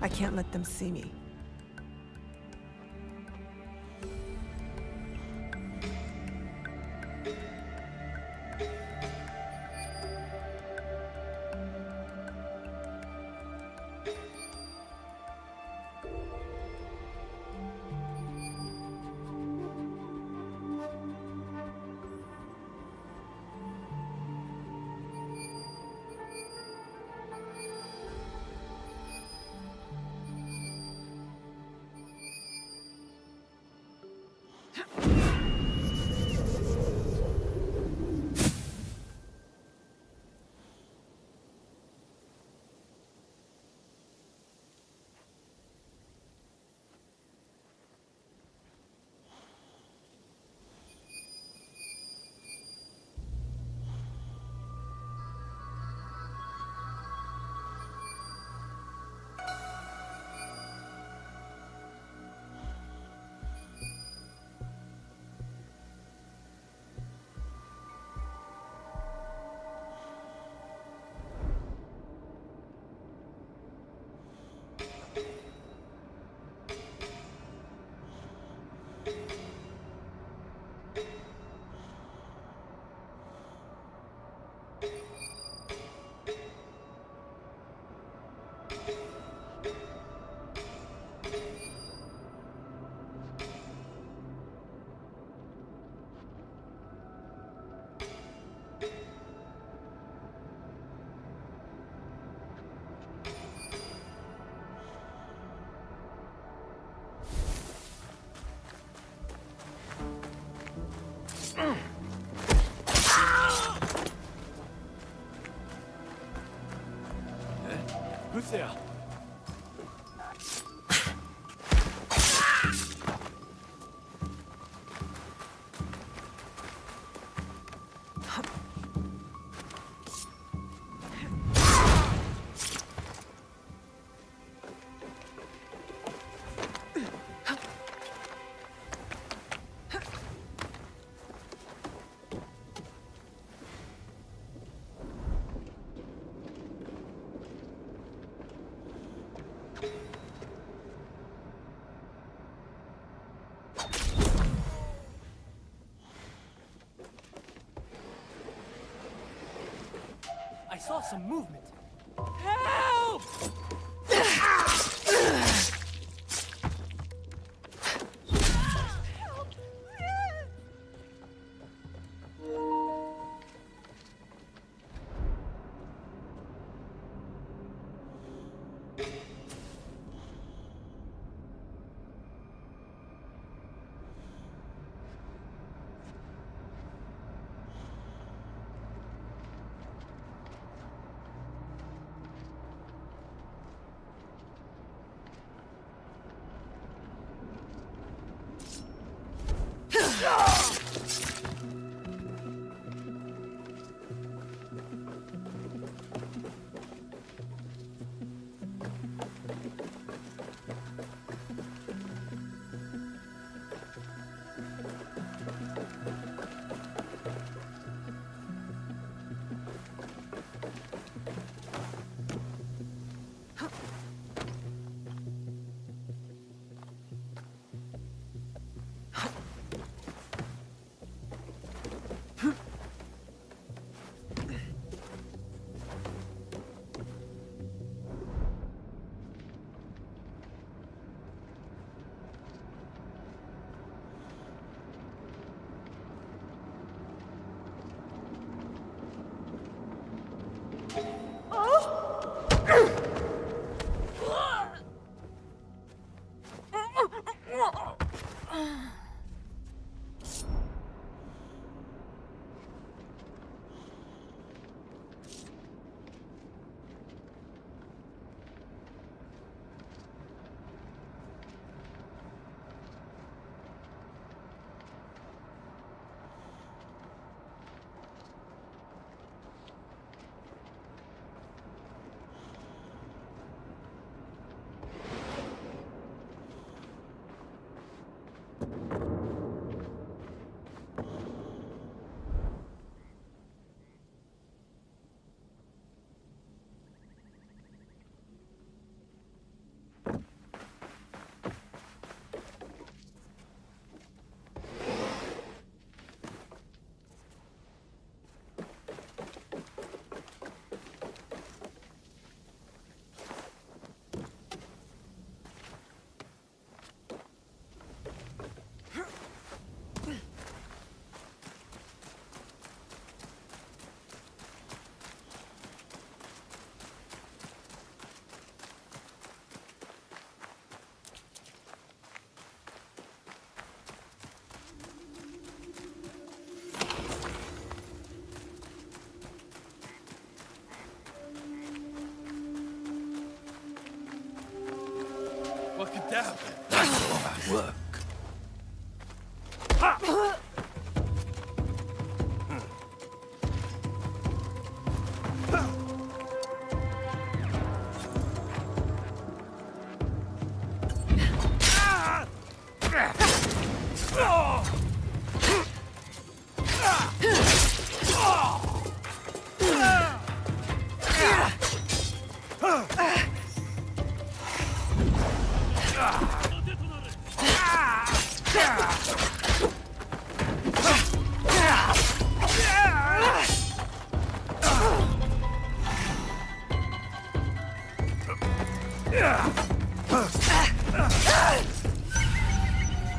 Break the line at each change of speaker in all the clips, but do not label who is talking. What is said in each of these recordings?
I can't let them see me.
Who's there? I saw some movement. Help! That's all my work.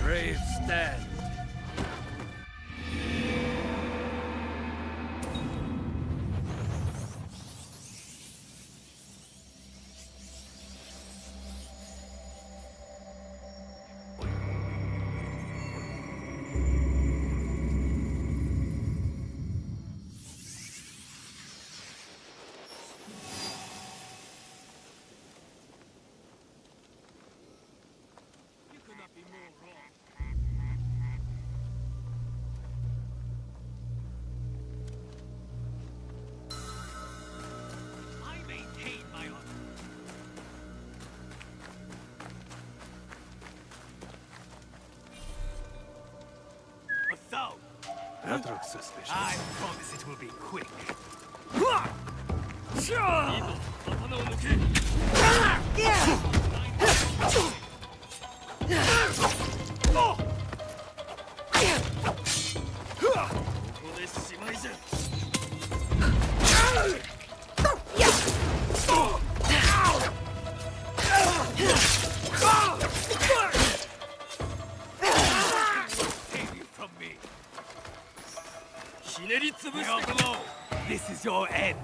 Brave stand. You could not be more wrong. I maintain my honor. A sound. That looks suspicious. I promise it will be quick. This is your end.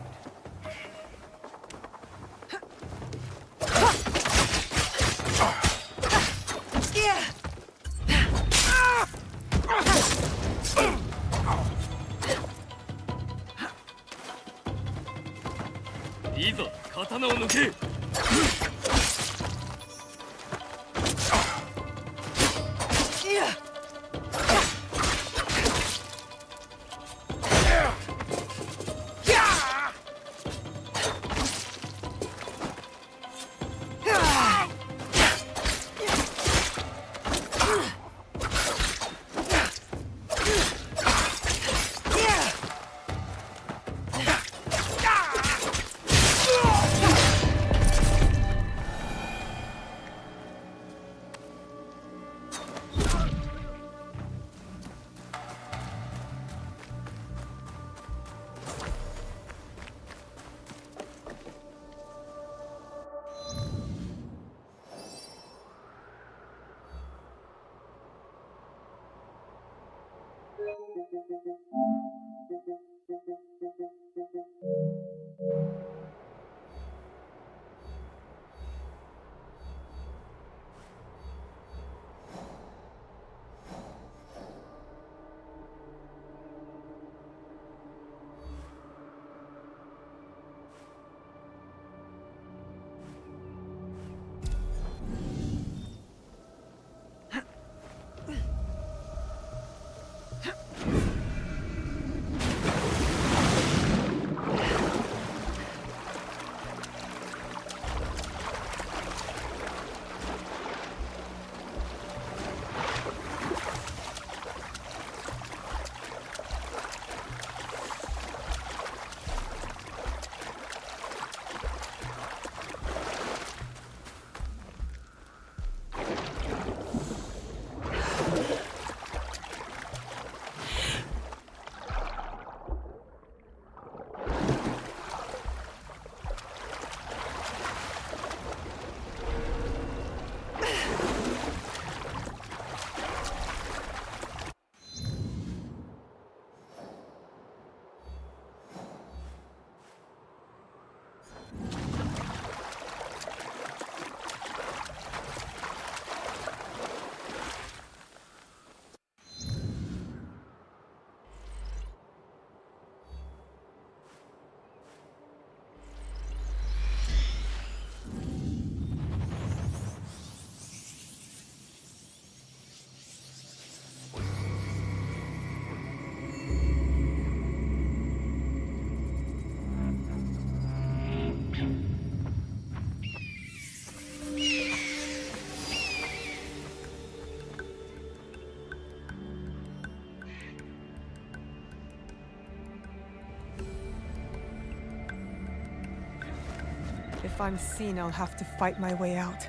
If I'm seen, I'll have to fight my way out.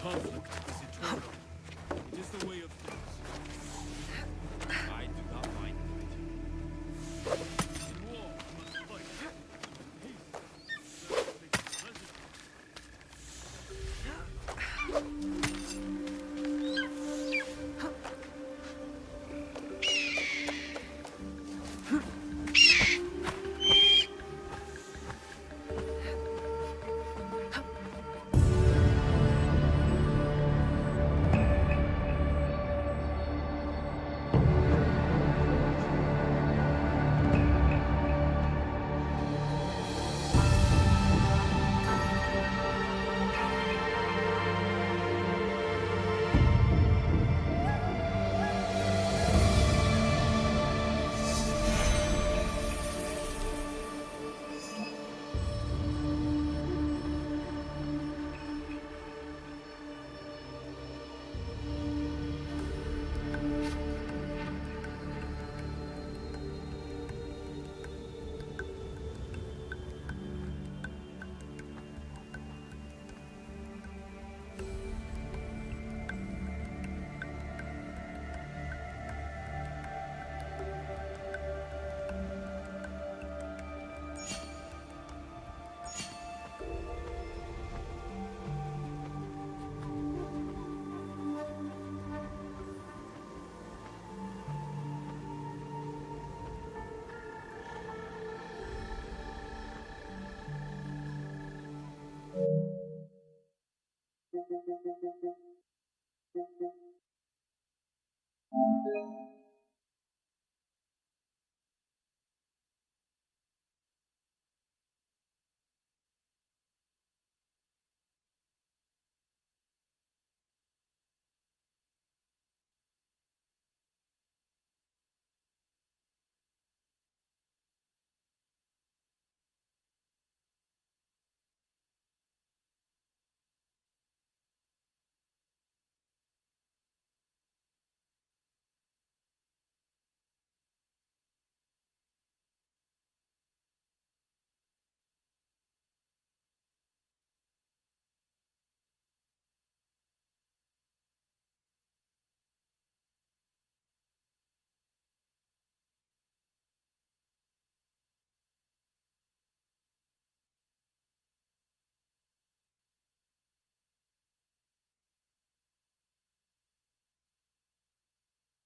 Conflict is eternal. It is the way of things. I do not mind fighting. In war, we must fight. In peace, let us take pleasure.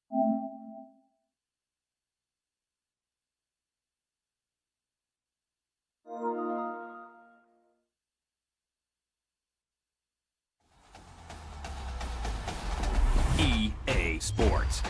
EA Sports.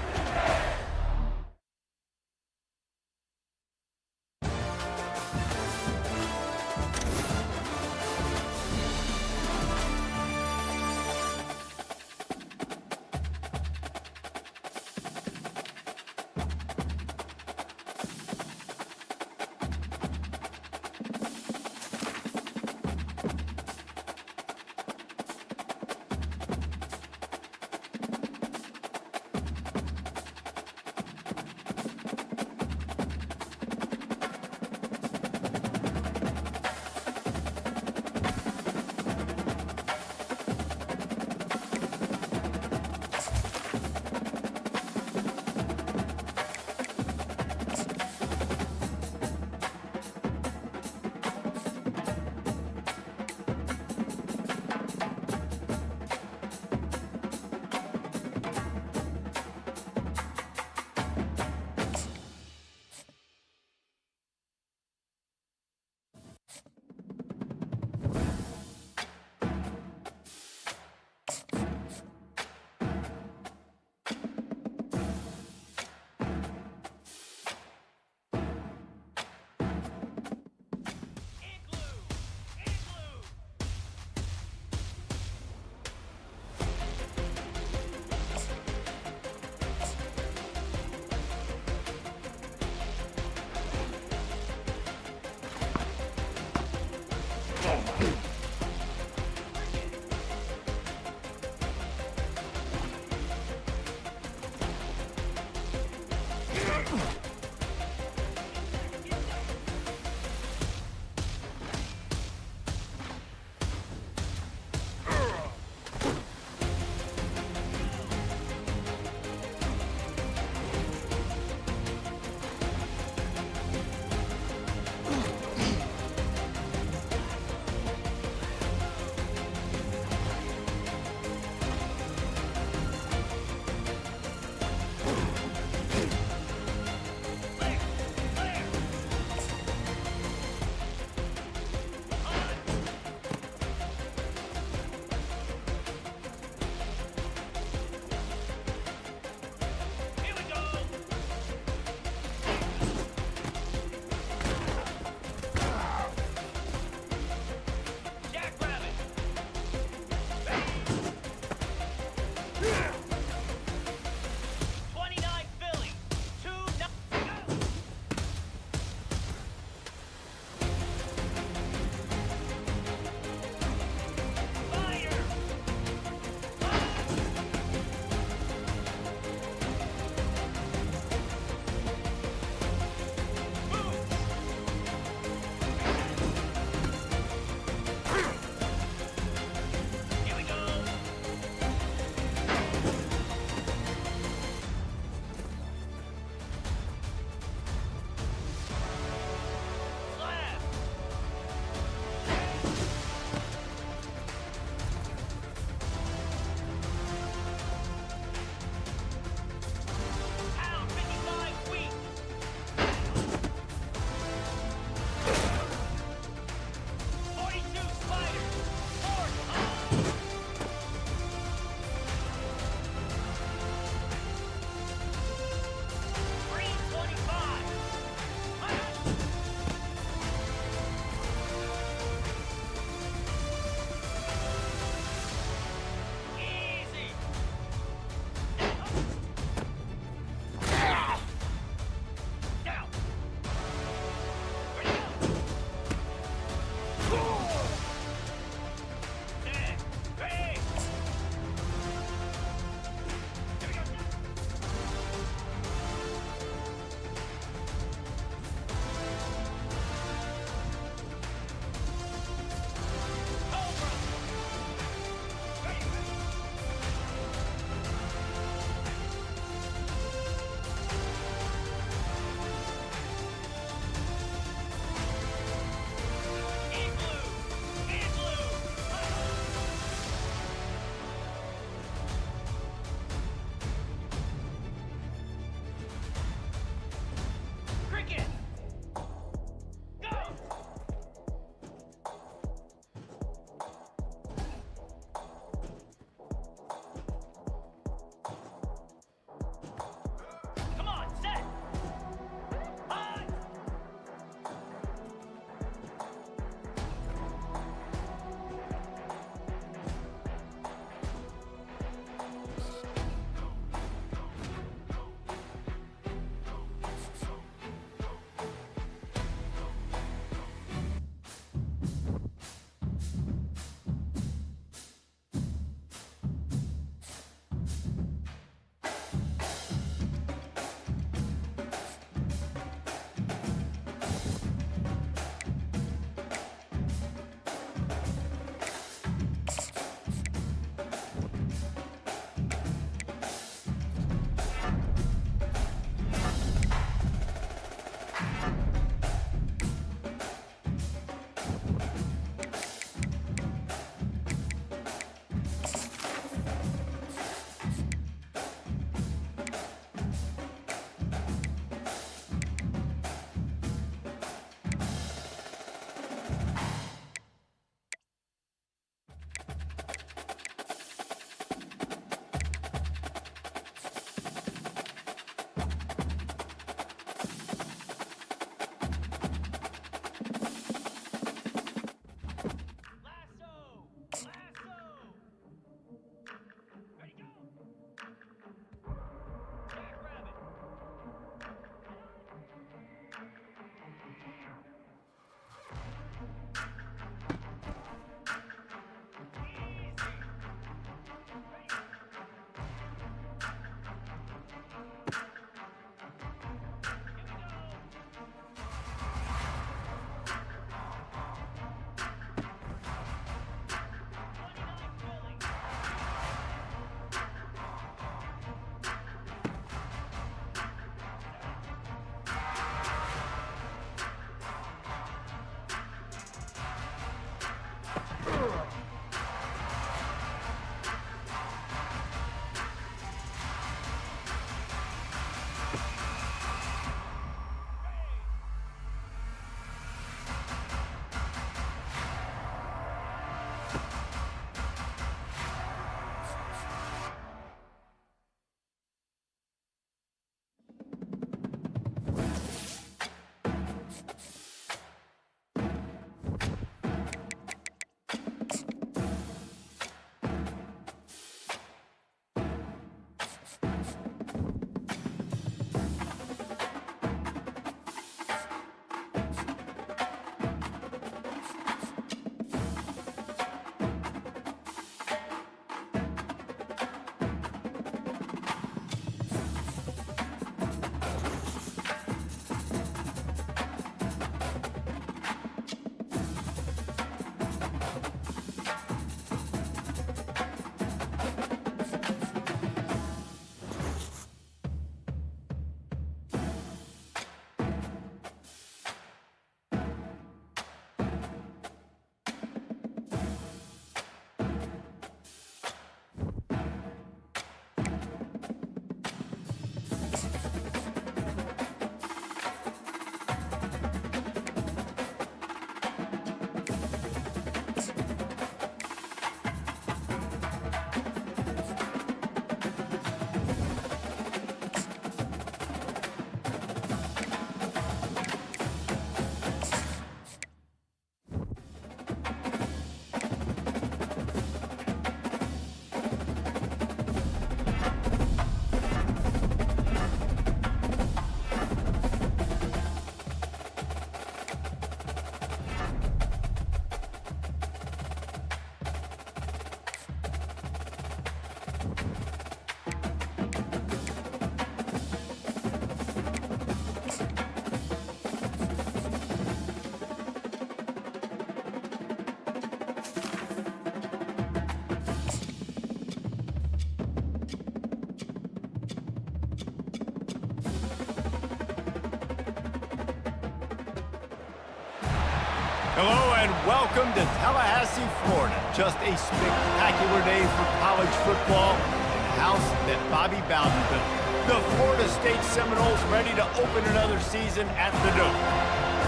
Hello and welcome to Tallahassee, Florida. Just a spectacular day for college football in the house that Bobby Bowden built. The Florida State Seminoles ready to open another season at the Dome.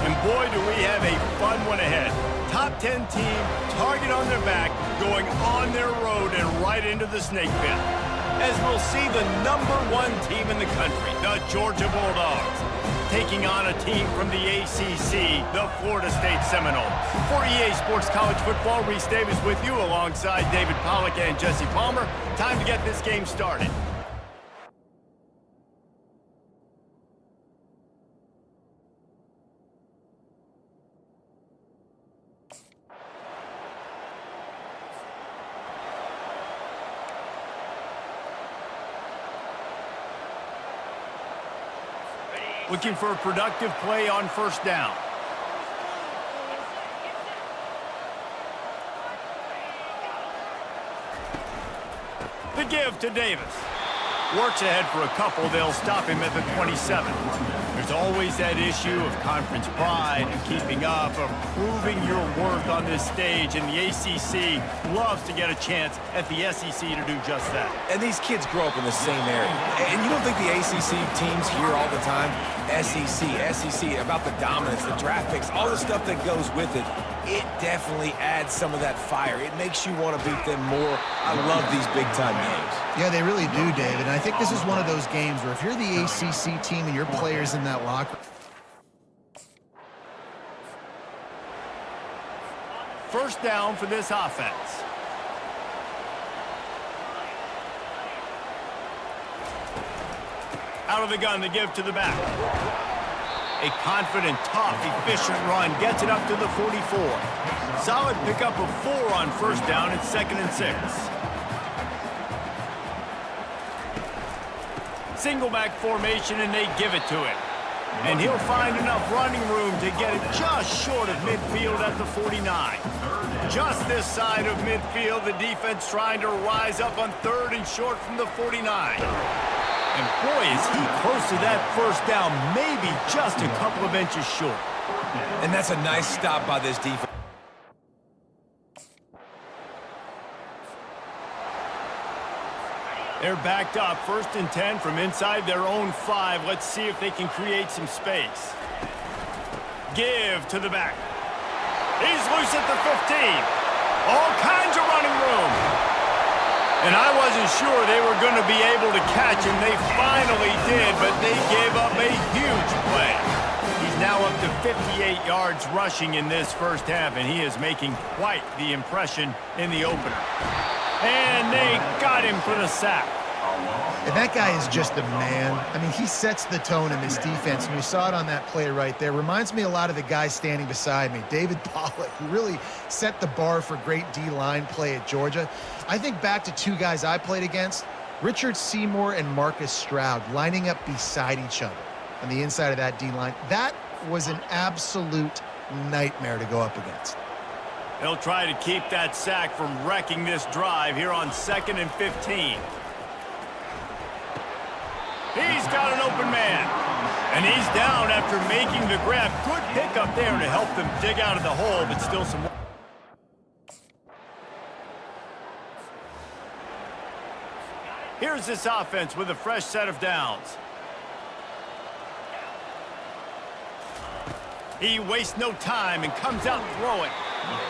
And boy, do we have a fun one ahead. Top 10 team, target on their back, going on their road and right into the snake pit. As we'll see the #1 team in the country, the Georgia Bulldogs, taking on a team from the ACC, the Florida State Seminoles. For EA Sports College Football, Reese Davis with you alongside David Pollack and Jesse Palmer. Time to get this game started. Looking for a productive play on first down. The give to Davis. Works ahead for a couple. They'll stop him at the 27. There's always that issue of conference pride and keeping up, of proving your worth on this stage, and the ACC loves to get a chance at the SEC to do just that.
And these kids grow up in the same area. And you don't think the ACC teams hear all the time, SEC, about the dominance, the draft picks, all the stuff that goes with it. It definitely adds some of that fire. It makes you want to beat them more. I love these big-time games.
Yeah, they really do, David. And I think this is one of those games where if you're the ACC team and your players in that locker room.
First down for this offense. Out of the gun, the give to the back. A confident, tough, efficient run gets it up to the 44. Solid pickup of 4 on first down at 2nd and 6. Single back formation, and they give it to him. And he'll find enough running room to get it just short of midfield at the 49. Just this side of midfield, the defense trying to rise up on 3rd and short from the 49. And boy, is he close to that first down, maybe just a couple of inches short.
And that's a nice stop by this defense.
They're backed up, 1st and 10 from inside their own 5. Let's see if they can create some space. Give to the back. He's loose at the 15. All kinds of running room. And I wasn't sure they were going to be able to catch him. They finally did, but they gave up a huge play. He's now up to 58 yards rushing in this first half, and he is making quite the impression in the opener. And they got him for the sack.
And that guy is just a man. I mean, he sets the tone in this defense, and you saw it on that play right there. Reminds me a lot of the guy standing beside me, David Pollack, who really set the bar for great D-line play at Georgia. I think back to 2 guys I played against, Richard Seymour and Marcus Stroud, lining up beside each other on the inside of that D-line. That was an absolute nightmare to go up against.
They'll try to keep that sack from wrecking this drive here on 2nd and 15. He's got an open man. And he's down after making the grab. Good pickup there to help them dig out of the hole, but still some more. Here's this offense with a fresh set of downs. He wastes no time and comes out throwing.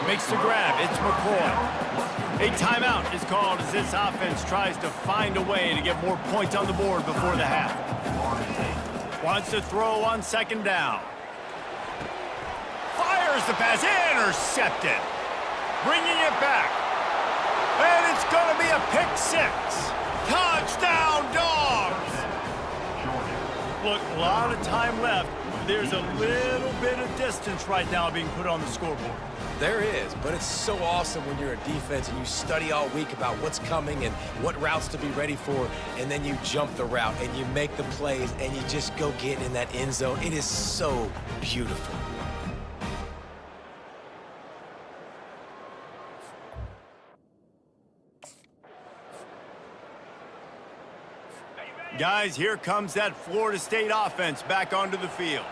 Makes the grab. It's McCoy. A timeout is called as this offense tries to find a way to get more points on the board before the half. Wants to throw on 2nd down. Fires the pass. Intercepted. Bringing it back. And it's going to be a pick 6. Touchdown, Dogs! Look, a lot of time left. There's a little bit of distance right now being put on the scoreboard.
There is, but it's so awesome when you're a defense and you study all week about what's coming and what routes to be ready for, and then you jump the route and you make the plays and you just go get in that end zone. It is so beautiful.
Guys, here comes that Florida State offense back onto the field.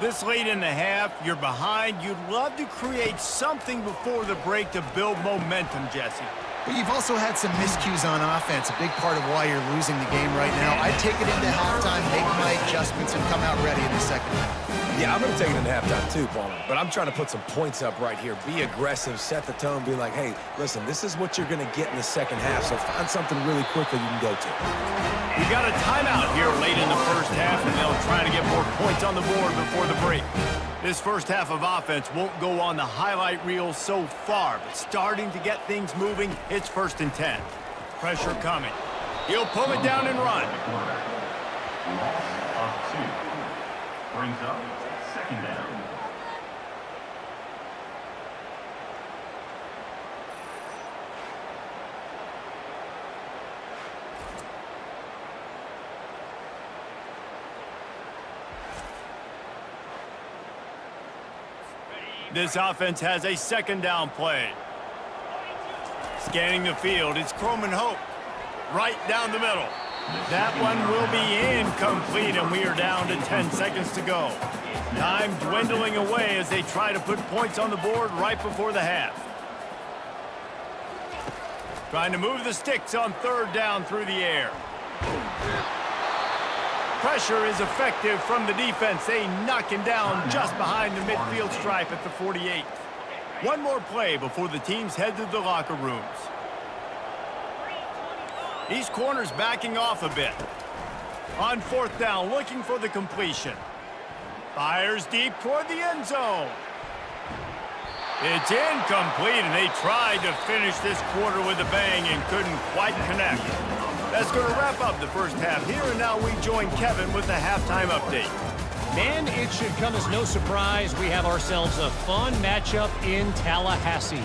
This late in the half, you're behind. You'd love to create something before the break to build momentum, Jesse.
But you've also had some miscues on offense, a big part of why you're losing the game right now. I'd take it into halftime, make my adjustments, and come out ready in the second half.
Yeah, I'm going to take it into halftime too, Palmer. But I'm trying to put some points up right here. Be aggressive, set the tone, be like, hey, listen, this is what you're going to get in the second half, so find something really quickly you can go to.
We got a timeout here late in the first half, and they'll try to get more points on the board before the break. This first half of offense won't go on the highlight reel so far, but starting to get things moving, it's 1st and 10. Pressure coming. He'll pull it down and run.
Loss of 2. Brings up 2nd down.
This offense has a 2nd down play. Scanning the field, it's Croman Hope. Right down the middle. That one will be incomplete, and we are down to 10 seconds to go. Time dwindling away as they try to put points on the board right before the half. Trying to move the sticks on 3rd down through the air. Pressure is effective from the defense. They knock him down just behind the midfield stripe at the 48. One more play before the teams head to the locker rooms. These corners backing off a bit. On 4th down, looking for the completion. Fires deep toward the end zone. It's incomplete, and they tried to finish this quarter with a bang and couldn't quite connect. That's going to wrap up the first half here, and now we join Kevin with the halftime update.
Man, it should come as no surprise we have ourselves a fun matchup in Tallahassee.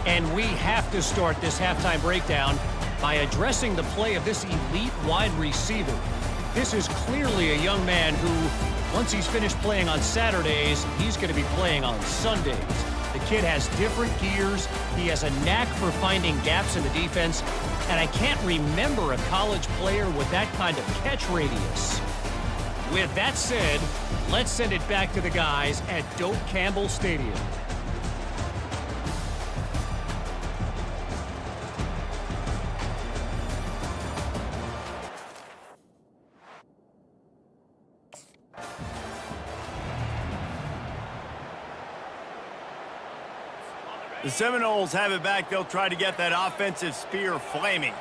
And we have to start this halftime breakdown by addressing the play of this elite wide receiver. This is clearly a young man who, once he's finished playing on Saturdays, he's going to be playing on Sundays. The kid has different gears. He has a knack for finding gaps in the defense. And I can't remember a college player with that kind of catch radius. With that said, let's send it back to the guys at Doak Campbell Stadium.
The Seminoles have it back. They'll try to get that offensive spear flaming.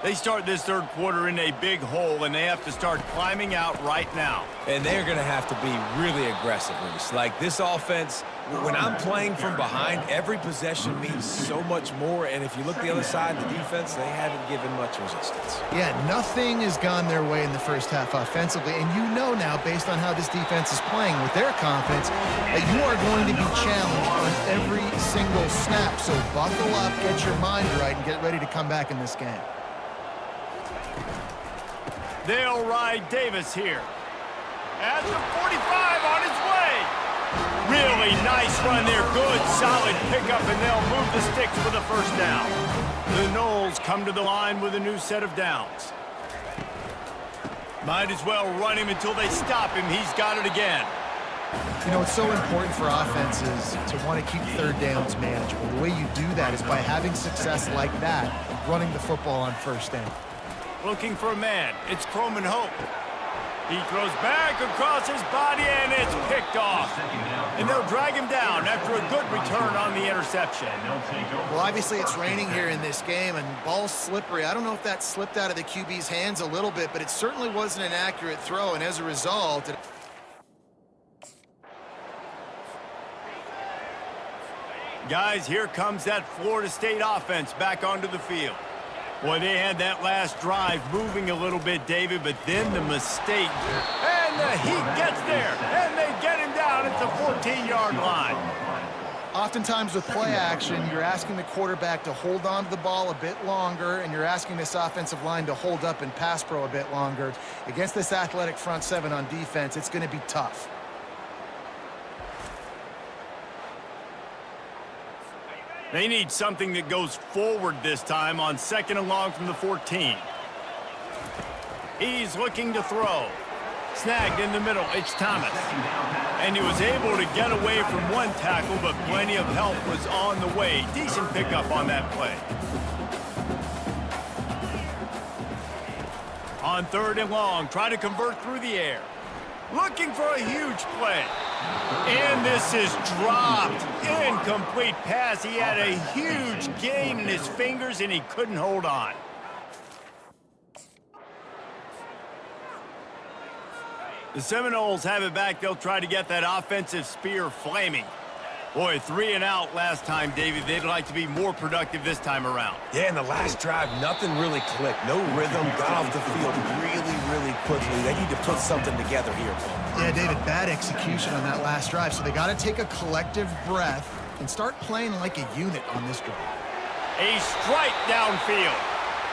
They start this 3rd quarter in a big hole, and they have to start climbing out right now.
And they're going to have to be really aggressive, Reese. Like, this offense, when I'm playing from behind, every possession means so much more. And if you look the other side, the defense, they haven't given much resistance.
Yeah, nothing has gone their way in the first half offensively. And you know now, based on how this defense is playing with their confidence, that you are going to be challenged on every single snap. So buckle up, get your mind right, and get ready to come back in this game.
They'll ride Davis here. At the 45 on his way. Really nice run there. Good, solid pickup, and they'll move the sticks for the 1st down. The Noles come to the line with a new set of downs. Might as well run him until they stop him. He's got it again.
You know, it's so important for offenses to want to keep 3rd downs manageable. The way you do that is by having success like that, running the football on 1st down.
Looking for a man. It's Croman Hope. He throws back across his body, and it's picked off. And they'll drag him down after a good return on the interception.
Well, obviously it's raining here in this game, and ball's slippery. I don't know if that slipped out of the QB's hands a little bit, but it certainly wasn't an accurate throw, and as a result...
Guys, here comes that Florida State offense back onto the field. Boy, they had that last drive moving a little bit, David, but then the mistake. And the Heat gets there, and they get him down at the 14-yard line.
Oftentimes with play action, you're asking the quarterback to hold on to the ball a bit longer, and you're asking this offensive line to hold up and pass pro a bit longer. Against this athletic front 7 on defense, it's going to be tough.
They need something that goes forward this time on 2nd and long from the 14. He's looking to throw. Snagged in the middle, it's Thomas. And he was able to get away from one tackle, but plenty of help was on the way. Decent pickup on that play. On 3rd and long, try to convert through the air. Looking for a huge play. And this is dropped. Incomplete pass. He had a huge gain in his fingers, and he couldn't hold on. The Seminoles have it back. They'll try to get that offensive spear flaming. Boy, 3 and out last time, David. They'd like to be more productive this time around.
Yeah, in the last drive, nothing really clicked. No rhythm, got off the field really quickly. They need to put something together here.
Yeah, David, bad execution on that last drive, so they got to take a collective breath and start playing like a unit on this drive.
A strike downfield.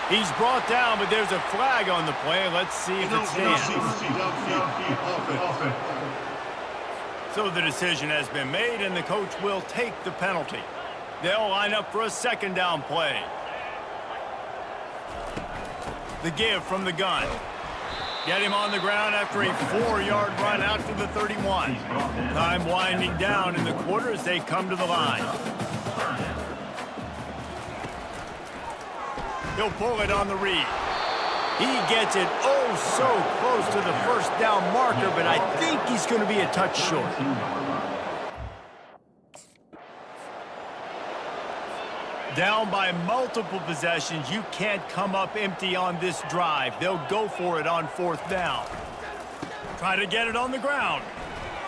He's brought down, but there's a flag on the play. Let's see if it stands. So the decision has been made, and the coach will take the penalty. They'll line up for a 2nd down play. The give from the gun. Get him on the ground after a 4-yard run out to the 31. Time winding down in the quarter as they come to the line. He'll pull it on the read. He gets it oh so close to the 1st down marker, but I think he's going to be a touch short. Down by multiple possessions, you can't come up empty on this drive. They'll go for it on 4th down. Try to get it on the ground.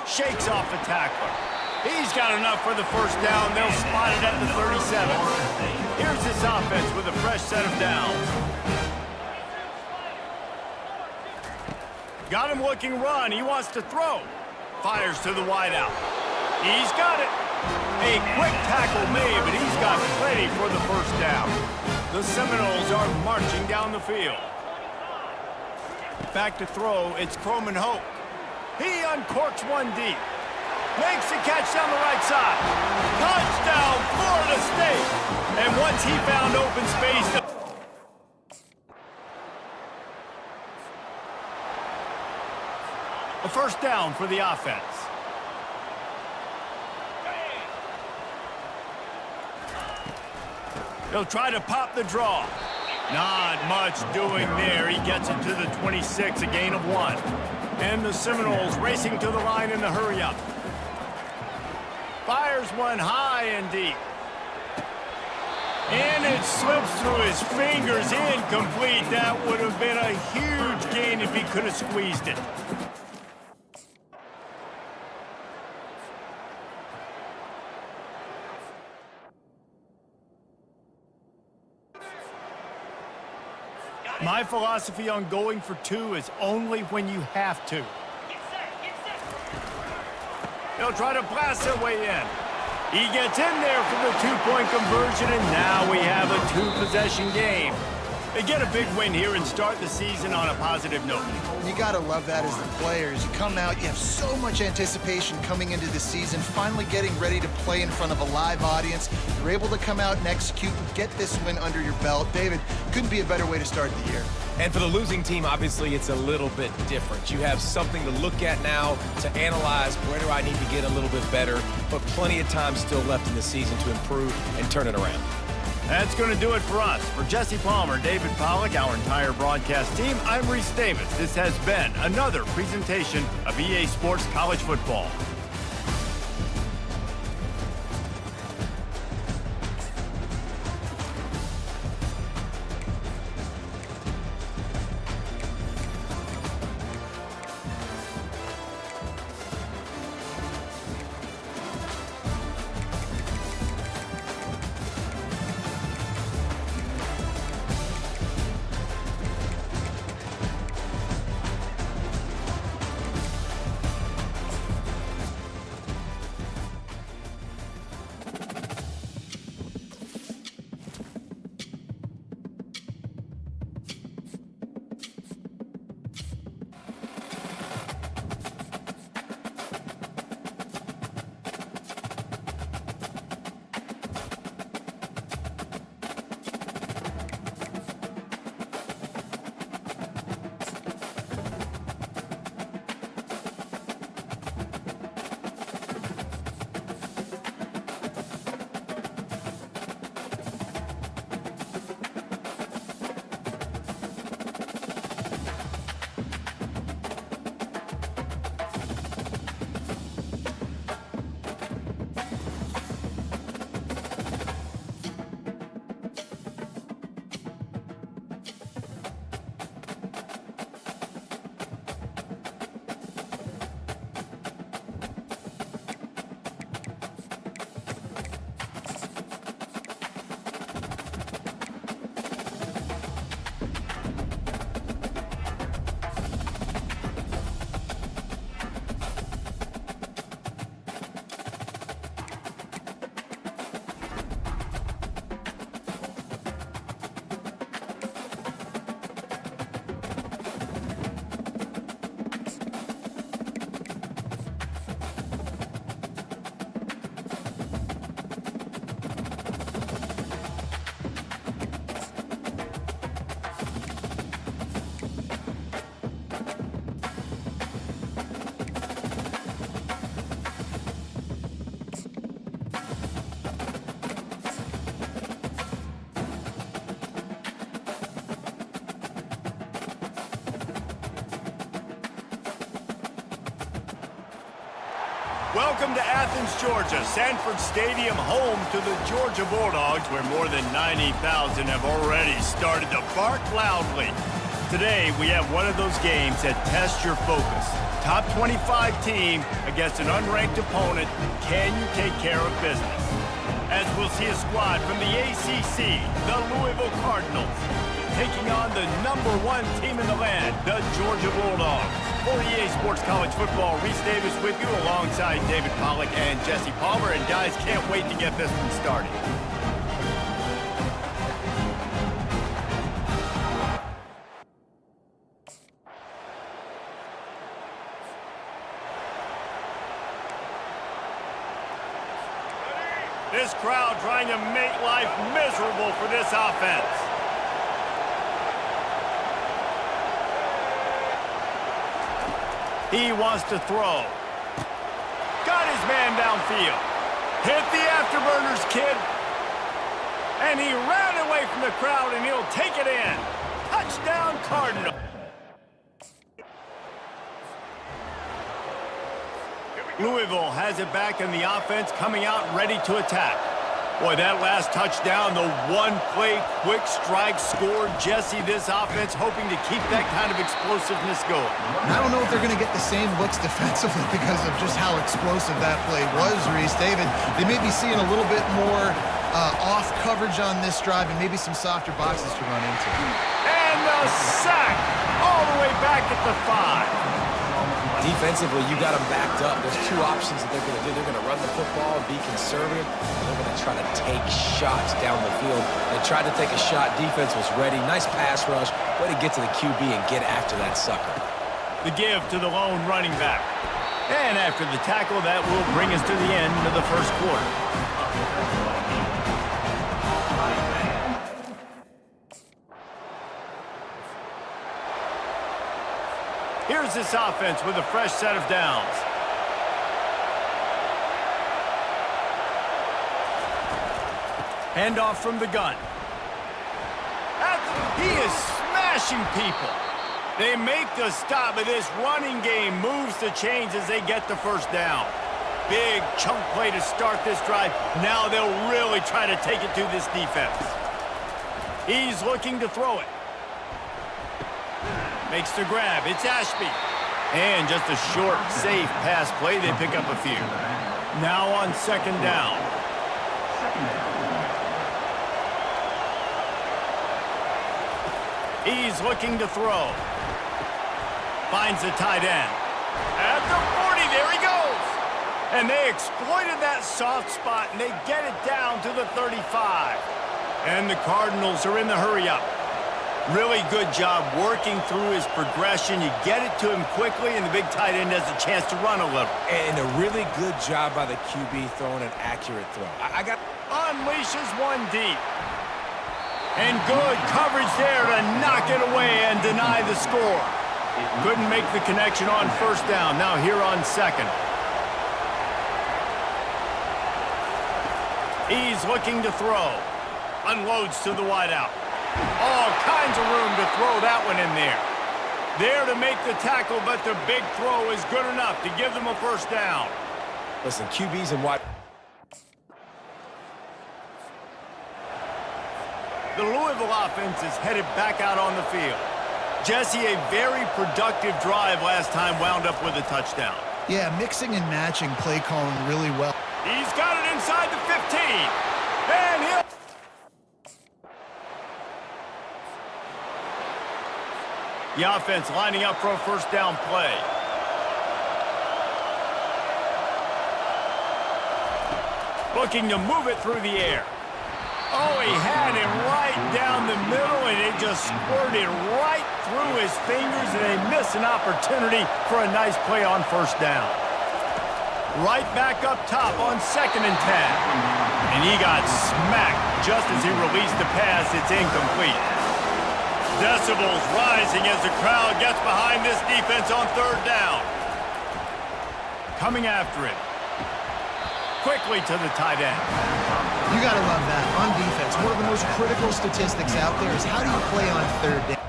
Shakes off the tackler. He's got enough for the 1st down. They'll spot it at the 37. Here's this offense with a fresh set of downs. Got him looking run. He wants to throw. Fires to the wideout. He's got it. A quick tackle made, but he's got plenty for the 1st down. The Seminoles are marching down the field. Back to throw. It's Croman Hope. He uncorks one deep. Makes the catch down the right side. Touchdown, Florida State. And once he found open space, a 1st down for the offense. They'll try to pop the draw. Not much doing there. He gets it to the 26, a gain of 1. And the Seminoles racing to the line in the hurry-up. Fires one high and deep. And it slips through his fingers, incomplete. That would have been a huge gain if he could have squeezed it. My philosophy on going for 2 is only when you have to. They'll try to blast their way in. He gets in there for the 2-point conversion, and now we have a 2-possession game. They get a big win here and start the season on a positive note.
You got to love that as the players. You come out, you have so much anticipation coming into the season, finally getting ready to play in front of a live audience. You're able to come out and execute and get this win under your belt. David, couldn't be a better way to start the year.
And for the losing team, obviously, it's a little bit different. You have something to look at now, to analyze where do I need to get a little bit better, but plenty of time still left in the season to improve and turn it around.
That's going to do it for us. For Jesse Palmer, David Pollack, our entire broadcast team, I'm Reese Davis. This has been another presentation of EA Sports College Football. Welcome to Athens, Georgia, Sanford Stadium, home to the Georgia Bulldogs, where more than 90,000 have already started to bark loudly. Today, we have one of those games that tests your focus. Top 25 team against an unranked opponent. Can you take care of business? As we'll see a squad from the ACC, the Louisville Cardinals, taking on the #1 team in the land, the Georgia Bulldogs. For EA Sports College Football, Reese Davis with you alongside David Pollack and Jesse Palmer. And guys, can't wait to get this one started. This crowd trying to make life miserable for this offense. He wants to throw. Got his man downfield. Hit the afterburners, kid. And he ran away from the crowd, and he'll take it in. Touchdown, Cardinal. Louisville has it back in the offense, coming out ready to attack. Boy, that last touchdown, the one-play quick strike score. Jesse, this offense hoping to keep that kind of explosiveness going.
I don't know if they're going to get the same looks defensively because of just how explosive that play was, Reese. David, they may be seeing a little bit more off coverage on this drive and maybe some softer boxes to run into.
And the sack all the way back at the 5.
Defensively, you got them backed up. There's two options that they're going to do. They're going to run the football and be conservative, and they're going to try to take shots down the field. They tried to take a shot. Defense was ready. Nice pass rush. Way to get to the QB and get after that sucker.
The give to the lone running back. And after the tackle, that will bring us to the end of the first quarter. Here's this offense with a fresh set of downs. Handoff from the gun. He is smashing people. They make the stop, but this running game moves the chains as they get the first down. Big chunk play to start this drive. Now they'll really try to take it to this defense. He's looking to throw it. Makes the grab. It's Ashby. And just a short, safe pass play. They pick up a few. Now on second down. He's looking to throw. Finds the tight end. At the 40, there he goes. And they exploited that soft spot, and they get it down to the 35. And the Cardinals are in the hurry-up. Really good job working through his progression. You get it to him quickly, and the big tight end has a chance to run a little.
And a really good job by the QB throwing an accurate throw.
Unleashes one deep. And good coverage there to knock it away and deny the score. Couldn't make the connection on first down. Now here on second. He's looking to throw. Unloads to the wideout. All kinds of room to throw that one in there. There to make the tackle, but the big throw is good enough to give them a first down.
Listen, QBs and wide.
The Louisville offense is headed back out on the field. Jesse, a very productive drive last time, wound up with a touchdown.
Yeah, mixing and matching play calling really well.
He's got it inside the 15. And he'll... The offense lining up for a first down play. Looking to move it through the air. Oh, he had it right down the middle, and it just squirted right through his fingers, and they miss an opportunity for a nice play on first down. Right back up top on 2nd and 10. And he got smacked just as he released the pass. It's incomplete. Decibels rising as the crowd gets behind this defense on third down. Coming after it. Quickly to the tight end.
You got to love that. On defense, one of the most critical statistics out there is how do you play on third down?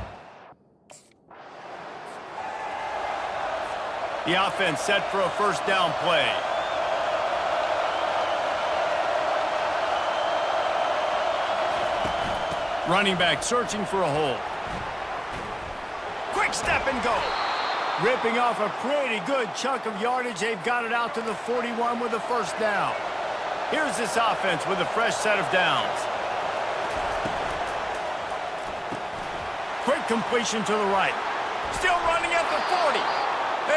The offense set for a first down play. Running back searching for a hole. Quick step and go. Ripping off a pretty good chunk of yardage. They've got it out to the 41 with a first down. Here's this offense with a fresh set of downs. Quick completion to the right. Still running at the 40.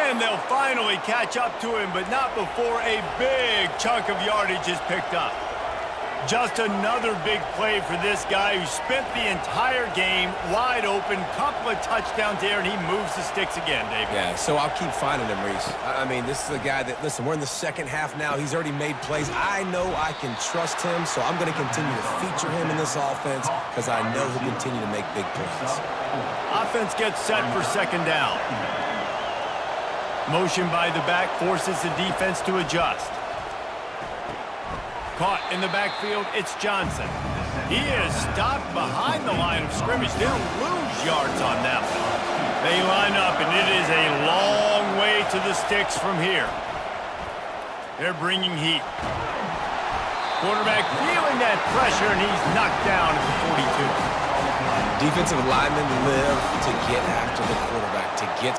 And they'll finally catch up to him, but not before a big chunk of yardage is picked up. Just another big play for this guy who spent the entire game wide open. Couple of touchdowns there, and he moves the sticks again, David.
Yeah, so I'll keep finding him, Reese. I mean, this is a guy that, listen, we're in the second half now. He's already made plays. I know I can trust him, so I'm going to continue to feature him in this offense because I know he'll continue to make big plays.
Offense gets set for second down. Motion by the back forces the defense to adjust. Caught in the backfield, it's Johnson. He is stopped behind the line of scrimmage. They'll lose yards on that one. They line up, and it is a long way to the sticks from here. They're bringing heat. Quarterback feeling that pressure, and he's knocked down at the 42.
Defensive linemen live to get after the quarterback, to get...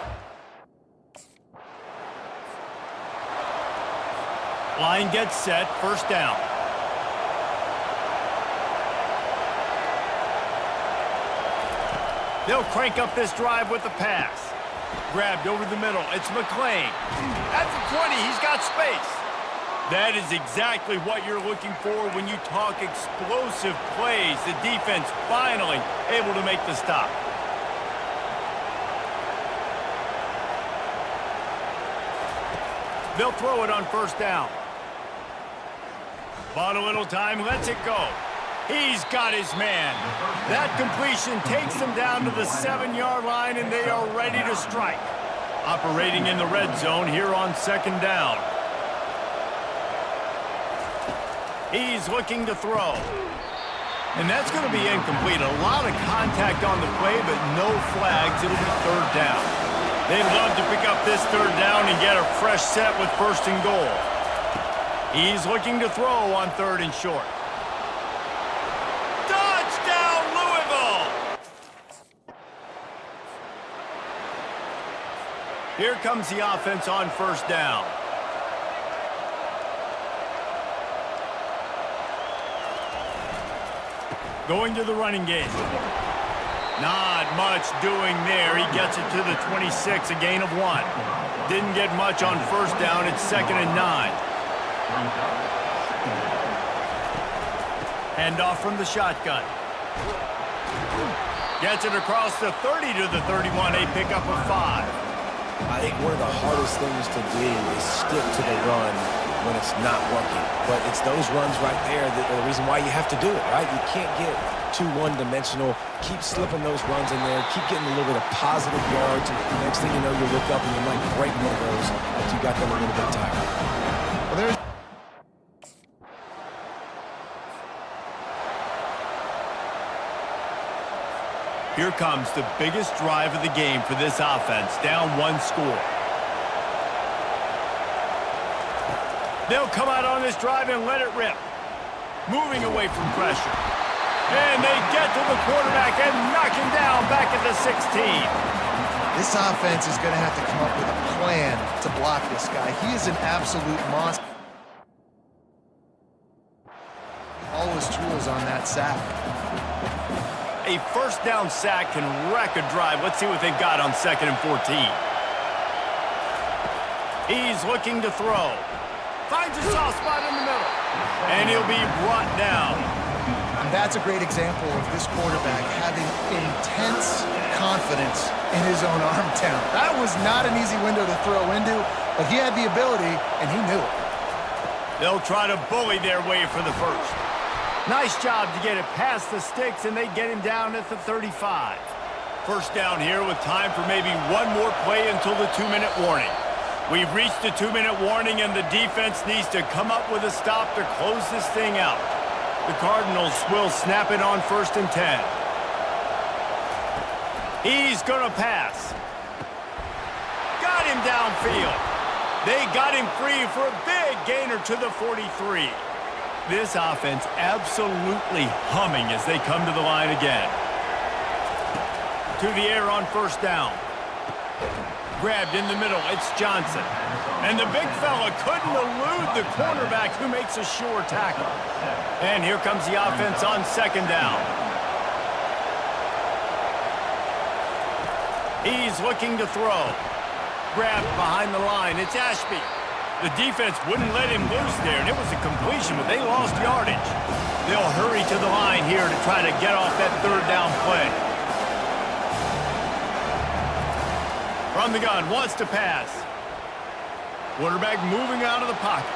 Line gets set, first down. They'll crank up this drive with the pass. Grabbed over the middle, it's McClain. At the 20, he's got space. That is exactly what you're looking for when you talk explosive plays. The defense finally able to make the stop. They'll throw it on first down. Bought a little time, lets it go. He's got his man. That completion takes them down to the 7-yard line, and they are ready to strike. Operating in the red zone here on second down. He's looking to throw. And that's going to be incomplete. A lot of contact on the play, but no flags. It'll be third down. They'd love to pick up this third down and get a fresh set with first and goal. He's looking to throw on third and short. Touchdown, Louisville! Here comes the offense on first down. Going to the running game. Not much doing there. He gets it to the 26, a gain of 1. Didn't get much on first down. It's 2nd and 9. Handoff from the shotgun. Gets it across the 30 to the 31. A pickup of 5.
I think one of the hardest things to do is stick to the run when it's not working. But it's those runs right there that are the reason why you have to do it, right? You can't get too one-dimensional. Keep slipping those runs in there. Keep getting a little bit of positive yards. And next thing you know, you look up and you might break one of those after you got them a little bit tired.
Well, there's
Here comes the biggest drive of the game for this offense, down 1 score. They'll come out on this drive and let it rip. Moving away from pressure. And they get to the quarterback and knock him down back at the 16.
This offense is going to have to come up with a plan to block this guy. He is an absolute monster. All his tools on that sack.
A first down sack can wreck a drive. Let's see what they've got on 2nd and 14. He's looking to throw. Finds a soft spot in the middle. And he'll be brought down.
And that's a great example of this quarterback having intense confidence in his own arm talent. That was not an easy window to throw into, but he had the ability, and he knew it.
They'll try to bully their way for the first. Nice job to get it past the sticks, and they get him down at the 35. First down here with time for maybe one more play until the 2-minute warning. We've reached the 2-minute warning, and the defense needs to come up with a stop to close this thing out. The Cardinals will snap it on 1st and 10. He's going to pass. Got him downfield. They got him free for a big gainer to the 43. This offense absolutely humming as they come to the line again. To the air on first down. Grabbed in the middle, it's Johnson. And the big fella couldn't elude the cornerback who makes a sure tackle. And here comes the offense on second down. He's looking to throw. Grabbed behind the line, it's Ashby. The defense wouldn't let him loose there, and it was a completion, but they lost yardage. They'll hurry to the line here to try to get off that third down play. From the gun, wants to pass. Quarterback moving out of the pocket.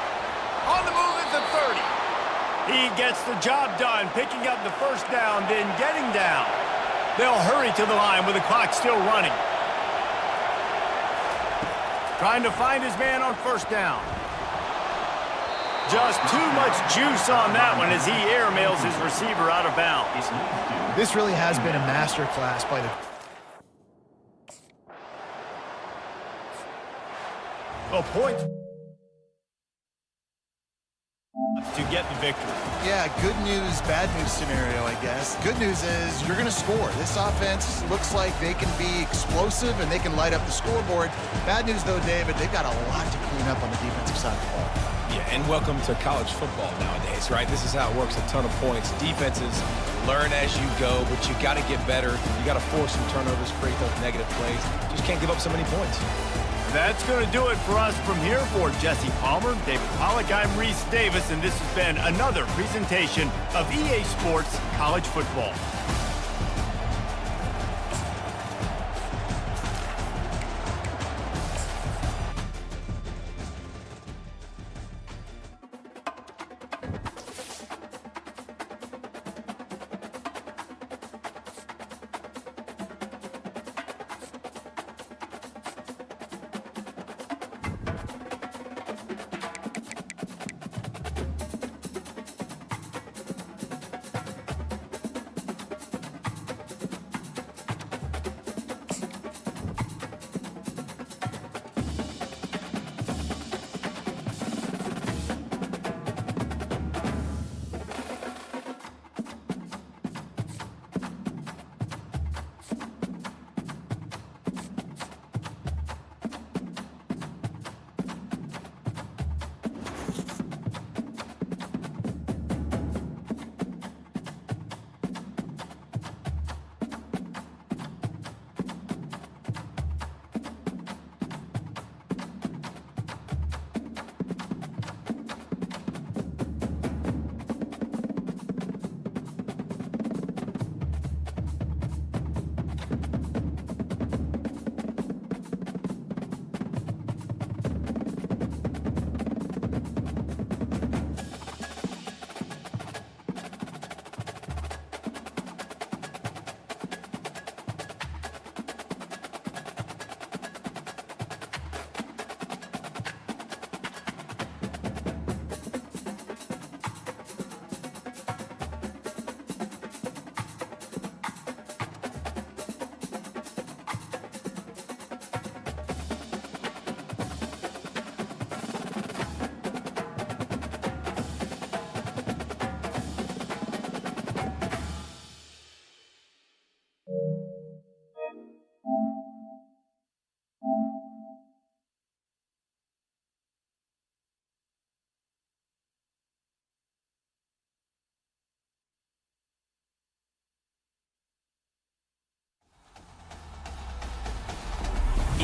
On the move at the 30. He gets the job done, picking up the first down, then getting down. They'll hurry to the line with the clock still running. Trying to find his man on first down. Just too much juice on that one as he airmails his receiver out of bounds.
This really has been a masterclass by the...
A point to get the victory.
Yeah, good news, bad news scenario, I guess. Good news is you're going to score. This offense looks like they can be explosive and they can light up the scoreboard. Bad news, though, David, they've got a lot to clean up on the defensive side of the ball.
Yeah, and welcome to college football nowadays, right? This is how it works, a ton of points. Defenses learn as you go, but you got to get better. You got to force some turnovers, create those negative plays. Just can't give up so many points.
That's going to do it for us from here. For Jesse Palmer, David Pollack, I'm Reese Davis, and this has been another presentation of EA Sports College Football.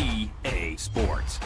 EA Sports.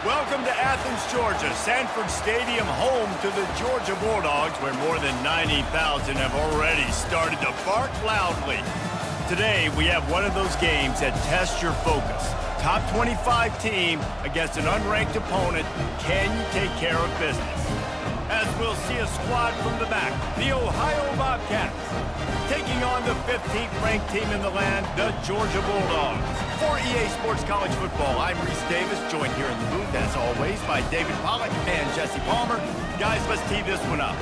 Welcome to Athens, Georgia, Sanford Stadium, home to the Georgia Bulldogs, where more than 90,000 have already started to bark loudly. Today, we have one of those games that tests your focus. Top 25 team against an unranked opponent. Can you take care of business? As we'll see a squad from the back, the Ohio Bobcats, taking on the 15th ranked team in the land, the Georgia Bulldogs. For EA Sports College Football, I'm Reese Davis, joined here in the booth, as always, by David Pollack and Jesse Palmer. Guys, let's tee this one up.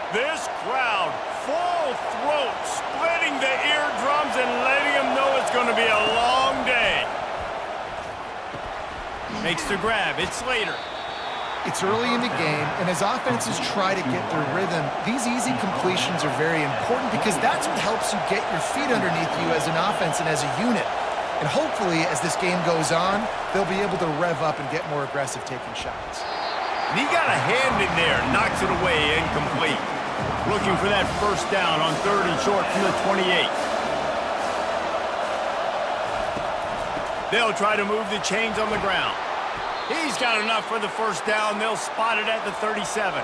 This crowd, full throat, splitting the eardrums and letting them know it's going to be a long day. Makes the grab. It's Slater.
It's early in the game, and as offenses try to get their rhythm, these easy completions are very important because that's what helps you get your feet underneath you as an offense and as a unit. And hopefully, as this game goes on, they'll be able to rev up and get more aggressive taking shots.
And he got a hand in there, knocks it away, incomplete. Looking for that first down on 3rd and short from the 28. They'll try to move the chains on the ground. He's got enough for the first down. They'll spot it at the 37.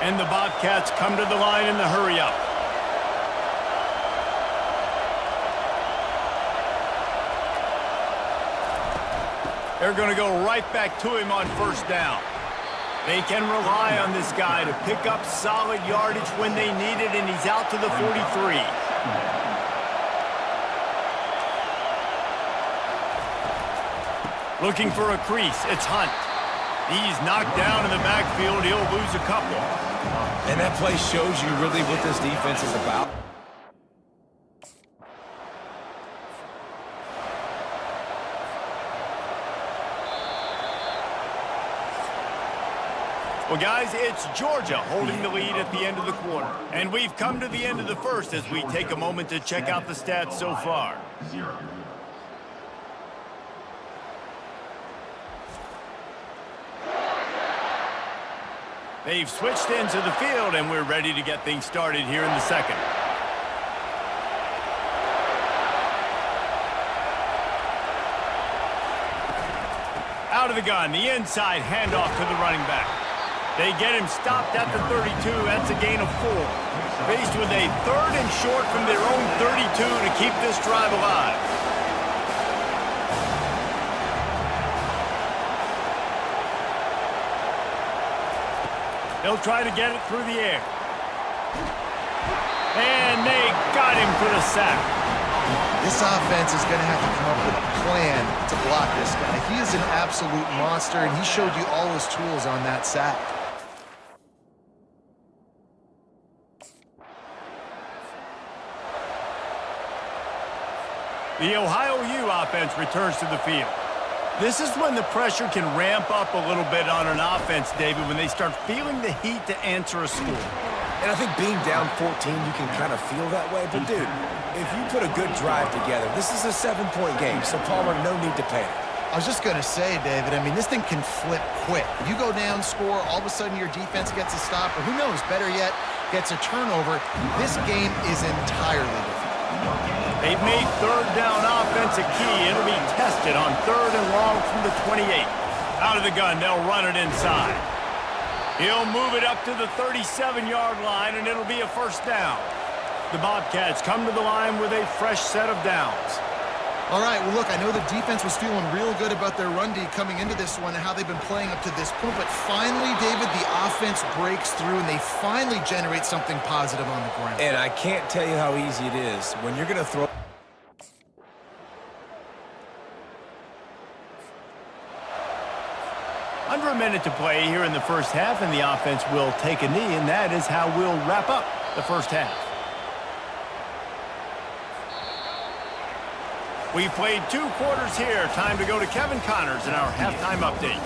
And the Bobcats come to the line in the hurry-up. They're going to go right back to him on first down. They can rely on this guy to pick up solid yardage when they need it, and he's out to the 43. Looking for a crease, it's Hunt. He's knocked down in the backfield. He'll lose a couple.
And that play shows you really what this defense is about.
Well, guys, it's Georgia holding the lead at the end of the quarter. And we've come to the end of the first as we take a moment to check out the stats so far. They've switched into the field, and we're ready to get things started here in the second. Out of the gun, the inside handoff to the running back. They get him stopped at the 32. That's a gain of 4. Faced with a 3rd and short from their own 32 to keep this drive alive. They'll try to get it through the air. And they got him for the sack.
This offense is going to have to come up with a plan to block this guy. He is an absolute monster, and he showed you all his tools on that sack.
The Ohio U offense returns to the field. This is when the pressure can ramp up a little bit on an offense, David, when they start feeling the heat to answer a score.
And I think being down 14, you can kind of feel that way. But, dude, if you put a good drive together, this is a 7-point game, so Palmer, no need to panic.
I was just going to say, David, I mean, this thing can flip quick. You go down, score, all of a sudden your defense gets a stop, or who knows, better yet, gets a turnover. This game is entirely different.
They've made 3rd down offense a key. It'll be tested on 3rd and long from the 28. Out of the gun, they'll run it inside. He'll move it up to the 37-yard line, and it'll be a first down. The Bobcats come to the line with a fresh set of downs.
All right, well, look, I know the defense was feeling real good about their run D coming into this one and how they've been playing up to this point, but finally, David, the offense breaks through and they finally generate something positive on the ground.
And I can't tell you how easy it is when you're going to throw.
Under a minute to play here in the first half, and the offense will take a knee, and that is how we'll wrap up the first half. We've played 2 quarters here. Time to go to Kevin Connors in our halftime update.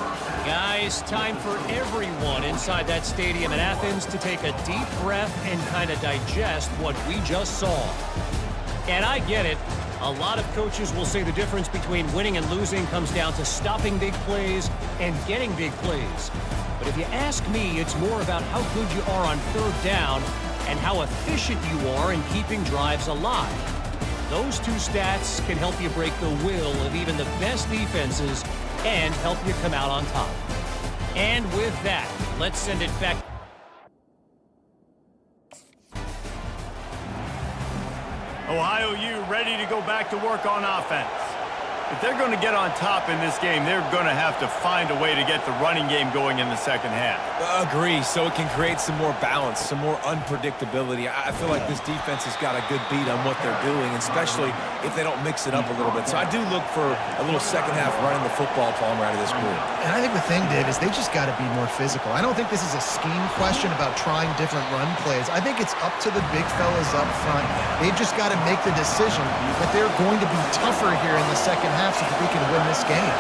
Guys, time for everyone inside that stadium in Athens to take a deep breath and kind of digest what we just saw. And I get it. A lot of coaches will say the difference between winning and losing comes down to stopping big plays and getting big plays. But if you ask me, it's more about how good you are on third down and how efficient you are in keeping drives alive. Those two stats can help you break the will of even the best defenses and help you come out on top. And with that, let's send it back.
Ohio U ready to go back to work on offense. If they're going to get on top in this game, they're going to have to find a way to get the running game going in the second half.
Agree, so it can create some more balance, some more unpredictability. I feel like this defense has got a good beat on what they're doing, especially if they don't mix it up a little bit. So I do look for a little second half running the football Palmer out of this group.
And I think the thing, Dave, is they just got to be more physical. I don't think this is a scheme question about trying different run plays. I think it's up to the big fellas up front. They've just got to make the decision that they're going to be tougher here in the second half so that we can win this game.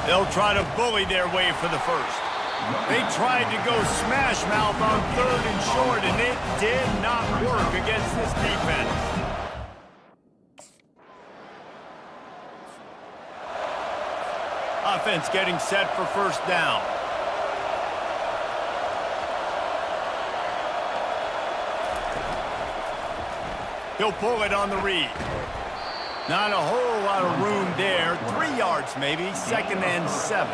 They'll try to bully their way for the first. They tried to go smash mouth on third and short, and it did not work against this defense. Offense getting set for first down. He'll pull it on the read. Not a whole lot of room there. 3 yards maybe, 2nd and 7.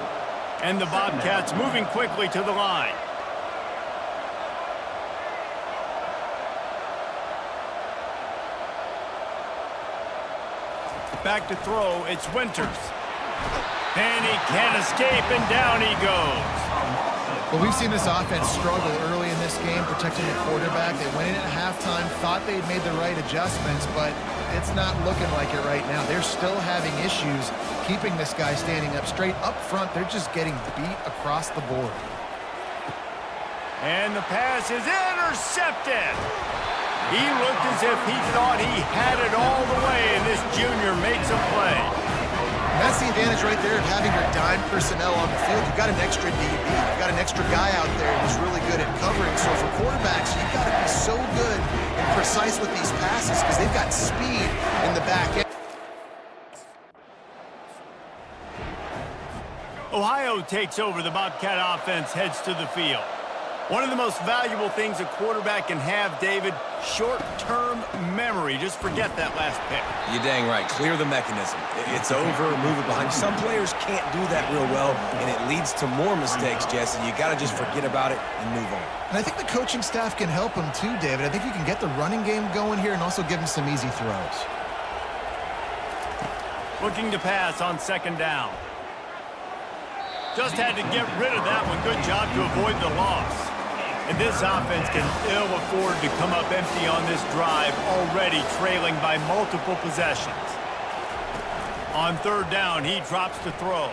And the Bobcats moving quickly to the line. Back to throw, it's Winters. And he can't escape, and down he goes.
Well, we've seen this offense struggle early in this game, protecting the quarterback. They went in at halftime, thought they'd made the right adjustments, but it's not looking like it right now. They're still having issues keeping this guy standing up straight. Up front, they're just getting beat across the board.
And the pass is intercepted. He looked as if he thought he had it all the way, and this junior makes a play.
And that's the advantage right there of having your dime personnel on the field. You've got an extra DB. You've got an extra guy out there who's really good at covering. So for quarterbacks, you've got to be so good and precise with these passes because they've got speed in the back end.
Ohio takes over. The Bobcat offense heads to the field. One of the most valuable things a quarterback can have, David, short-term memory. Just forget that last pick.
You're dang right. Clear the mechanism. It's over, move it behind. Some players can't do that real well, and it leads to more mistakes, Jesse. You got to just forget about it and move on.
And I think the coaching staff can help him too, David. I think you can get the running game going here and also give him some easy throws.
Looking to pass on 2nd down. Just had to get rid of that one. Good job to avoid the loss. And this offense can ill afford to come up empty on this drive, already trailing by multiple possessions. On 3rd down, he drops to throw.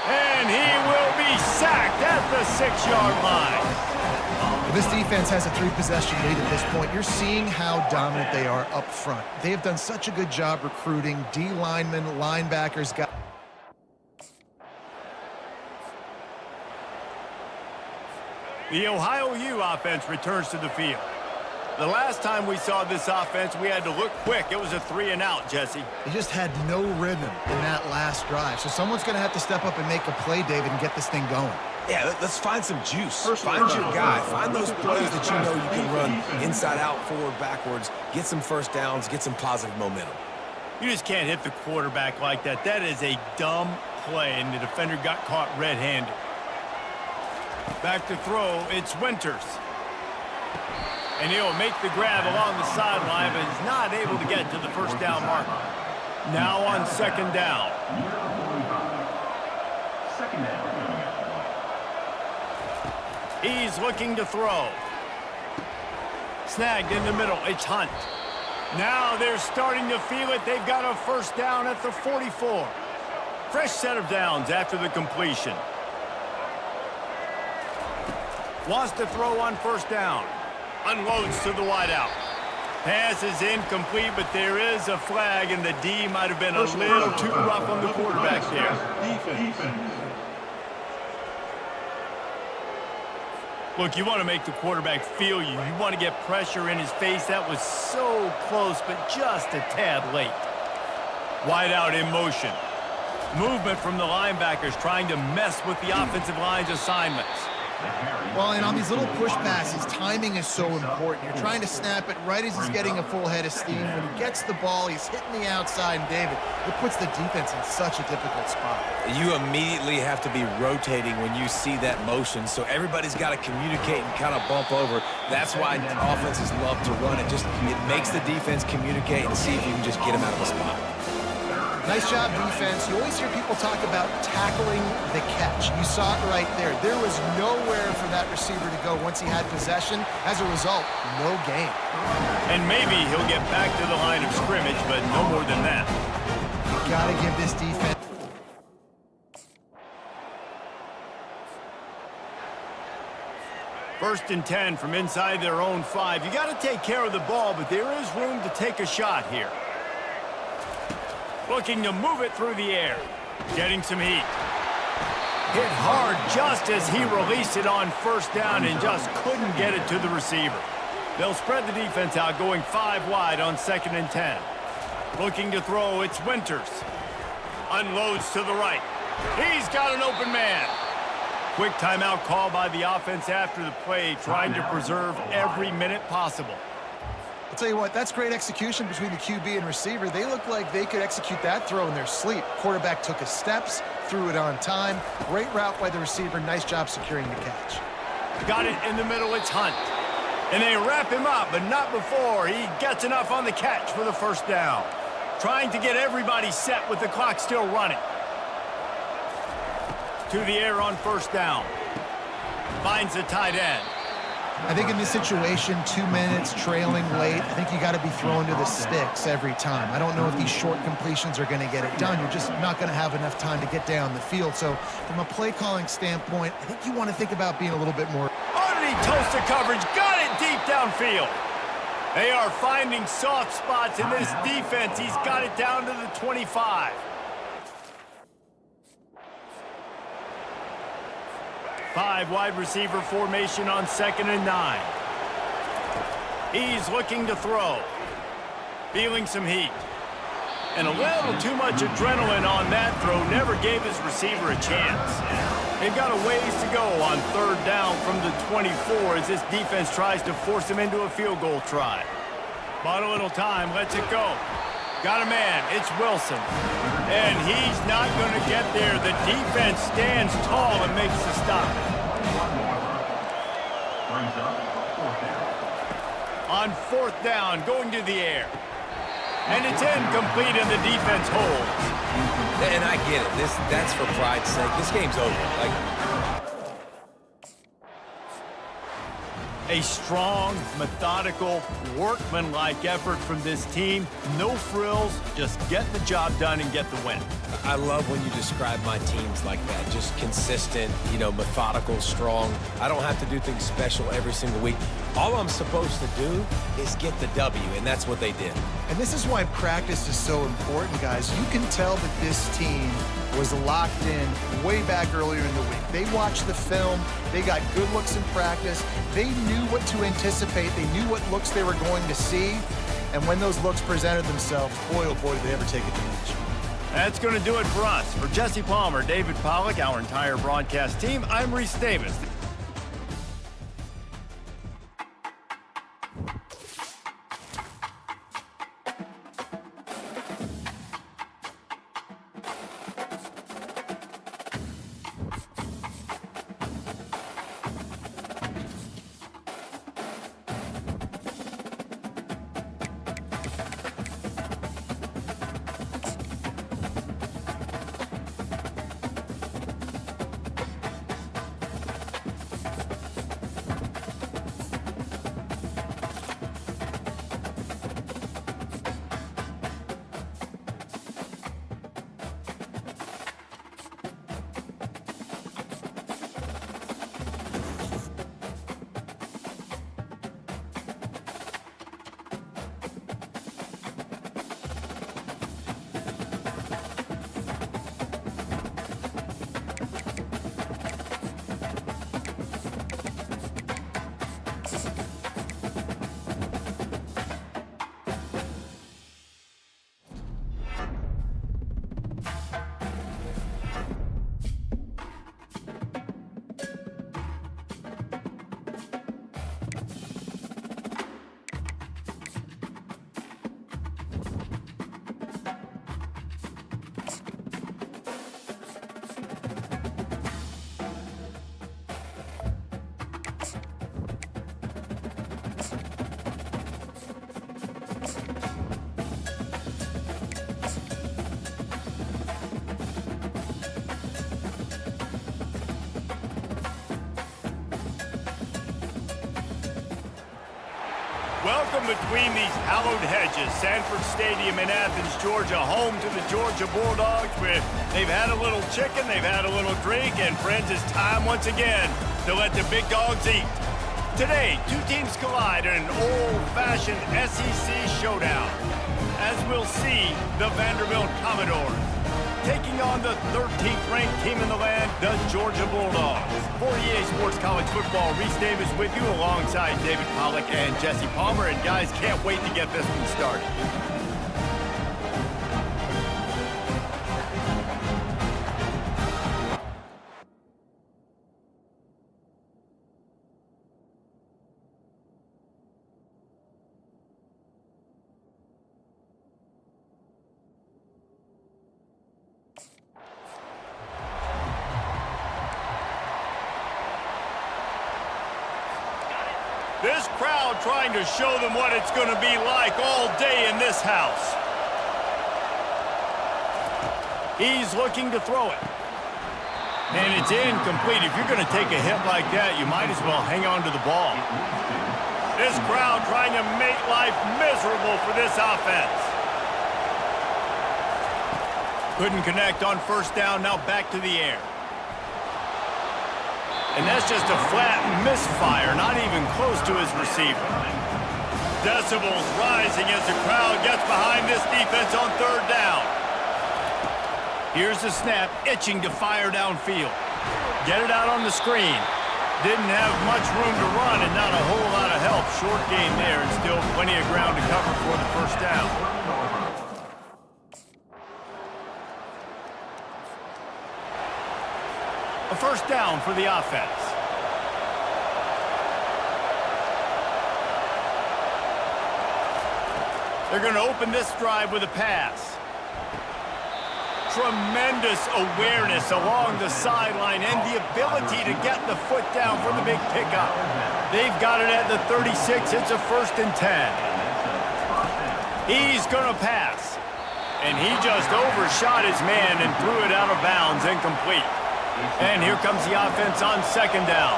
And he will be sacked at the 6-yard line.
This defense has a 3-possession lead at this point. You're seeing how dominant they are up front. They have done such a good job recruiting D linemen, linebackers, guys.
The Ohio U offense returns to the field. The last time we saw this offense, we had to look quick. It was a 3-and-out, Jesse.
They just had no rhythm in that last drive. So someone's going to have to step up and make a play, David, and get this thing going.
Yeah, let's find some juice. Find your guy. Find those plays that you know you can run inside out, forward, backwards. Get some first downs. Get some positive momentum.
You just can't hit the quarterback like that. That is a dumb play, and the defender got caught red-handed. Back to throw, it's Winters. And he'll make the grab along the sideline, but he's not able to get to the first down marker. Now on 2nd down.
2nd down.
He's looking to throw. Snagged in the middle, it's Hunt. Now they're starting to feel it. They've got a first down at the 44. Fresh set of downs after the completion. Wants to throw on 1st down. Unloads to the wideout. Pass is incomplete, but there is a flag, and the D might have been a little too rough on the quarterback there. Look, you want to make the quarterback feel you. You want to get pressure in his face. That was so close, but just a tad late. Wide out in motion. Movement from the linebackers trying to mess with the offensive line's assignments.
Well, and on these little push passes, timing is so important. You're trying to snap it right as he's getting a full head of steam. When he gets the ball, he's hitting the outside, and David, it puts the defense in such a difficult spot.
You immediately have to be rotating when you see that motion, so everybody's got to communicate and kind of bump over. That's why offenses love to run it. It makes the defense communicate and see if you can just get him out of a spot.
Nice job, defense. You always hear people talk about tackling the catch. You saw it right there. There was nowhere for that receiver to go once he had possession. As a result, no gain.
And maybe he'll get back to the line of scrimmage, but no more than that.
You gotta give this defense.
First and 10 from inside their own 5. You got to take care of the ball, but there is room to take a shot here. Looking to move it through the air. Getting some heat. Hit hard just as he released it on first down and just couldn't get it to the receiver. They'll spread the defense out, going 5 wide on 2nd and 10. Looking to throw, it's Winters. Unloads to the right. He's got an open man. Quick timeout call by the offense after the play, trying to preserve every minute possible.
I'll tell you what, that's great execution between the QB and receiver. They look like they could execute that throw in their sleep. Quarterback took his steps, threw it on time. Great route by the receiver. Nice job securing the catch.
Got it in the middle, it's Hunt. And they wrap him up, but not before he gets enough on the catch for the first down. Trying to get everybody set with the clock still running. To the air on first down. Finds the tight end.
I think in this situation, 2 minutes, trailing late, I think you got to be throwing to the sticks every time. I don't know if these short completions are going to get it done. You're just not going to have enough time to get down the field. So from a play calling standpoint, I think you want to think about being a little bit more.
Underneath toasted coverage, got it deep downfield. They are finding soft spots in this defense. He's got it down to the 25. Five wide receiver formation on 2nd and 9. He's looking to throw. Feeling some heat. And a little too much adrenaline on that throw. Never gave his receiver a chance. They've got a ways to go on 3rd down from the 24 as this defense tries to force him into a field goal try. Bought a little time, lets it go. Got a man, it's Wilson. And he's not going to get there. The defense stands tall and makes the stop. On 4th down, going to the air. And it's incomplete and the defense holds.
And I get it. That's for pride's sake. This game's over.
A strong, methodical, workmanlike effort from this team. No frills, just get the job done and get the win.
I love when you describe my teams like that. Just consistent, methodical, strong. I don't have to do things special every single week. All I'm supposed to do is get the W, and that's what they did.
And this is why practice is so important, guys. You can tell that this team was locked in way back earlier in the week. They watched the film. They got good looks in practice. They knew what to anticipate. They knew what looks they were going to see. And when those looks presented themselves, boy, oh boy, did they ever take advantage.
That's going to do it for us. For Jesse Palmer, David Pollack, our entire broadcast team, I'm Reese Davis. Welcome between these hallowed hedges. Sanford Stadium in Athens, Georgia, home to the Georgia Bulldogs, where they've had a little chicken, they've had a little drink, and friends, it's time once again to let the big dogs eat. Today, two teams collide in an old-fashioned SEC showdown. As we'll see, the Vanderbilt Commodores taking on the 13th ranked team in the land, the Georgia Bulldogs. For EA Sports College Football, Reese Davis with you alongside David Pollack and Jesse Palmer. And guys, can't wait to get this one started. This crowd trying to show them what it's going to be like all day in this house. He's looking to throw it. And it's incomplete. If you're going to take a hit like that, you might as well hang on to the ball. This crowd trying to make life miserable for this offense. Couldn't connect on first down, now back to the air. And that's just a flat misfire, not even close to his receiver. Decibels rising as the crowd gets behind this defense on third down. Here's the snap, itching to fire downfield. Get it out on the screen. Didn't have much room to run and not a whole lot of help. Short game there and still plenty of ground to cover for the first down. A first down for the offense. They're going to open this drive with a pass. Tremendous awareness along the sideline and the ability to get the foot down for the big pickup. They've got it at the 36. It's a 1st and 10. He's going to pass. And he just overshot his man and threw it out of bounds, incomplete. And here comes the offense on second down.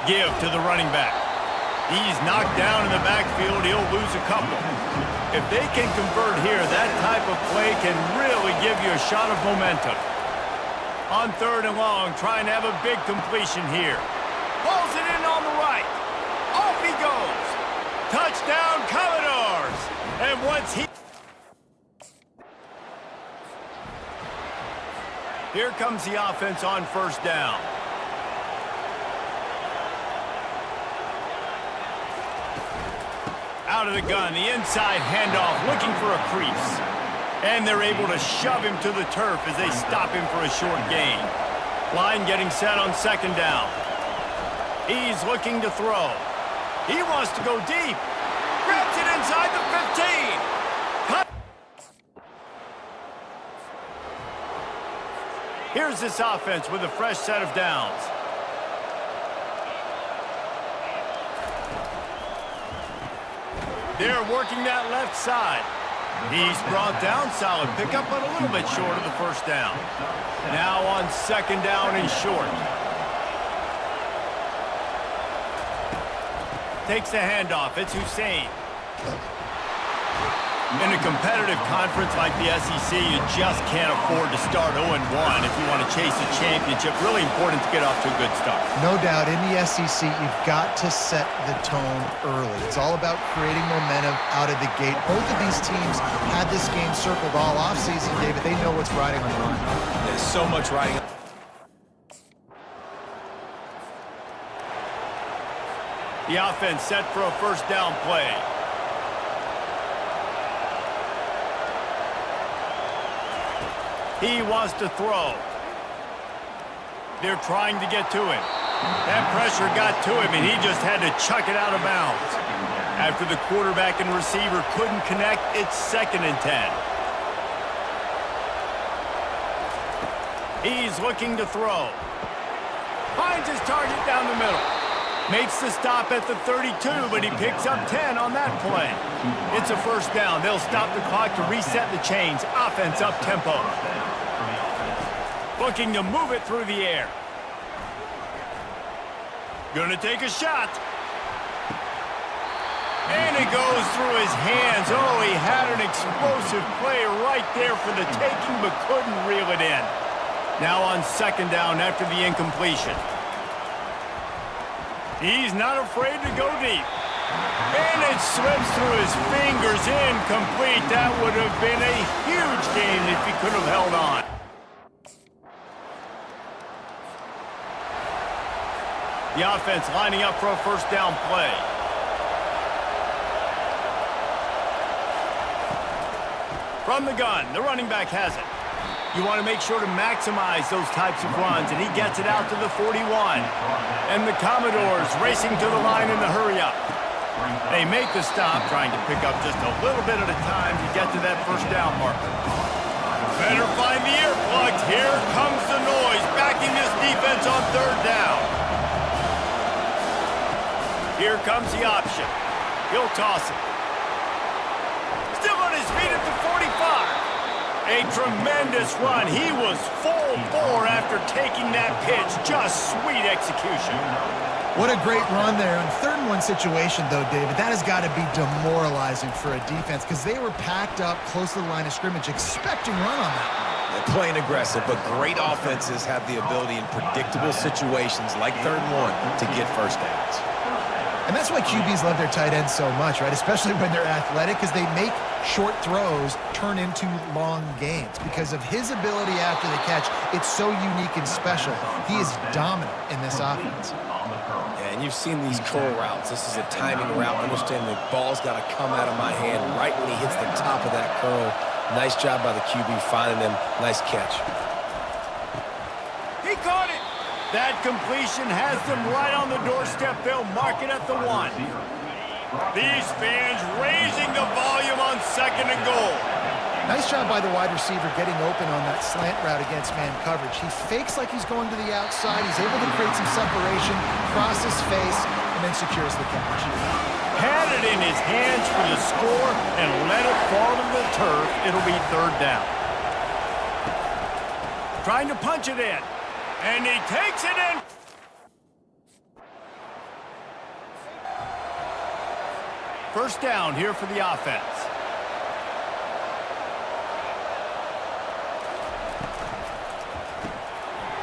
Give to the running back. He's knocked down in the backfield. He'll lose a couple. If they can convert here, that type of play can really give you a shot of momentum. On third and long, trying to have a big completion here. Pulls it in on the right. Off he goes. Touchdown, Commodores. And once he... Here comes the offense on first down. Out of the gun, the inside handoff, looking for a crease. And they're able to shove him to the turf as they stop him for a short gain. Line getting set on second down. He's looking to throw. He wants to go deep. Grabs it inside the 15. Here's this offense with a fresh set of downs. They're working that left side. He's brought down, solid pickup, but a little bit short of the first down. Now on second down and short. Takes the handoff. It's Hussein. In a competitive conference like the SEC, you just can't afford to start 0-1 if you want to chase a championship. Really important to get off to a good start.
No doubt, in the SEC, you've got to set the tone early. It's all about creating momentum out of the gate. Both of these teams had this game circled all offseason, David. They know what's riding on the line.
There's so much riding.
The offense set for a first down play. He wants to throw. They're trying to get to him. That pressure got to him, and he just had to chuck it out of bounds. After the quarterback and receiver couldn't connect, it's 2nd and 10. He's looking to throw. Finds his target down the middle. Makes the stop at the 32, but he picks up 10 on that play. It's a first down. They'll stop the clock to reset the chains. Offense up tempo. Looking to move it through the air. Gonna take a shot. And it goes through his hands. Oh, he had an explosive play right there for the taking, but couldn't reel it in. Now on second down after the incompletion. He's not afraid to go deep. And it slips through his fingers, incomplete. That would have been a huge gain if he could have held on. The offense lining up for a first down play. From the gun, the running back has it. You want to make sure to maximize those types of runs, and he gets it out to the 41. And the Commodores racing to the line in the hurry-up. They make the stop, trying to pick up just a little bit at a time to get to that first down marker. Better find the earplugs. Here comes the noise, backing this defense on third down. Here comes the option. He'll toss it. Still on his feet at the 45. A tremendous run. He was full bore after taking that pitch. Just sweet execution.
What a great run there. On 3rd-and-1 situation, though, David, that has got to be demoralizing for a defense because they were packed up close to the line of scrimmage expecting run on that one.
They're playing aggressive, but great offenses have the ability in predictable situations like 3rd and 1 to get first downs.
And that's why QBs love their tight ends so much, right? Especially when they're athletic, because they make short throws turn into long gains. Because of his ability after the catch, it's so unique and special. He is dominant in this offense.
Yeah, and you've seen these curl routes. This is a timing route. Understand the ball's got to come out of my hand right when he hits the top of that curl. Nice job by the QB finding him. Nice catch.
He caught it. That completion has them right on the doorstep. They'll mark it at the 1. These fans raising the volume on 2nd and goal.
Nice job by the wide receiver getting open on that slant route against man coverage. He fakes like he's going to the outside. He's able to create some separation, cross his face, and then secures the catch.
Had it in his hands for the score and let it fall to the turf. It'll be 3rd down. Trying to punch it in. And he takes it in. First down here for the offense.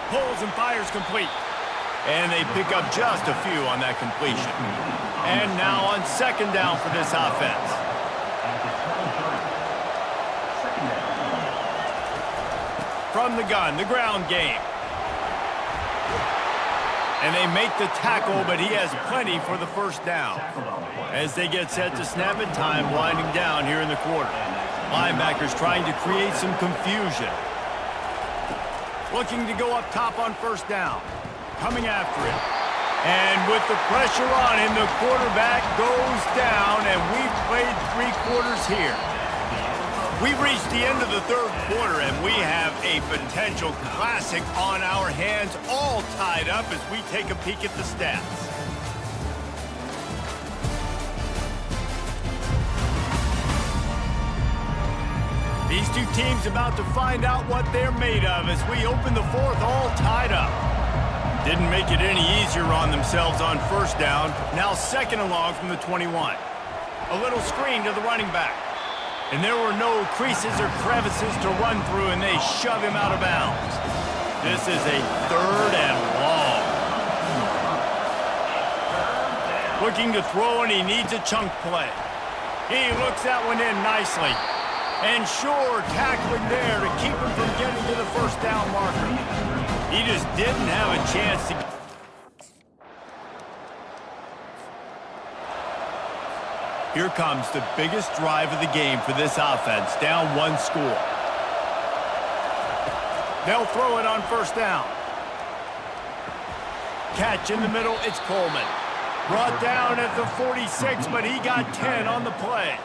Pulls and fires complete. And they pick up just a few on that completion. And now on 2nd down for this offense. From the gun, the ground game. And they make the tackle, but he has plenty for the first down. As they get set to snap it, time winding down here in the quarter. Linebackers trying to create some confusion. Looking to go up top on first down. Coming after it. And with the pressure on him, the quarterback goes down, and we've played 3 quarters here. We've reached the end of the 3rd quarter, and we have a potential classic on our hands, all tied up as we take a peek at the stats. These two teams about to find out what they're made of as we open the 4th, all tied up. Didn't make it any easier on themselves on first down. Now 2nd and long from the 21. A little screen to the running back. And there were no creases or crevices to run through, and they shove him out of bounds. This is a 3rd and long. Looking to throw, and he needs a chunk play. He looks that one in nicely. And sure, tackling there to keep him from getting to the first down marker. He just didn't have a chance to get. Here comes the biggest drive of the game for this offense, down 1 score. They'll throw it on first down. Catch in the middle, it's Coleman. Brought down at the 46, but he got 10 on the play.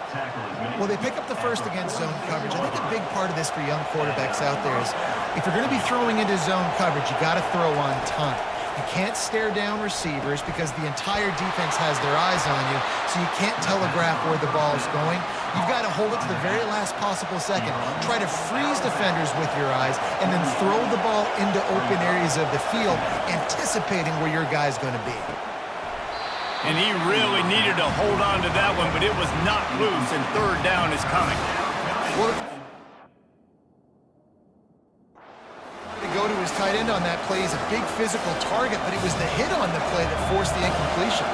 Well, they pick up the first against zone coverage. I think a big part of this for young quarterbacks out there is if you're going to be throwing into zone coverage, you got to throw on time. You can't stare down receivers because the entire defense has their eyes on you, so you can't telegraph where the ball is going. You've got to hold it to the very last possible second. Try to freeze defenders with your eyes, and then throw the ball into open areas of the field, anticipating where your guy's going to be.
And he really needed to hold on to that one, but it was not loose, and third down is coming.
Well, to go to his tight end on that play, he's a big physical target, but it was the hit on the play that forced the incompletion.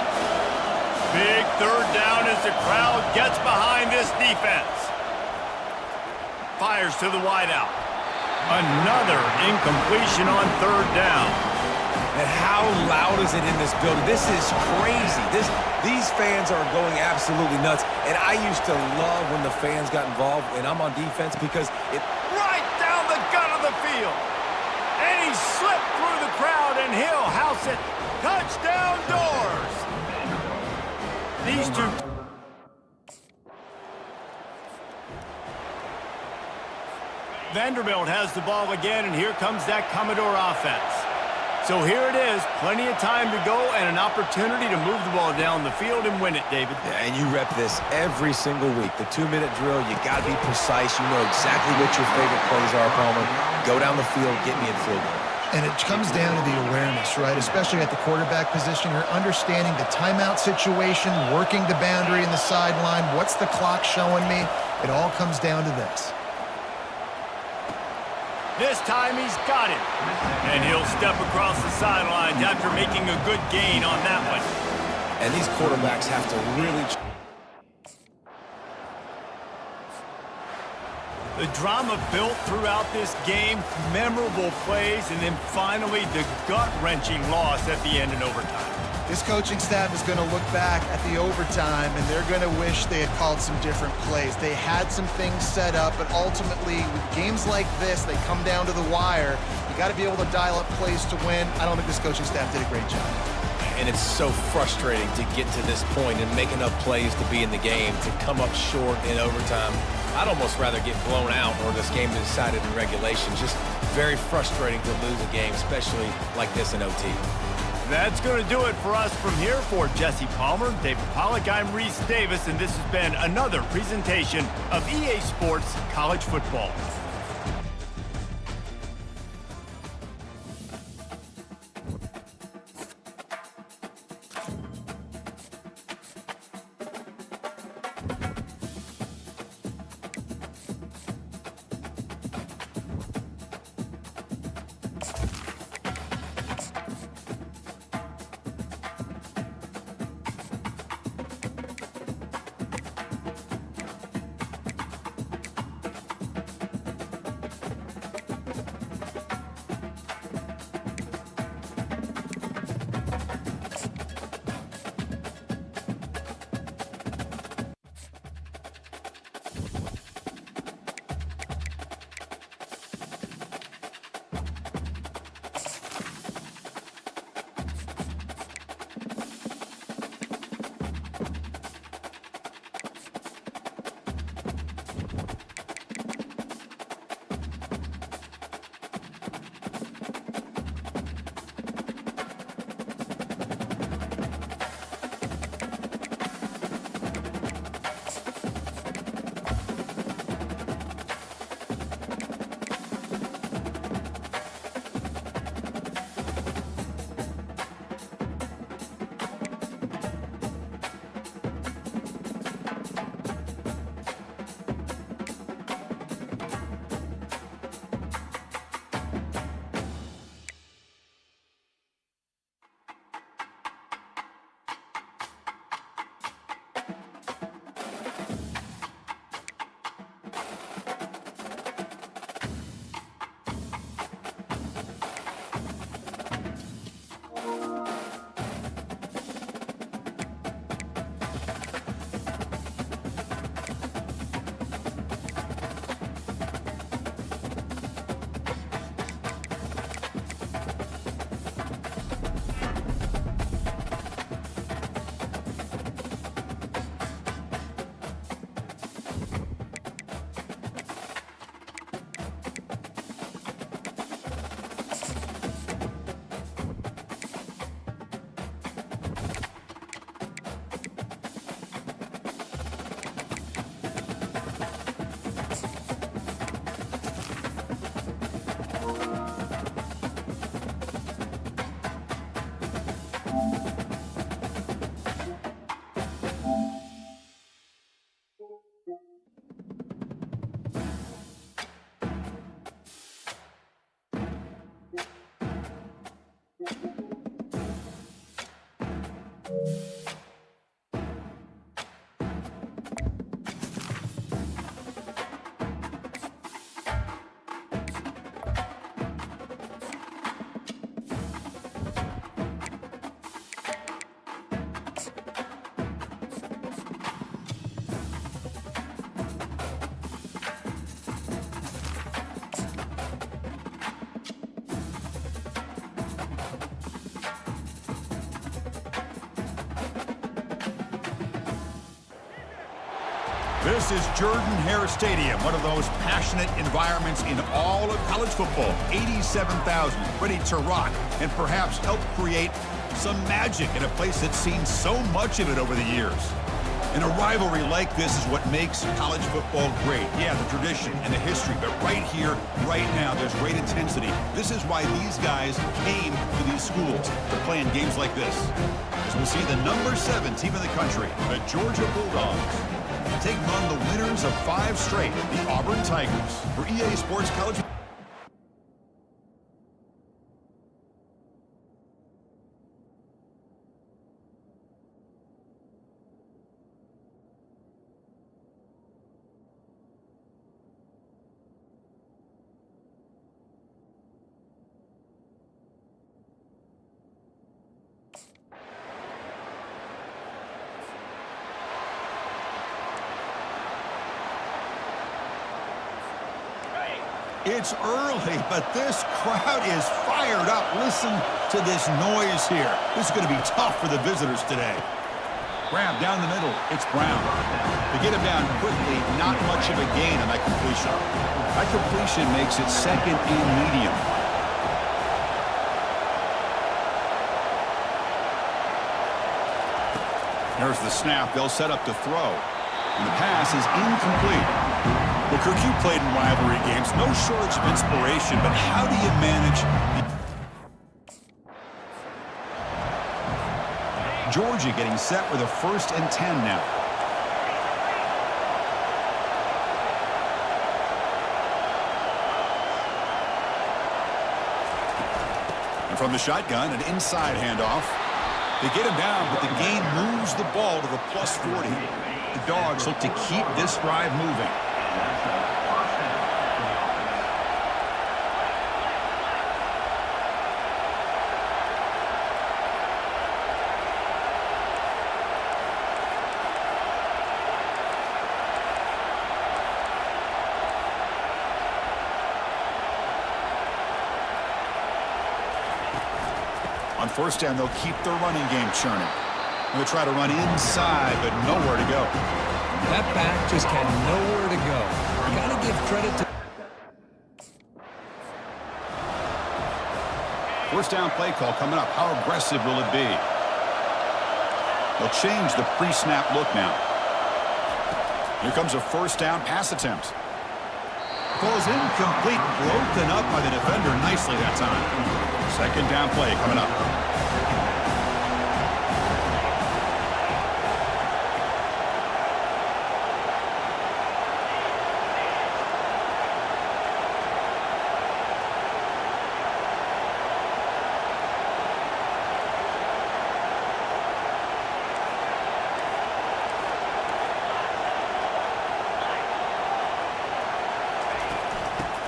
Big third down as the crowd gets behind this defense. Fires to the wideout. Another incompletion on third down.
And how loud is it in this building? This is crazy. These fans are going absolutely nuts. And I used to love when the fans got involved, and I'm on defense because it
Right down the gut of the field. And he slipped through the crowd, and he'll house it. Touchdown Doors. These two... Vanderbilt has the ball again, and here comes that Commodore offense. So here it is, plenty of time to go and an opportunity to move the ball down the field and win it, David.
Yeah, and you rep this every single week. The 2-minute drill, you got to be precise. You know exactly what your favorite plays are, Palmer. Go down the field, get me in field goal.
And it comes down to the awareness, right? Especially at the quarterback position. You're understanding the timeout situation, working the boundary in the sideline. What's the clock showing me? It all comes down to this.
This time he's got it. And he'll step across the sidelines after making a good gain on that one.
And these quarterbacks have to really...
The drama built throughout this game, memorable plays, and then finally the gut-wrenching loss at the end in overtime.
This coaching staff is going to look back at the overtime, and they're going to wish they had called some different plays. They had some things set up, but ultimately, with games like this, they come down to the wire. You got to be able to dial up plays to win. I don't think this coaching staff did a great job.
And it's so frustrating to get to this point and make enough plays to be in the game, to come up short in overtime. I'd almost rather get blown out or this game decided in regulation. Just very frustrating to lose a game, especially like this in OT.
That's going to do it for us from here. For Jesse Palmer, David Pollack, I'm Reese Davis, and this has been another presentation of EA Sports College Football.
This is Jordan-Hare Stadium, one of the most passionate environments in all of college football. 87,000 ready to rock and perhaps help create some magic in a place that's seen so much of it over the years. And a rivalry like this is what makes college football great. Yeah, the tradition and the history, but right here, right now, there's great intensity. This is why these guys came to these schools to play in games like this. As we'll see the number 7 team in the country, the Georgia Bulldogs, taking on the winners of 5 straight, the Auburn Tigers, for EA Sports College. It's early, but this crowd is fired up. Listen to this noise here. This is going to be tough for the visitors today. Grab down the middle. It's Brown. To get him down quickly, not much of a gain on that completion. That completion makes it 2nd and medium. There's the snap. They'll set up to throw. And the pass is incomplete. Well, Kirk, you played in rivalry games. No shortage of inspiration, but how do you manage Georgia getting set with a 1st and 10 now. And from the shotgun, an inside handoff. They get him down, but the gain moves the ball to the +40. The Dogs look to keep this drive moving. On 1st down, they'll keep their running game churning. They'll try to run inside, but nowhere to go.
That back just had nowhere to go. Gotta give credit to...
1st down play call coming up. How aggressive will it be? They'll change the pre-snap look now. Here comes a 1st down pass attempt. Falls incomplete, broken up by the defender nicely that time. 2nd down play coming up.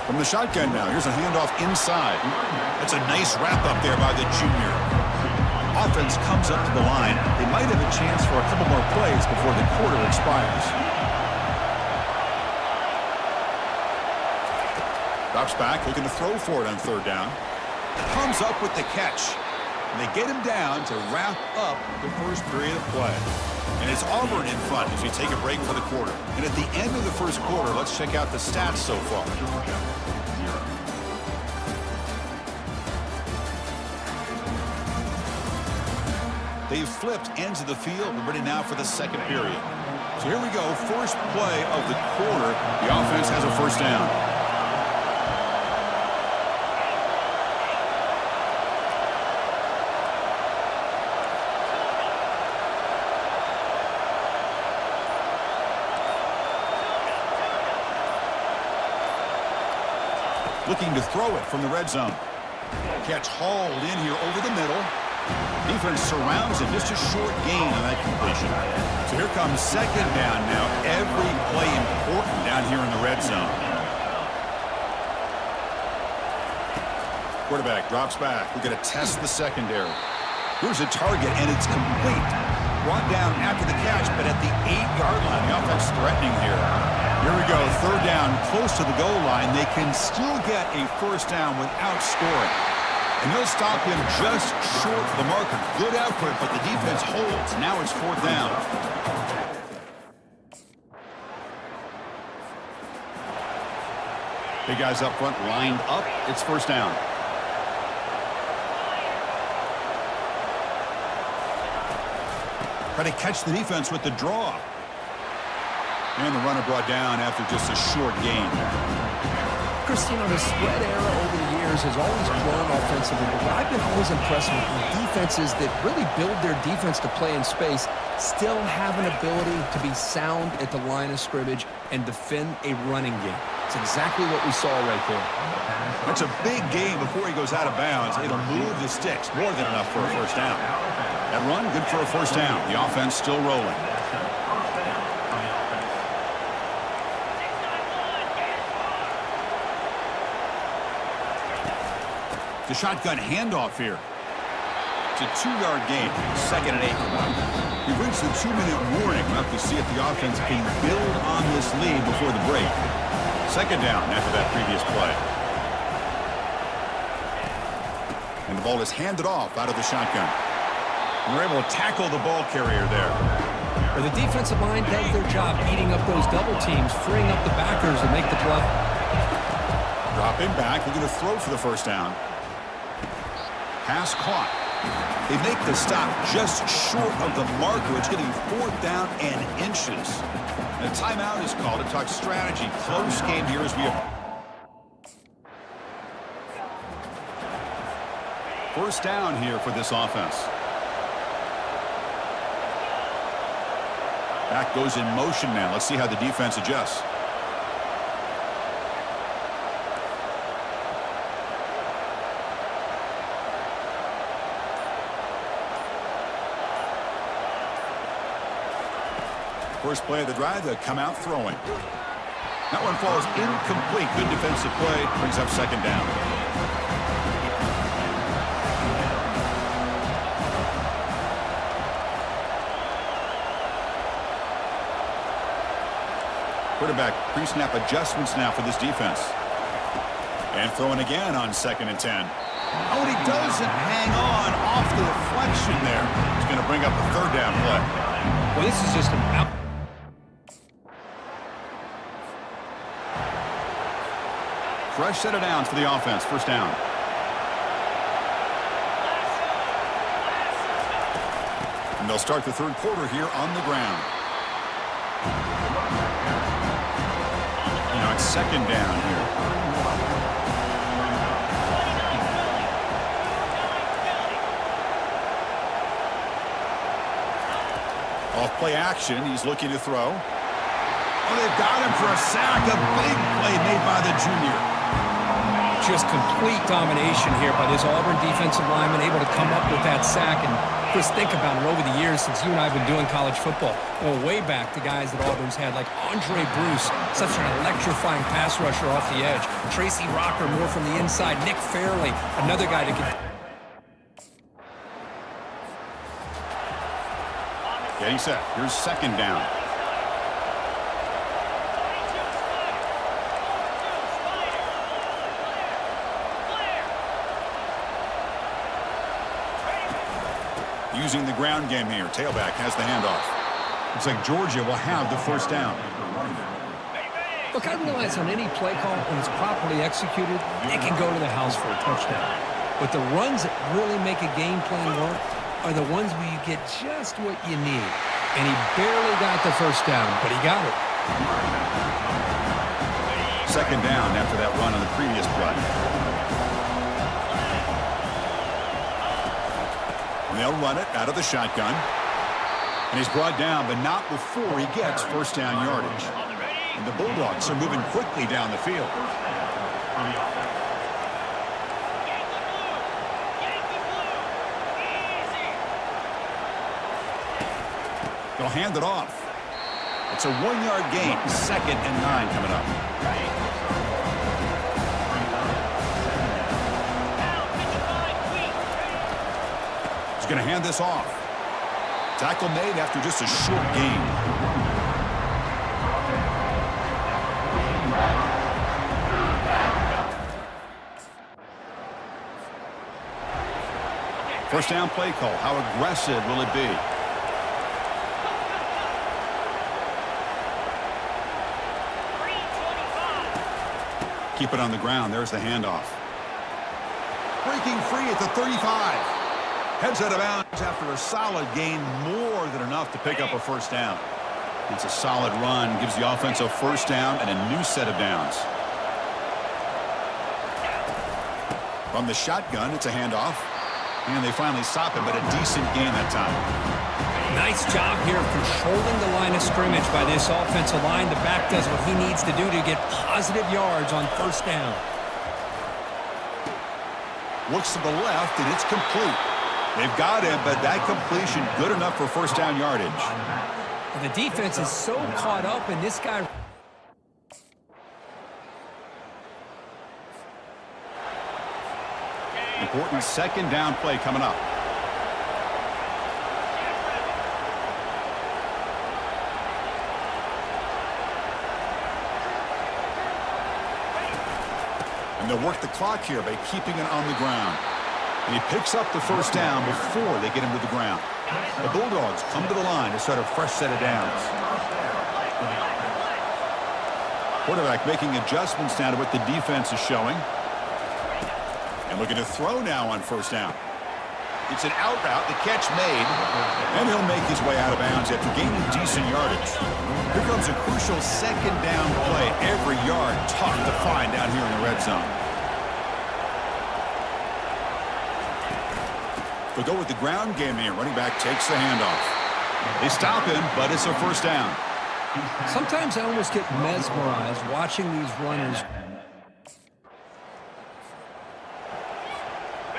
From the shotgun now, here's a handoff inside. That's a nice wrap-up there by the junior. Offense comes up to the line. They might have a chance for a couple more plays before the quarter expires. Drops back, looking to throw for it on 3rd down. Comes up with the catch. And they get him down to wrap up the 1st period of play. And it's Auburn in front as we take a break for the quarter. And at the end of the 1st quarter, let's check out the stats so far. They've flipped ends of the field. We're ready now for the 2nd period. So here we go. 1st play of the quarter. The offense has a 1st down. Looking to throw it from the red zone. Catch hauled in here over the middle. Defense surrounds him. Just a short gain on that completion. So here comes 2nd down now. Every play important down here in the red zone. Quarterback drops back. We're going to test the secondary. Here's a target, and it's complete. Brought down after the catch, but at the 8-yard line. The offense threatening here. Here we go, 3rd down, close to the goal line. They can still get a 1st down without scoring. And they'll stop him just short of the marker. Good effort, but the defense holds. Now it's 4th down. Big guys up front lined up. It's first down. Try to catch the defense with the draw. And the runner brought down after just a short gain.
Christine, the spread era over the years has always grown offensively, but what I've been always impressed with the defenses that really build their defense to play in space still have an ability to be sound at the line of scrimmage and defend a running game. It's exactly what we saw right there.
That's a big gain before he goes out of bounds. It'll move the sticks, more than enough for a first down. That run, good for a first down. The offense still rolling. The shotgun handoff here. It's a 2-yard gain. 2nd and 8 for them. We've reached the 2-minute warning. We'll have to see if the offense can build on this lead before the break. 2nd down after that previous play. And the ball is handed off out of the shotgun. And they're able to tackle the ball carrier there.
But the defensive line does their job eating up those double teams, freeing up the backers to make the play.
Dropping back. We're going to throw for the first down. Pass caught. They make the stop just short of the marker. It's getting 4th down and inches. And a timeout is called to talk strategy. Close game here as we have. First down here for this offense. Back goes in motion now. Let's see how the defense adjusts. First play of the drive, they come out throwing. That one falls incomplete. Good defensive play. Brings up 2nd down. Quarterback pre-snap adjustments now for this defense. And throwing again on 2nd and 10. Oh, and he doesn't hang on off the deflection there. He's going to bring up a 3rd down play.
Well, this is just an out.
Fresh set of downs for the offense. First down. And they'll start the 3rd quarter here on the ground. Now it's 2nd down here. Off play action. He's looking to throw. Oh, they've got him for a sack. A big play made by the junior.
Just complete domination here by this Auburn defensive lineman, able to come up with that sack. And Chris, think about it over the years since you and I have been doing college football. Well, way back to guys that Auburn's had, like Andre Bruce, such an electrifying pass rusher off the edge. Tracy Rocker, more from the inside. Nick Fairley, another guy that could.
Getting set. Here's 2nd down. Using the ground game here. Tailback has the handoff. Looks like Georgia will have the first down.
Look, I realize on any play call, when it's properly executed, it can go to the house for a touchdown. But the runs that really make a game plan work are the ones where you get just what you need. And he barely got the first down, but he got it.
2nd down after that run on the previous play. And they'll run it out of the shotgun. And he's brought down, but not before he gets first down yardage. And the Bulldogs are moving quickly down the field. They'll hand it off. It's a 1-yard gain. 2nd and 9 coming up. He's going to hand this off. Tackle made after just a short gain. First down play call. How aggressive will it be? Keep it on the ground. There's the handoff. Breaking free at the 35. Heads out of bounds after a solid gain, more than enough to pick up a first down. It's a solid run, gives the offense a first down and a new set of downs. From the shotgun, it's a handoff. And they finally stop him, but a decent gain that time.
Nice job here of controlling the line of scrimmage by this offensive line. The back does what he needs to do to get positive yards on first down.
Looks to the left, and it's complete. They've got him, but that completion good enough for first down yardage.
The defense is so caught up in this guy.
Important second down play coming up. And they'll work the clock here by keeping it on the ground. And he picks up the first down before they get him to the ground. The Bulldogs come to the line to start a fresh set of downs. Quarterback making adjustments down to what the defense is showing. And looking to throw now on first down. It's an out route, the catch made, and he'll make his way out of bounds after gaining decent yardage. Here comes a crucial second down play. Every yard tough to find down here in the red zone. They'll go with the ground game here. Running back takes the handoff. They stop him, but it's a first down.
Sometimes I almost get mesmerized watching these runners.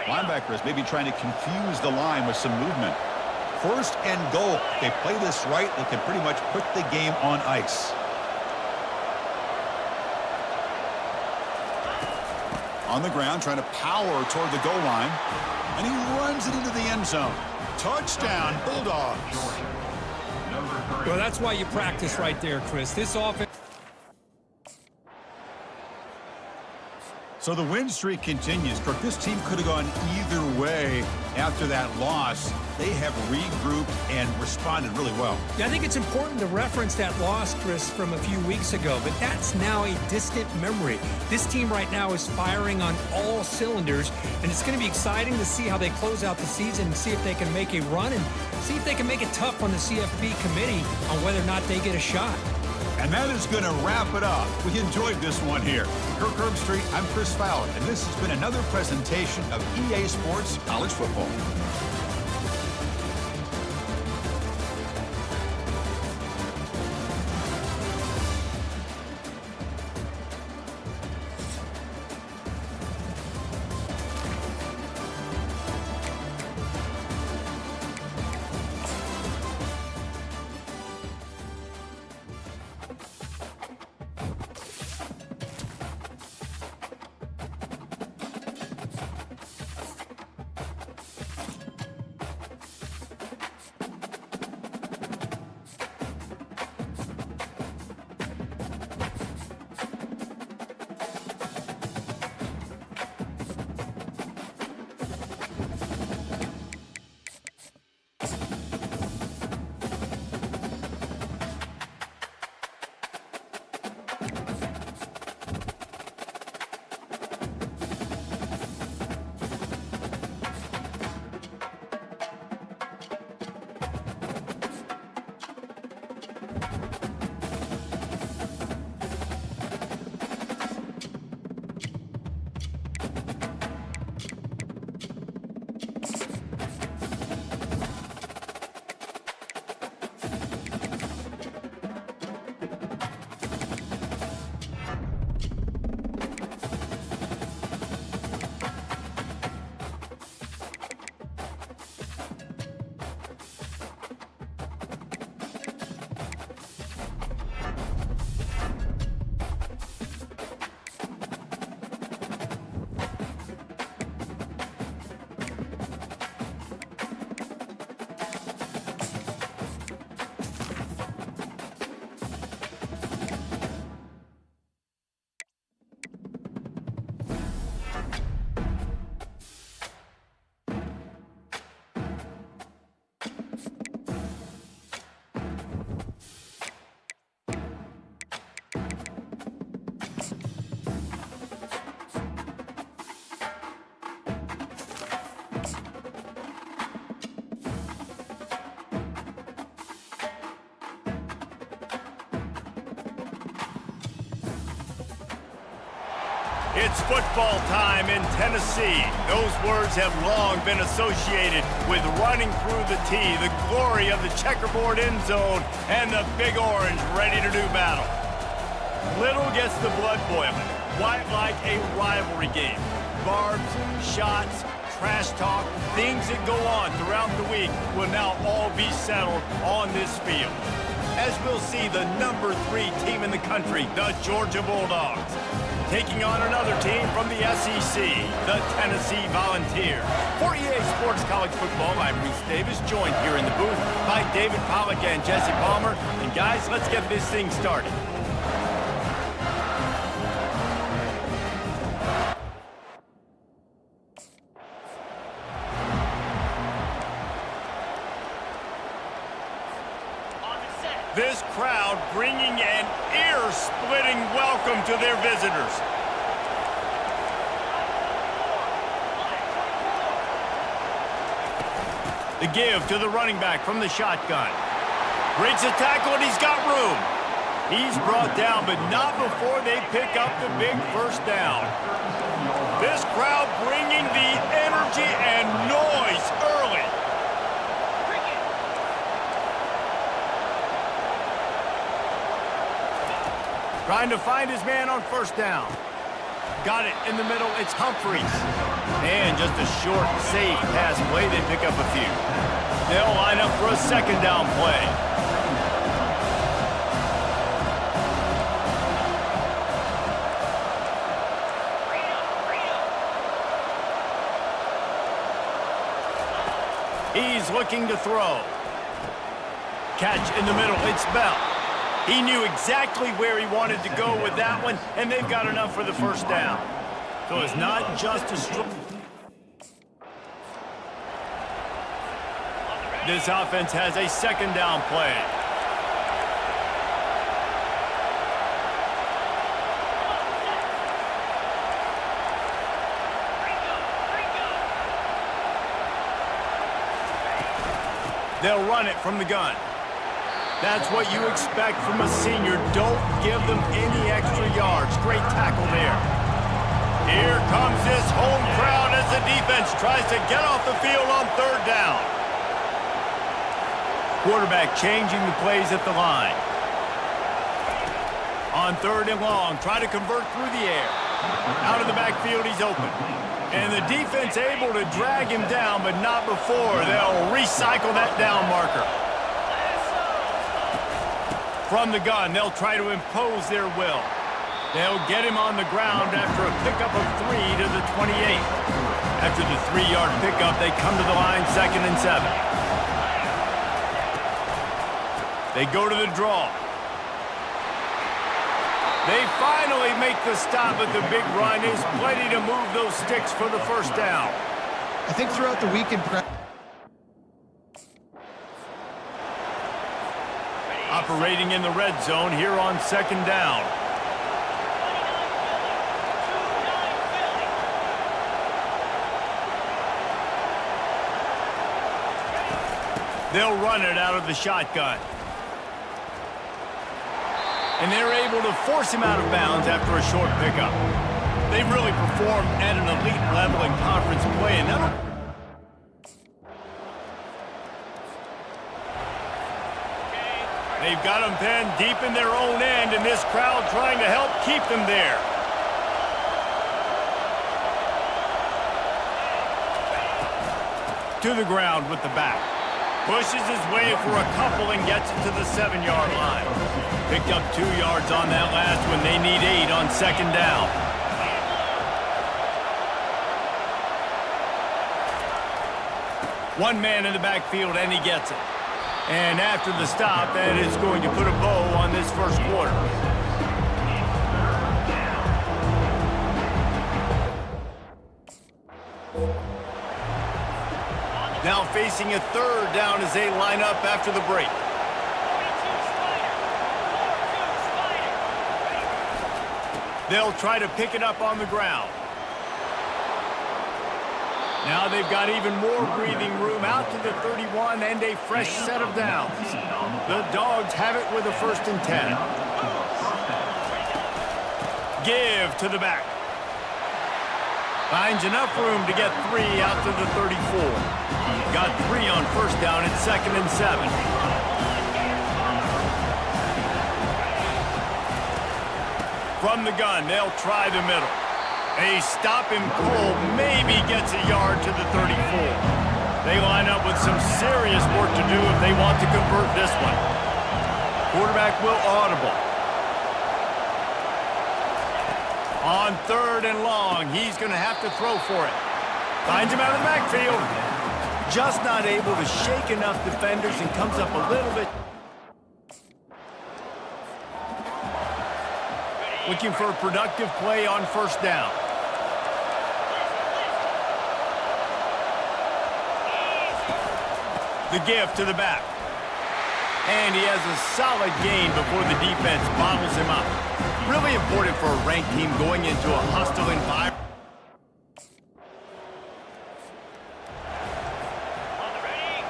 Linebackers maybe trying to confuse the line with some movement. First and goal. If they play this right, they can pretty much put the game on ice. On the ground, trying to power toward the goal line. And he runs it into the end zone. Touchdown, Bulldogs.
Well, that's why you practice right there, Chris. This offense.
So the win streak continues. Kirk, this team could have gone either way after that loss. They have regrouped and responded really well.
Yeah, I think it's important to reference that loss, Chris, from a few weeks ago, but that's now a distant memory. This team right now is firing on all cylinders, and it's going to be exciting to see how they close out the season and see if they can make a run and see if they can make it tough on the CFP committee on whether or not they get a shot.
And that is going to wrap it up. We enjoyed this one here. Kirk Herbstreit, I'm Chris Fowler, and this has been another presentation of EA Sports College Football.
It's football time in Tennessee. Those words have long been associated with running through the tee, the glory of the checkerboard end zone, and the Big Orange ready to do battle. Little gets the blood boiling, quite like a rivalry game. Barbs, shots, trash talk, things that go on throughout the week will now all be settled on this field. As we'll see the number 3 team in the country, the Georgia Bulldogs, taking on another team from the SEC, the Tennessee Volunteers. For EA Sports College Football, I'm Reese Davis, joined here in the booth by David Pollack and Jesse Palmer. And guys, let's get this thing started. This crowd bringing an ear-splitting welcome to their visitors. The give to the running back from the shotgun. Breaks a tackle and he's got room. He's brought down, but not before they pick up the big first down. This crowd bringing the energy and noise early. Trying to find his man on first down. Got it in the middle, it's Humphreys. And just a short, safe pass play, they pick up a few. They'll line up for a second down play. He's looking to throw. Catch in the middle, it's Bell. He knew exactly where he wanted to go with that one, and they've got enough for the first down. So it's not just a strong. This offense has a second down play. They'll run it from the gun. That's what you expect from a senior. Don't give them any extra yards. Great tackle there. Here comes this home crowd as the defense tries to get off the field on third down. Quarterback changing the plays at the line. On third and long, try to convert through the air. Out of the backfield, he's open. And the defense able to drag him down, but not before they'll recycle that down marker. From the gun, they'll try to impose their will. They'll get him on the ground after a pickup of 3 to the 28. After the 3-yard pickup, they come to the line, 2nd and 7. They go to the draw. They finally make the stop, but the big run is plenty to move those sticks for the first down.
I think throughout the week in practice,
operating in the red zone here on 2nd down. They'll run it out of the shotgun. And they're able to force him out of bounds after a short pickup. They really performed at an elite level in conference play, and that'll... They've got them pinned deep in their own end, and this crowd trying to help keep them there. To the ground with the back. Pushes his way for a couple and gets it to the 7-yard line. Picked up 2 yards on that last one. They need 8 on 2nd down. One man in the backfield, and he gets it. And after the stop, that is going to put a bow on this first quarter. Now facing a 3rd down as they line up after the break. They'll try to pick it up on the ground. Now they've got even more breathing room out to the 31 and a fresh set of downs. The Dogs have it with a 1st and 10. Give to the back. Finds enough room to get 3 out to the 34. Got 3 on first down at 2nd and 7. From the gun, they'll try the middle. They stop him cold, maybe gets a yard to the 34. They line up with some serious work to do if they want to convert this one. Quarterback will audible. On 3rd and long, he's going to have to throw for it. Finds him out of the backfield. Just not able to shake enough defenders and comes up a little bit. Looking for a productive play on first down. The give to the back. And he has a solid gain before the defense bottles him up. Really important for a ranked team going into a hostile environment.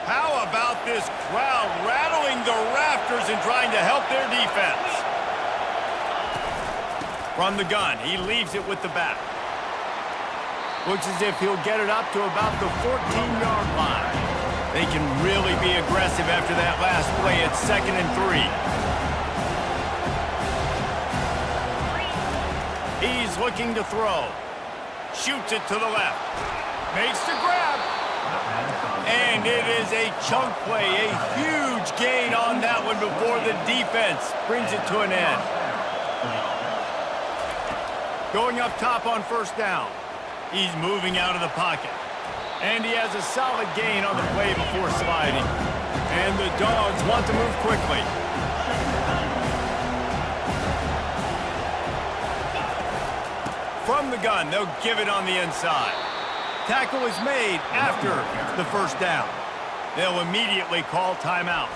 How about this crowd rattling the rafters and trying to help their defense? From the gun, he leaves it with the back. Looks as if he'll get it up to about the 14-yard line. They can really be aggressive after that last play at 2nd and 3. He's looking to throw. Shoots it to the left. Makes the grab. And it is a chunk play, a huge gain on that one before the defense brings it to an end. Going up top on first down. He's moving out of the pocket. And he has a solid gain on the play before sliding. And the Dogs want to move quickly. From the gun, they'll give it on the inside. Tackle is made after the first down. They'll immediately call timeout.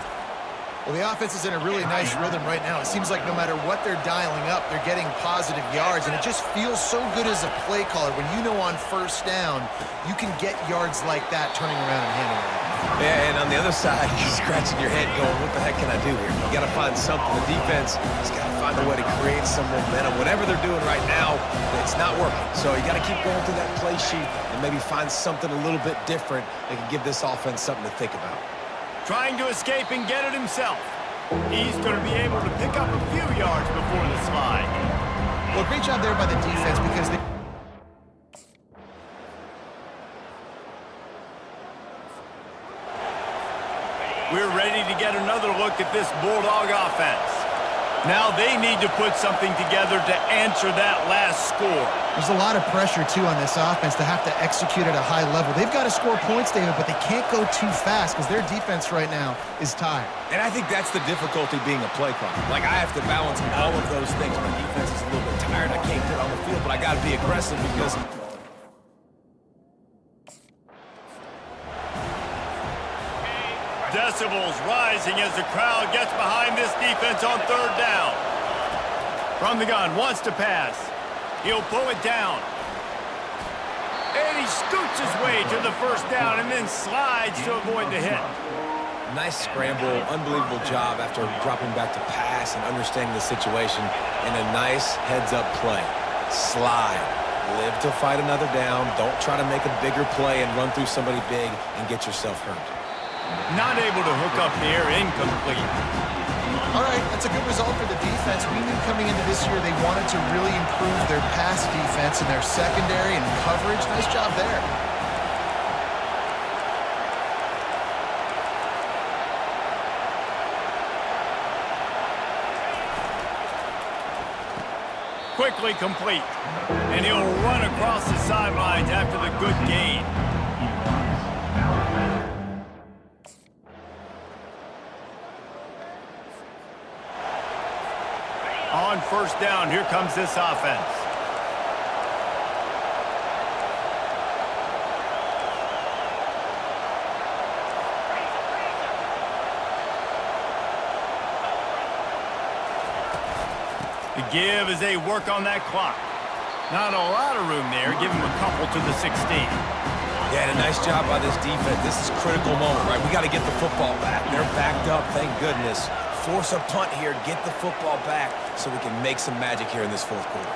Well, the offense is in a really nice rhythm right now. It seems like no matter what they're dialing up, they're getting positive yards, and it just feels so good as a play caller when you know on first down you can get yards like that turning around and handling it.
Yeah, and on the other side, you're scratching your head going, what the heck can I do here? You got to find something. The defense has got to find a way to create some momentum. Whatever they're doing right now, it's not working. So you got to keep going through that play sheet and maybe find something a little bit different that can give this offense something to think about.
Trying to escape and get it himself. He's going to be able to pick up a few yards before the slide.
Well, great job there by the defense because they...
We're ready to get another look at this Bulldog offense. Now they need to put something together to answer that last score.
There's a lot of pressure, too, on this offense to have to execute at a high level. They've got to score points, David, but they can't go too fast because their defense right now is tired.
And I think that's the difficulty being a play caller. Like, I have to balance all of those things. My defense is a little bit tired. I can't get on the field, but I got to be aggressive because...
Decibels rising as the crowd gets behind this defense on third down. From the gun, wants to pass. He'll pull it down. And he scoots his way to the first down and then slides to avoid the hit.
Nice scramble, unbelievable job after dropping back to pass and understanding the situation, and a nice heads-up play. Slide. Live to fight another down. Don't try to make a bigger play and run through somebody big and get yourself hurt.
Not able to hook up there, incomplete.
All right, that's a good result for the defense. We knew coming into this year they wanted to really improve their pass defense and their secondary and coverage. Nice job there.
Quickly complete. And he'll run across the sidelines after the good gain. On first down, here comes this offense. The give as they work on that clock. Not a lot of room there. Give him a couple to the 16.
Yeah, and a nice job by this defense. This is a critical moment, right? We got to get the football back. They're backed up, thank goodness. Force a punt here, get the football back so we can make some magic here in this fourth quarter.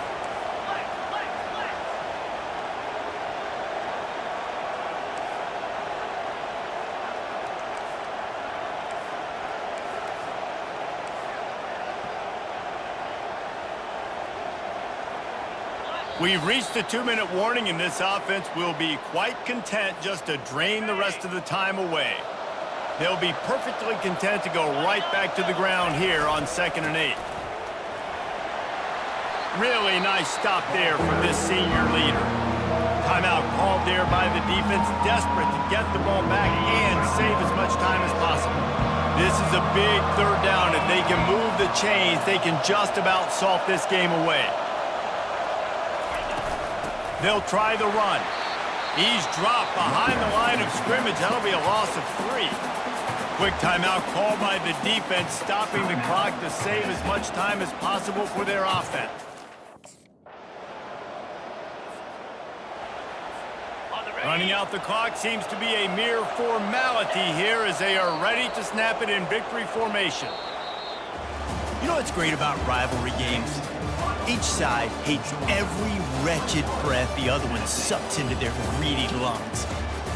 We've reached the 2-minute warning, and this offense will be quite content just to drain the rest of the time away. They'll be perfectly content to go right back to the ground here on 2nd and 8. Really nice stop there from this senior leader. Timeout called there by the defense, desperate to get the ball back and save as much time as possible. This is a big 3rd down. If they can move the chains, they can just about salt this game away. They'll try the run. He's dropped behind the line of scrimmage. That'll be a loss of 3. Quick timeout called by the defense, stopping the clock to save as much time as possible for their offense. Running out the clock seems to be a mere formality here as they are ready to snap it in victory formation.
You know what's great about rivalry games? Each side hates every wretched breath the other one sucks into their greedy lungs.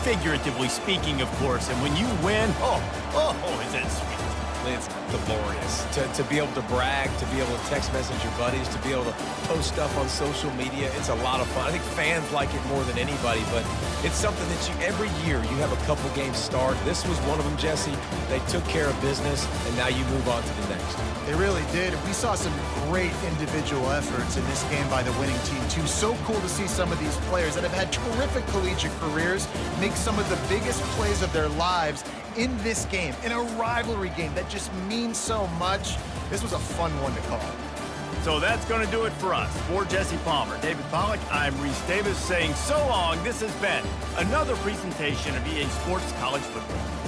Figuratively speaking, of course, and when you win, is it sweet.
It's glorious to be able to brag, to be able to text message your buddies, to be able to post stuff on social media. It's a lot of fun. I think fans like it more than anybody, but it's something that every year you have a couple games start. This was one of them, Jesse. They took care of business, and now you move on to the next.
They really did. We saw some great individual efforts in this game by the winning team, too. So cool to see some of these players that have had terrific collegiate careers make some of the biggest plays of their lives in this game, in a rivalry game that just means so much. This was a fun one to call.
So that's going to do it for us. For Jesse Palmer, David Pollack, I'm Reese Davis saying so long. This has been another presentation of EA Sports College Football.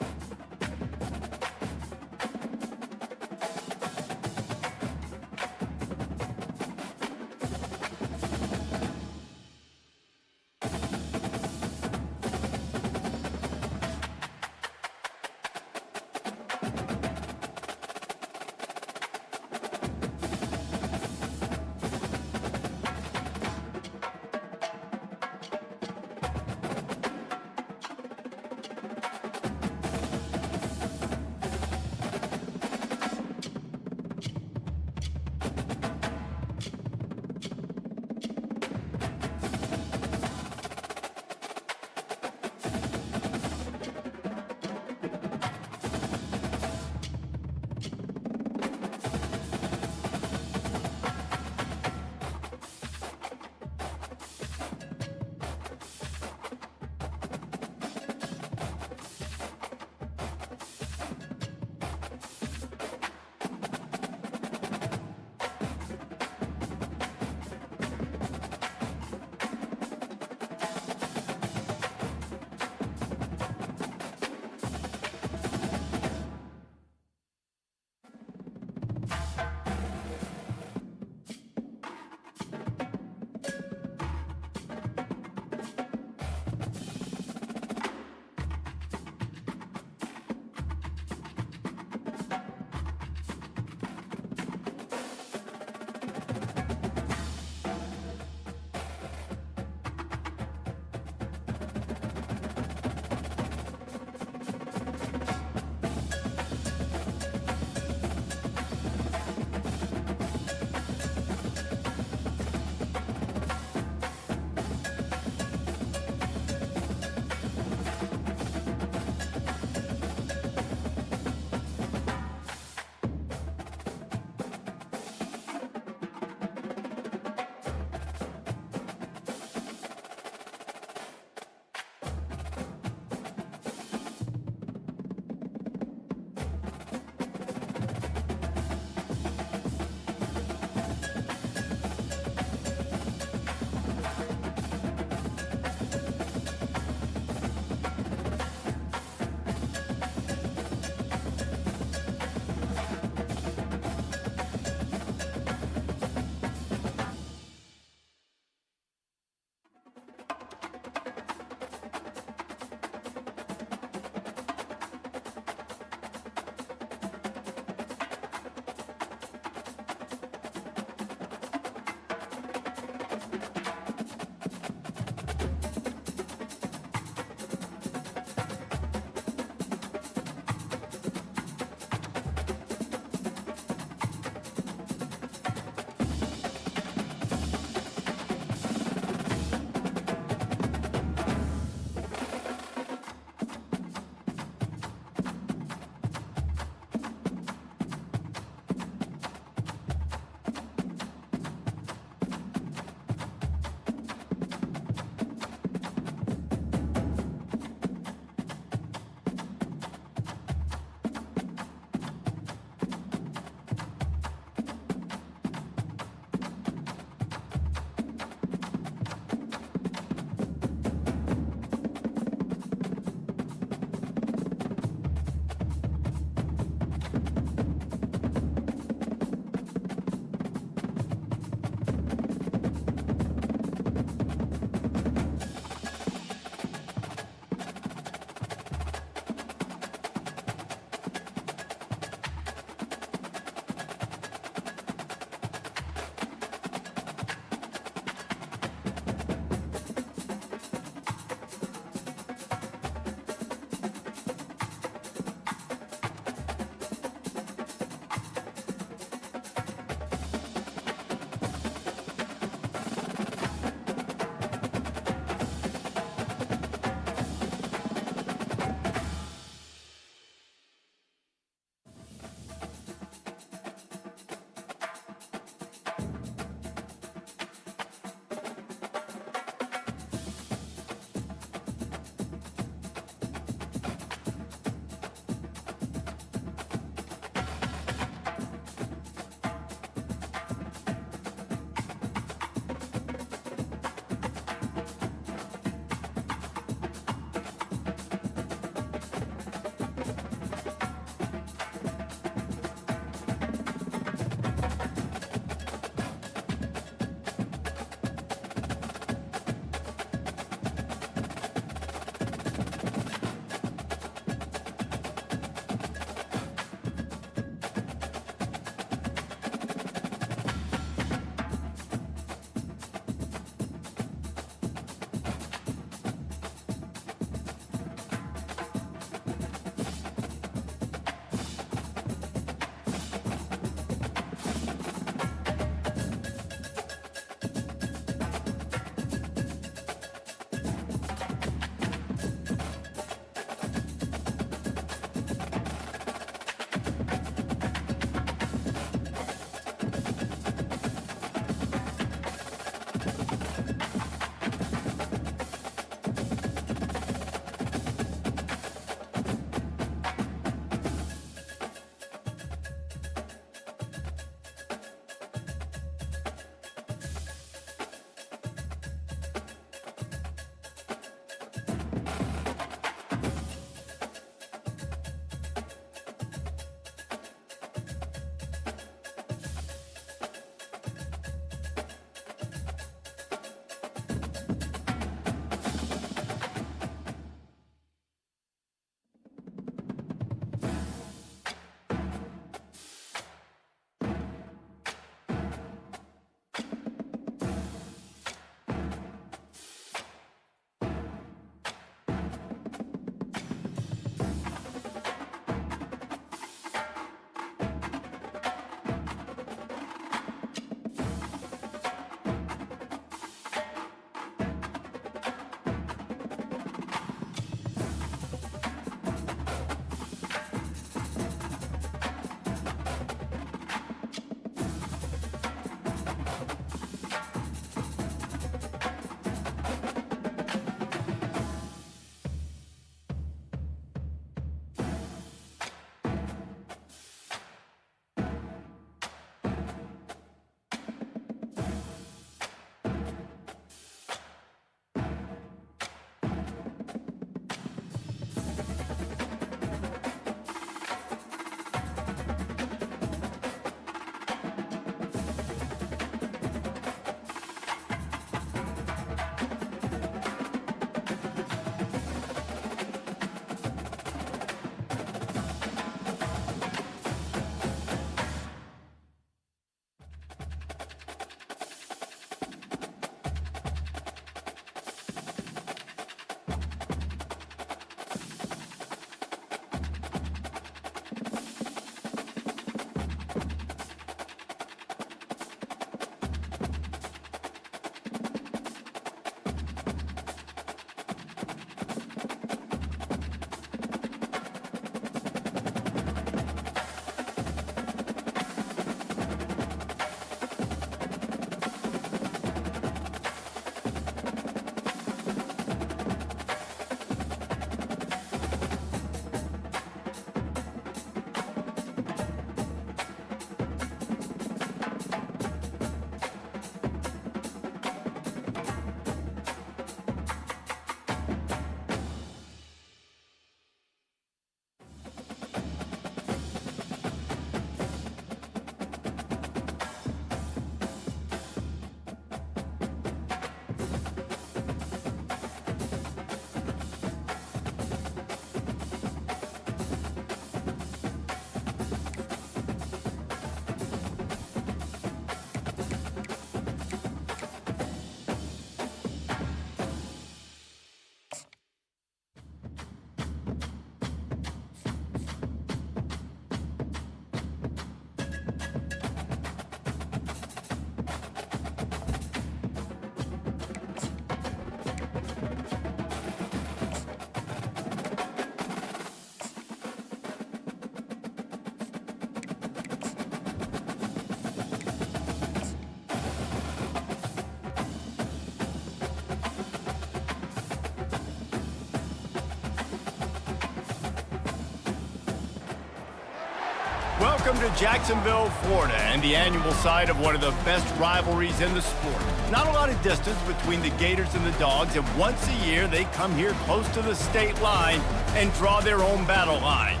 Welcome to Jacksonville, Florida, and the annual site of one of the best rivalries in the sport. Not a lot of distance between the Gators and the Dogs, and once a year they come here close to the state line and draw their own battle lines.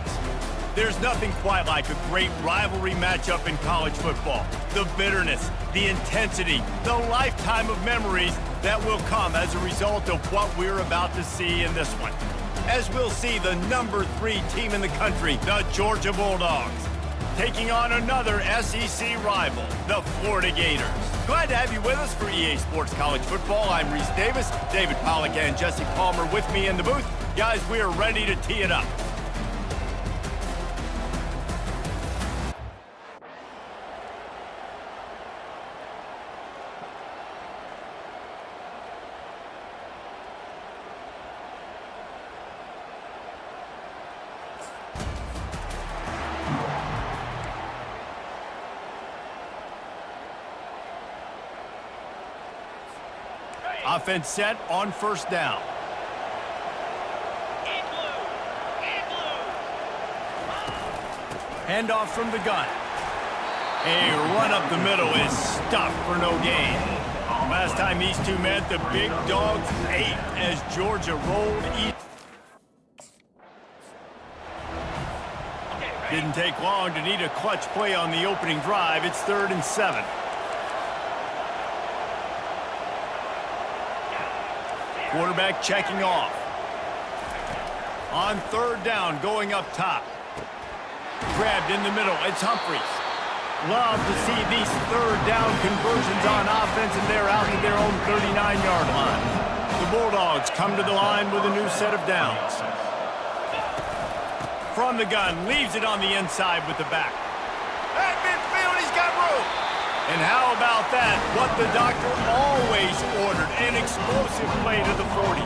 There's nothing quite like a great rivalry matchup in college football. The bitterness, the intensity, the lifetime of memories that will come as a result of what we're about to see in this one. As we'll see the number 3 team in the country, the Georgia Bulldogs, taking on another SEC rival, the Florida Gators. Glad to have you with us for EA Sports College Football. I'm Reese Davis, David Pollack and Jesse Palmer with me in the booth. Guys, we are ready to tee it up. Offense set on first down. Handoff from the gun. A run up the middle is stuffed for no gain. Last time these two met, the big dogs ate as Georgia rolled east. Didn't take long to need a clutch play on the opening drive. It's 3rd and 7. Quarterback checking off. On 3rd down, going up top. Grabbed in the middle, it's Humphries. Love to see these 3rd down conversions on offense, and they're out to their own 39-yard line. The Bulldogs come to the line with a new set of downs. From the gun, leaves it on the inside with the back. At midfield, he's got room. And how about that? What the doctor always ordered, an explosive play to the 40.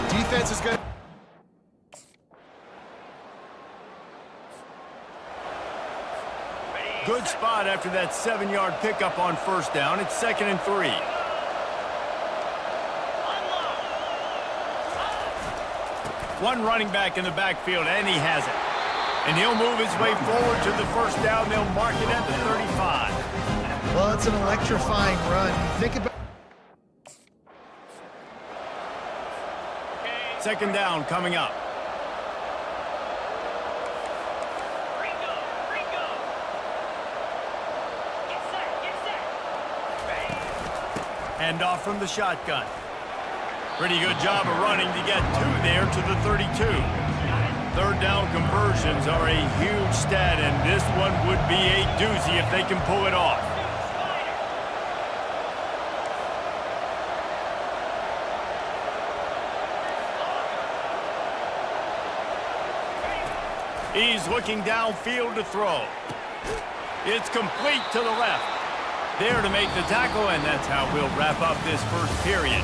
Defense is good.
Good spot after that 7-yard pickup on first down. It's 2nd and 3. One running back in the backfield, and he has it. And he'll move his way forward to the first down. They'll mark it at the 35.
Well, it's an electrifying run. Think about
2nd down coming up. Hand off from the shotgun. Pretty good job of running to get 2 there to the 32. 3rd down conversions are a huge stat, and this one would be a doozy if they can pull it off. He's looking downfield to throw. It's complete to the left. There to make the tackle, and that's how we'll wrap up this first period.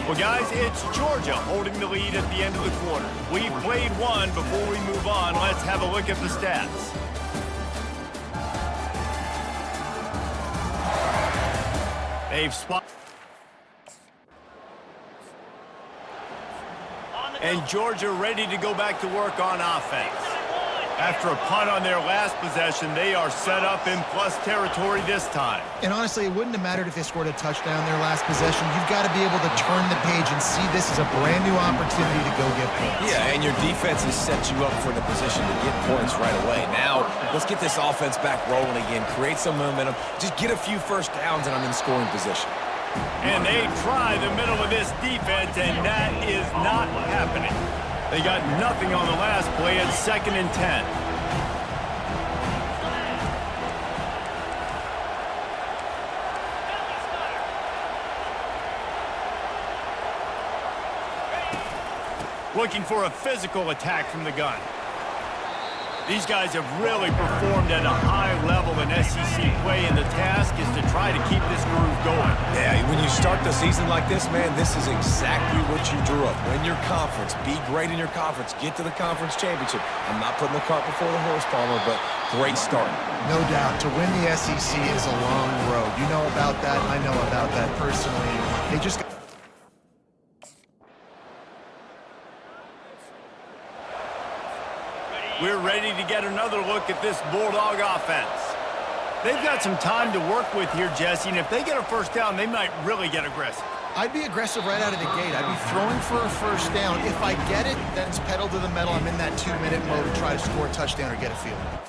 Well, guys, it's Georgia holding the lead at the end of the quarter. We've played one. Before we move on, let's have a look at the stats. They've spotted. And Georgia ready to go back to work on offense. After a punt on their last possession, they are set up in plus territory this time.
And honestly, it wouldn't have mattered if they scored a touchdown their last possession. You've got to be able to turn the page and see this as a brand new opportunity to go get points.
Yeah, and your defense has set you up for the position to get points right away. Now, let's get this offense back rolling again, create some momentum, just get a few first downs, and I'm in scoring position.
And they try the middle of this defense, and that is not happening. They got nothing on the last play at 2nd and 10. Looking for a physical attack from the gun. These guys have really performed at a high level in SEC play, and the task is to try to keep this groove going.
Yeah, when you start the season like this, man, this is exactly what you drew up. Win your conference, be great in your conference, get to the conference championship. I'm not putting the cart before the horse, Palmer, but great start.
No doubt. To win the SEC is a long road. You know about that. I know about that personally. They just got
We're ready to get another look at this Bulldog offense. They've got some time to work with here, Jesse, and if they get a first down, they might really get aggressive.
I'd be aggressive right out of the gate. I'd be throwing for a first down. If I get it, then it's pedal to the metal. I'm in that 2-minute mode to try to score a touchdown or get a field goal.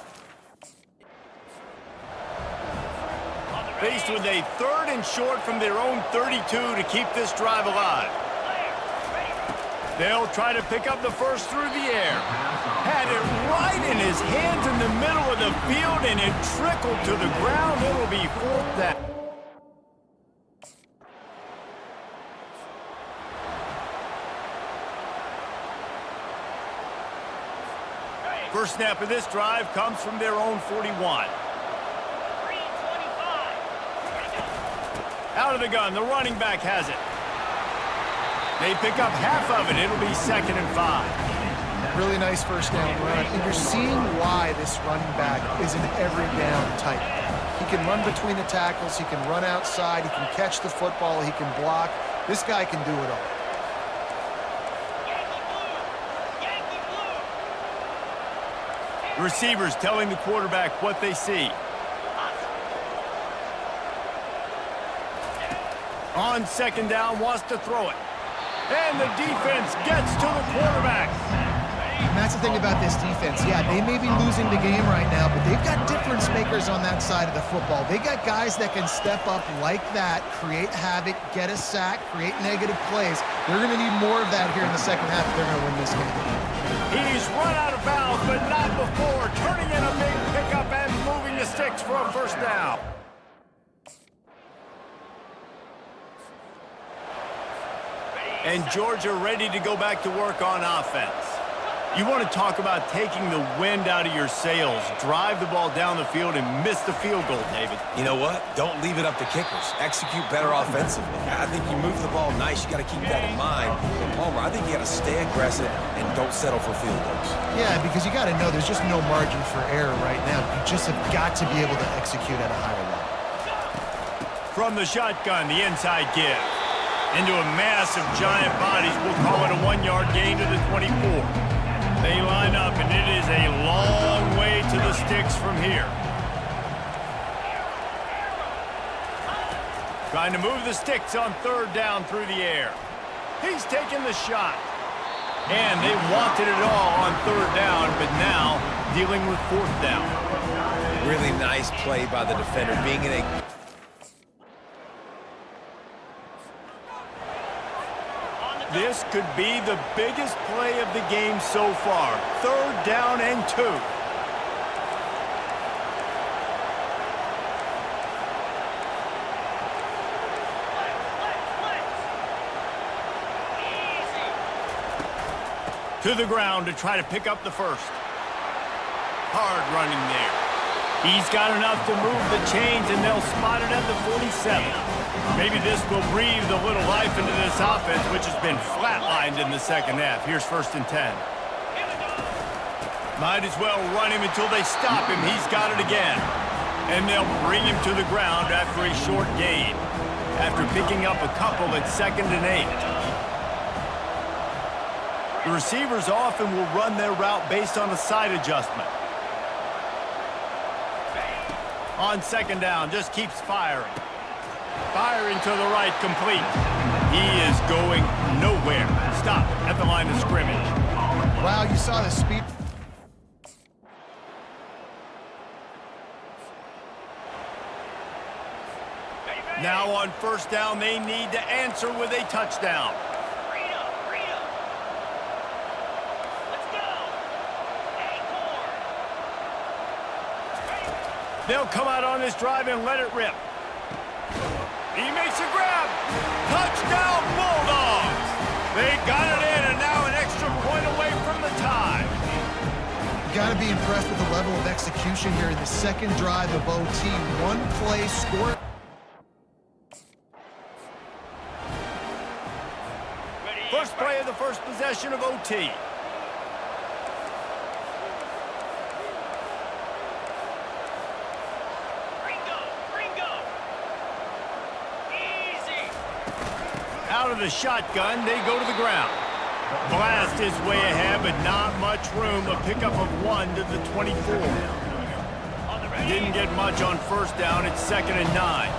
Faced with a 3rd and short from their own 32 to keep this drive alive. They'll try to pick up the first through the air. Had it right in his hands in the middle of the field, and it trickled to the ground. It'll be 4th down. First snap of this drive comes from their own 41. Out of the gun, the running back has it. They pick up half of it. It'll be 2nd and 5.
Really nice first down run. And you're seeing why this running back is an every down type. He can run between the tackles. He can run outside. He can catch the football. He can block. This guy can do it all.
Receivers telling the quarterback what they see. On 2nd down, wants to throw it. And the defense gets to the quarterback.
And that's the thing about this defense. Yeah, they may be losing the game right now, but they've got difference makers on that side of the football. They got guys that can step up like that, create havoc, get a sack, create negative plays. They're going to need more of that here in the second half if they're going to win this game.
He's run out of bounds, but not before. Turning in a big pickup and moving the sticks for a first down. And Georgia ready to go back to work on offense. You want to talk about taking the wind out of your sails. Drive the ball down the field and miss the field goal, David.
You know what? Don't leave it up to kickers. Execute better offensively. I think you move the ball nice. You got to keep that in mind. And Palmer, I think you got to stay aggressive and don't settle for field goals.
Yeah, because you got to know there's just no margin for error right now. You just have got to be able to execute at a higher level.
From the shotgun, the inside give. Into a mass of giant bodies. We'll call it a 1-yard gain to the 24. They line up, and it is a long way to the sticks from here. Trying to move the sticks on 3rd down through the air. He's taking the shot. And they wanted it all on 3rd down, but now dealing with 4th down.
Really nice play by the defender, being in a...
This could be the biggest play of the game so far. 3rd down and 2. To the ground to try to pick up the first. Hard running there. He's got enough to move the chains, and they'll spot it at the 47. Maybe this will breathe a little life into this offense, which has been flatlined in the second half. Here's 1st and 10. Might as well run him until they stop him. He's got it again. And they'll bring him to the ground after a short gain. After picking up a couple at 2nd and 8. The receivers often will run their route based on a side adjustment. On 2nd down, just keeps firing. Firing to the right, complete. He is going nowhere. Stop at the line of scrimmage.
Wow, you saw the speed.
Now on 1st down, they need to answer with a touchdown. They'll come out on this drive and let it rip. He makes a grab. Touchdown, Bulldogs. They got it in, and now an extra point away from the tie.
You got to be impressed with the level of execution here in the 2nd drive of OT. 1 play, score.
First play of the first possession of OT. Out of the shotgun, they go to the ground. Blast his way ahead, but not much room. A pickup of 1 to the 24. Didn't get much on first down. It's 2nd and 9.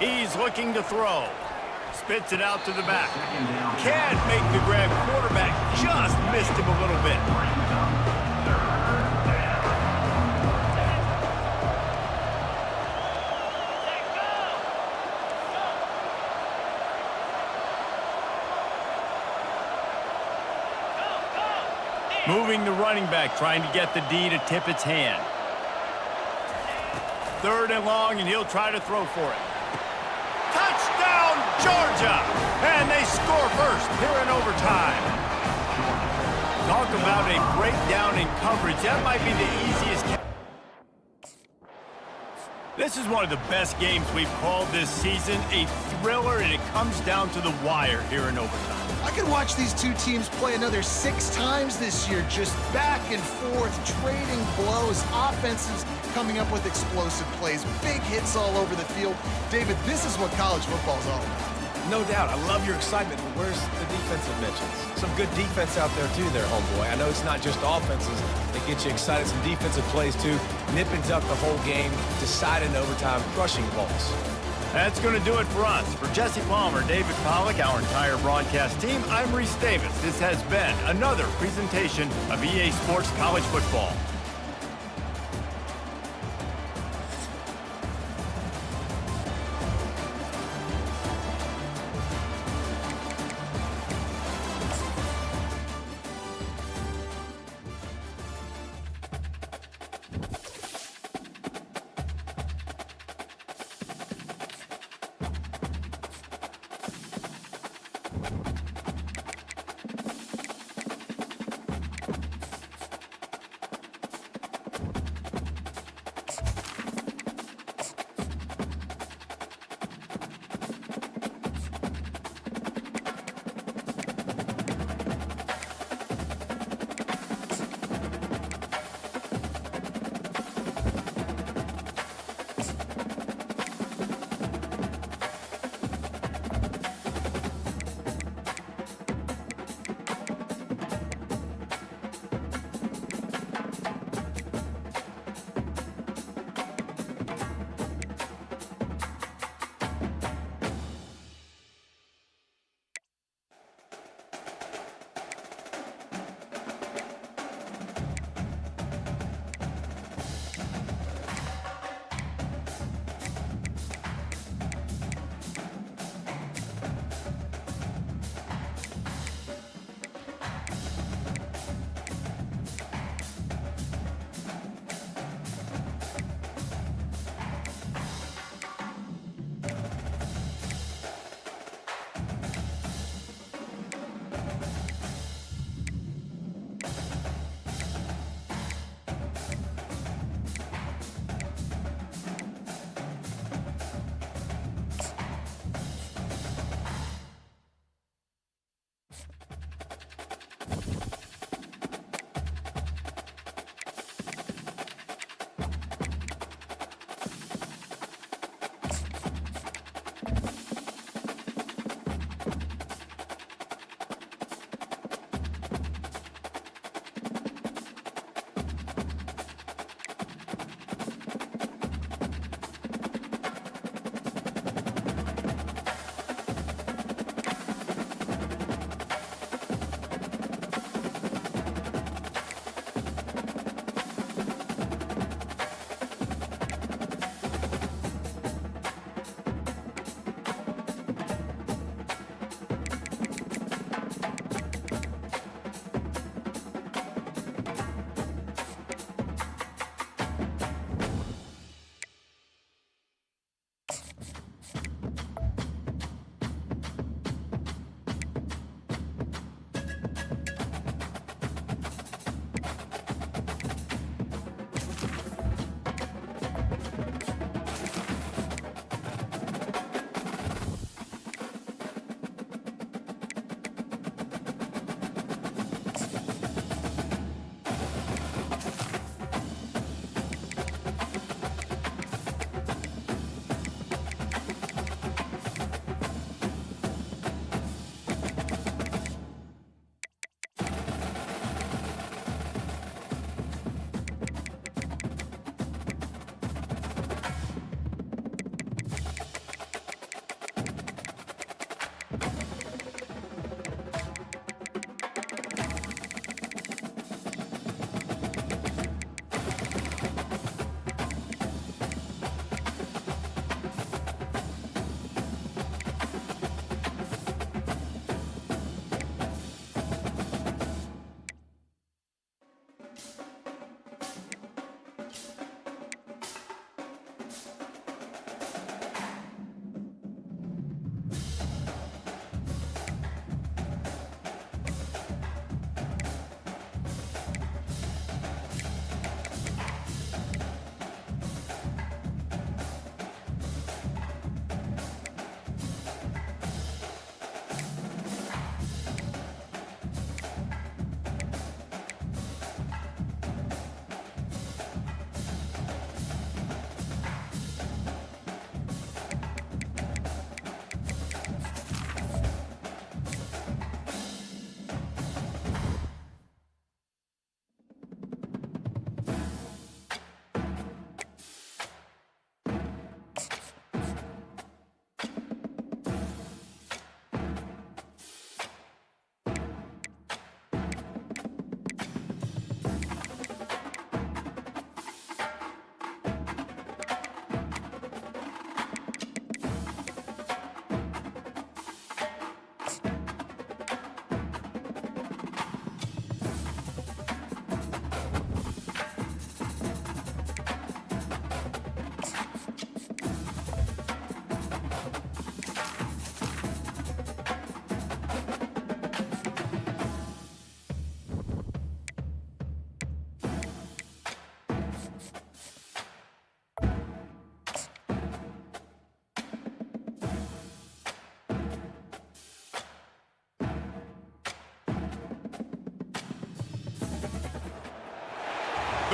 He's looking to throw. Spits it out to the back. Can't make the grab. Quarterback just missed him a little bit. Moving the running back, trying to get the D to tip its hand. 3rd and long, and he'll try to throw for it. Touchdown, Georgia! And they score first here in overtime. Talk about a breakdown in coverage. That might be the easiest. This is one of the best games we've called this season. A thriller, and it comes down to the wire here in overtime.
I could watch these two teams play another 6 times this year, just back and forth, trading blows, offenses coming up with explosive plays, big hits all over the field. David, this is what college football is all about.
No doubt. I love your excitement, but where's the defensive mentions? Some good defense out there, too, there, homeboy. I know it's not just offenses that get you excited. Some defensive plays, too. Nipping up the whole game, deciding overtime, crushing balls.
That's going to do it for us. For Jesse Palmer, David Pollack, our entire broadcast team, I'm Reese Davis. This has been another presentation of EA Sports College Football.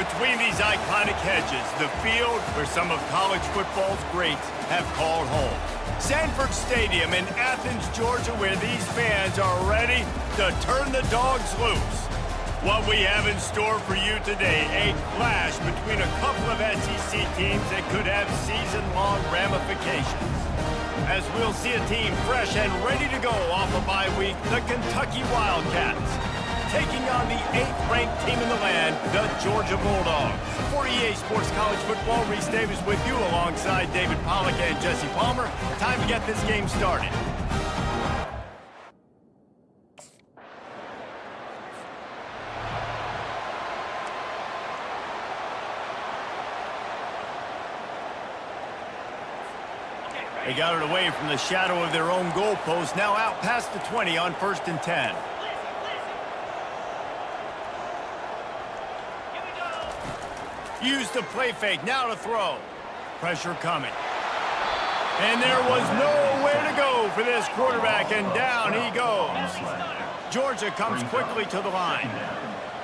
between these iconic hedges, the field where some of college football's greats have called home. Sanford Stadium in Athens, Georgia, where these fans are ready to turn the dogs loose. What we have in store for you today, a clash between a couple of SEC teams that could have season-long ramifications. As we'll see a team fresh and ready to go off a bye week, the Kentucky Wildcats, taking on the 8th-ranked team in the land, the Georgia Bulldogs. For EA Sports College Football, Reese Davis with you alongside David Pollack and Jesse Palmer. Time to get this game started. They got it away from the shadow of their own goalpost, now out past the 20 on 1st and 10. Use the play fake, now to throw. Pressure coming. And there was nowhere to go for this quarterback, and down he goes. Georgia comes quickly to the line.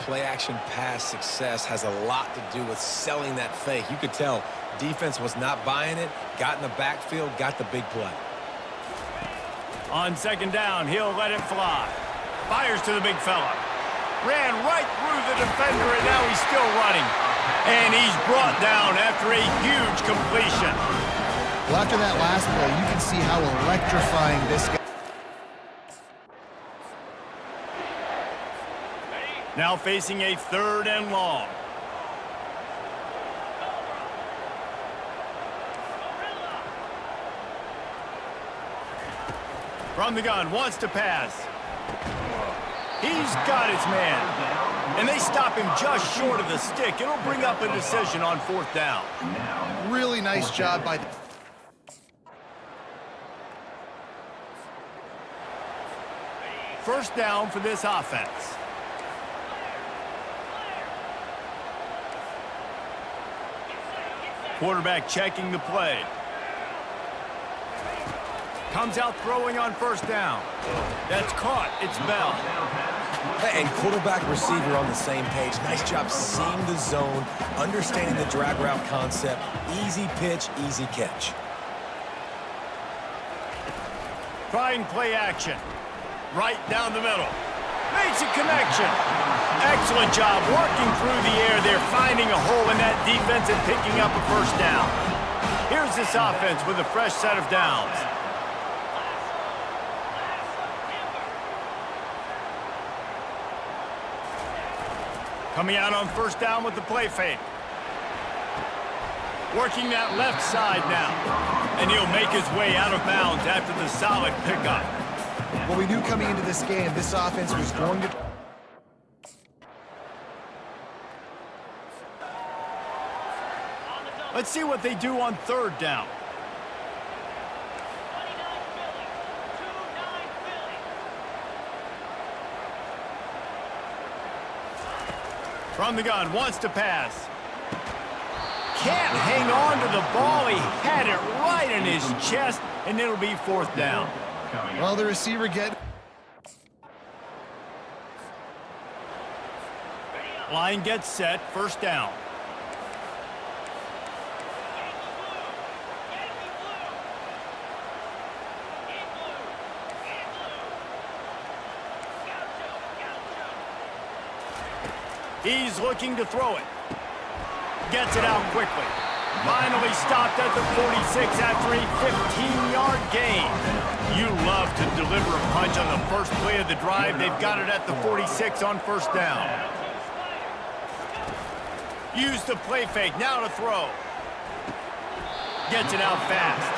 Play-action pass success has a lot to do with selling that fake. You could tell defense was not buying it, got in the backfield, got the big play.
On 2nd down, he'll let it fly. Fires to the big fella. Ran right through the defender, and now he's still running. And he's brought down after a huge completion.
Well, after that last play, you can see how electrifying this guy.
Now facing a 3rd and long. From the gun, wants to pass. He's got his man. And they stop him just short of the stick. It'll bring up a decision on 4th down.
Really nice job by the...
First down for this offense. Quarterback checking the play. Comes out throwing on 1st down. That's caught. It's Bell.
And quarterback receiver on the same page. Nice job seeing the zone, understanding the drag route concept. Easy pitch, easy catch.
Trying play action. Right down the middle. Makes a connection. Excellent job working through the air there, finding a hole in that defense and picking up a 1st down. Here's this offense with a fresh set of downs. Coming out on 1st down with the play fake. Working that left side now. And he'll make his way out of bounds after the solid pickup.
Well, we knew coming into this game, this offense was going to...
Let's see what they do on 3rd down. From the gun, wants to pass. Can't hang on to the ball. He had it right in his chest, and it'll be 4th down.
Well, the receiver get...
Line gets set, 1st down. He's looking to throw it. Gets it out quickly. Finally stopped at the 46 after a 15-yard gain. You love to deliver a punch on the first play of the drive. They've got it at the 46 on 1st down. Use the play fake, now to throw. Gets it out fast.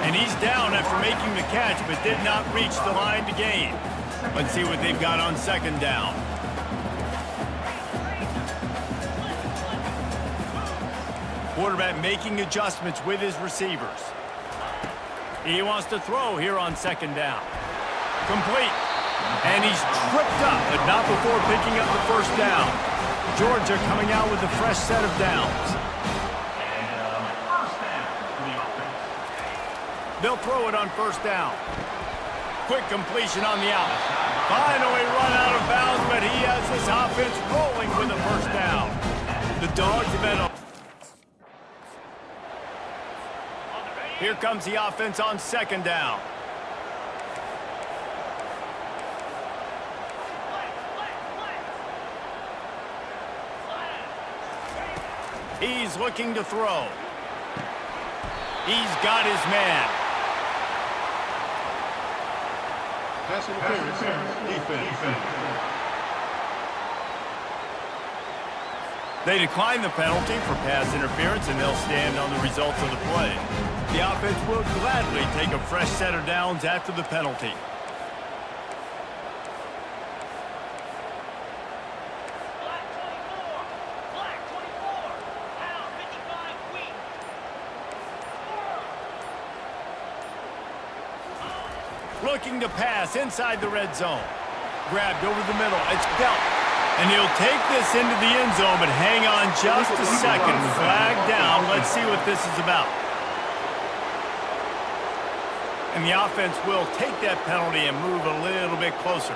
And he's down after making the catch, but did not reach the line to gain. Let's see what they've got on 2nd down. Quarterback making adjustments with his receivers. He wants to throw here on 2nd down. Complete. And he's tripped up, but not before picking up the 1st down. Georgia coming out with a fresh set of downs. They'll throw it on 1st down. Quick completion on the out. Finally run out of bounds, but he has this offense rolling with the 1st down. The Dogs have had a... Here comes the offense on second down. He's looking to throw. He's got his man.
Pass interference, defense.
They decline the penalty for pass interference, and they'll stand on the results of the play. The offense will gladly take a fresh set of downs after the penalty. Looking to pass inside the red zone. Grabbed over the middle. It's dealt. And he'll take this into the end zone, but hang on just a second. Flag down. Let's see what this is about. And the offense will take that penalty and move a little bit closer.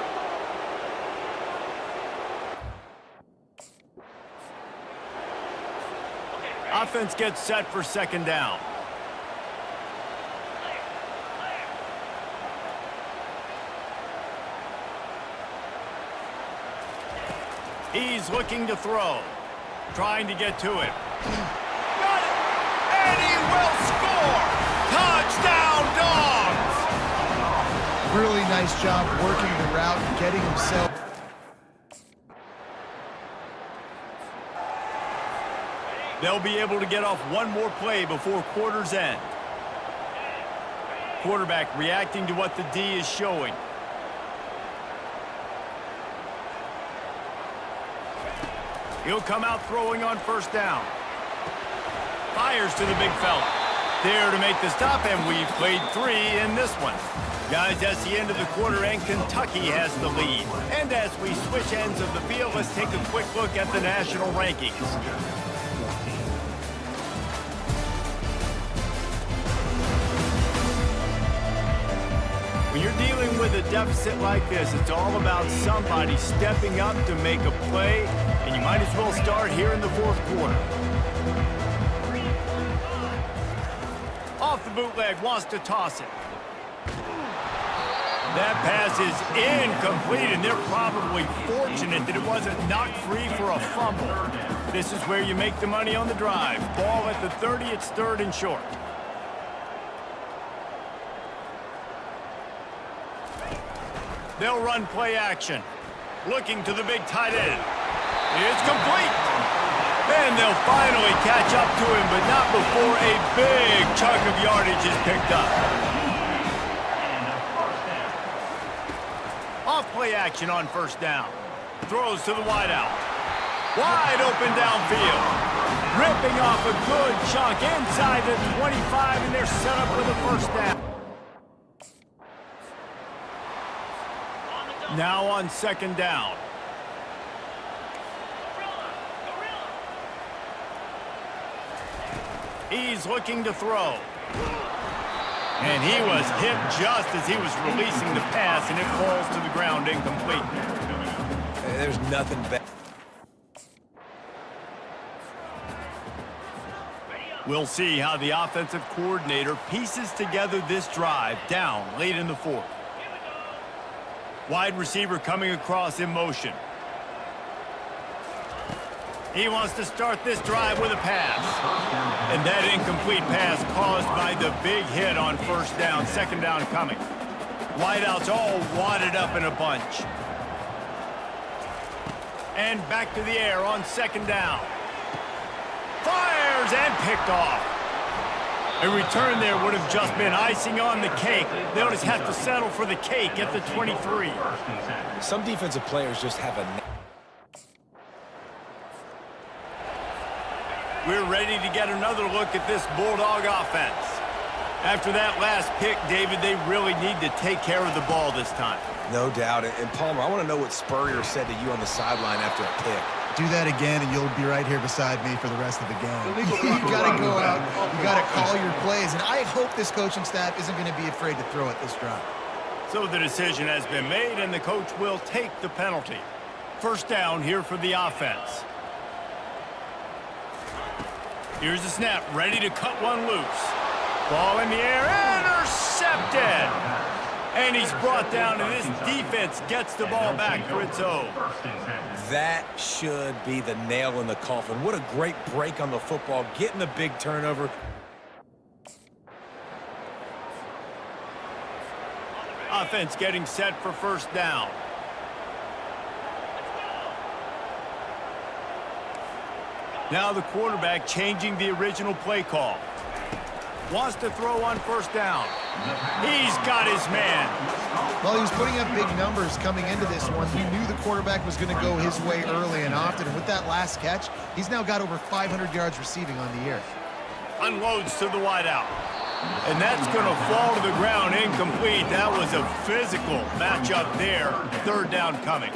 Offense gets set for second down. He's looking to throw. Trying to get to it. Got it! And he will score! Touchdown, Dogs!
Really nice job working the route and getting himself.
They'll be able to get off one more play before quarter's end. Quarterback reacting to what the D is showing. He'll come out throwing on first down. Fires to the big fella. There to make the stop, and we've played 3 in this one. Guys, that's the end of the quarter, and Kentucky has the lead. And as we switch ends of the field, let's take a quick look at the national rankings. When you're dealing with a deficit like this, it's all about somebody stepping up to make a play, and you might as well start here in the fourth quarter. Off the bootleg, wants to toss it. That pass is incomplete, and they're probably fortunate that it wasn't knocked free for a fumble. This is where you make the money on the drive. Ball at the 30, it's 3rd and short. They'll run play action. Looking to the big tight end. It's complete. And they'll finally catch up to him, but not before a big chunk of yardage is picked up. Off play action on first down. Throws to the wideout. Wide open downfield. Ripping off a good chunk inside the 25, and they're set up with a first down. Now on second down. He's looking to throw. And he was hit just as he was releasing the pass, and it falls to the ground incomplete.
There's nothing better.
We'll see how the offensive coordinator pieces together this drive down late in the fourth. Wide receiver coming across in motion. He wants to start this drive with a pass. And that incomplete pass caused by the big hit on first down. Second down coming. Wideouts all wadded up in a bunch. And back to the air on second down. Fires and picked off. A return there would have just been icing on the cake. They'll just have to settle for the cake at the 23.
Some defensive players just have a...
We're ready to get another look at this Bulldog offense. After that last pick, David, they really need to take care of the ball this time.
No doubt. And Palmer, I want to know what Spurrier said to you on the sideline after a pick.
Do that again, and you'll be right here beside me for the rest of the game. You got to go out. You got to call your plays. And I hope this coaching staff isn't going to be afraid to throw at this drive.
So the decision has been made, and the coach will take the penalty. First down here for the offense. Here's the snap, ready to cut one loose. Ball in the air, intercepted! And he's brought down, and this defense gets the ball back for its own.
That should be the nail in the coffin. What a great break on the football, getting the big turnover.
Offense getting set for first down. Now the quarterback changing the original play call. Wants to throw on first down. He's got his man.
Well, he was putting up big numbers coming into this one. He knew the quarterback was going to go his way early and often. And with that last catch, he's now got over 500 yards receiving on the year.
Unloads to the wideout. And that's going to fall to the ground incomplete. That was a physical matchup there. Third down coming.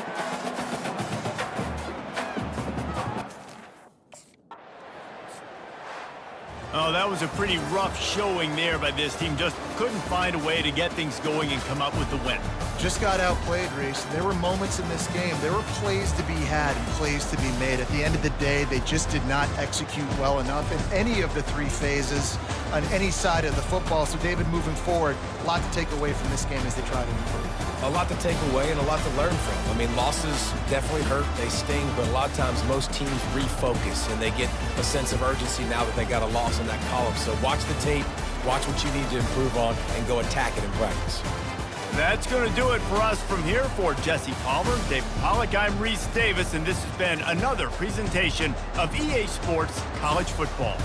Oh, that was a pretty rough showing there by this team. Just couldn't find a way to get things going and come up with the win.
Just got outplayed, Reese. There were moments in this game. There were plays to be had and plays to be made. At the end of the day, they just did not execute well enough in any of the three phases on any side of the football. So, David, moving forward, a lot to take away from this game as they try to improve.
A lot to take away and a lot to learn from. I mean, losses definitely hurt, they sting, but a lot of times most teams refocus and they get a sense of urgency now that they got a loss in that column. So watch the tape, watch what you need to improve on, and go attack it in practice.
That's going to do it for us from here. For Jesse Palmer, David Pollack, I'm Reese Davis, and this has been another presentation of EA Sports College Football.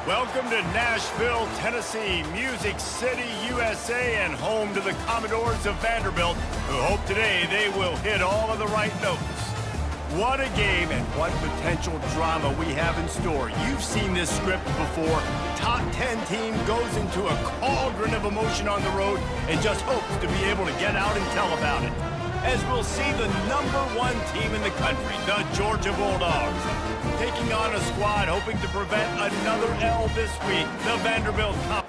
Welcome to Nashville, Tennessee, Music City, USA, and home to the Commodores of Vanderbilt, who hope today they will hit all of the right notes. What a game and what potential drama we have in store. You've seen this script before. Top 10 team goes into a cauldron of emotion on the road and just hopes to be able to get out and tell about it. As we'll see the #1 team in the country, the Georgia Bulldogs, taking on a squad hoping to prevent another L this week, the Vanderbilt Cup.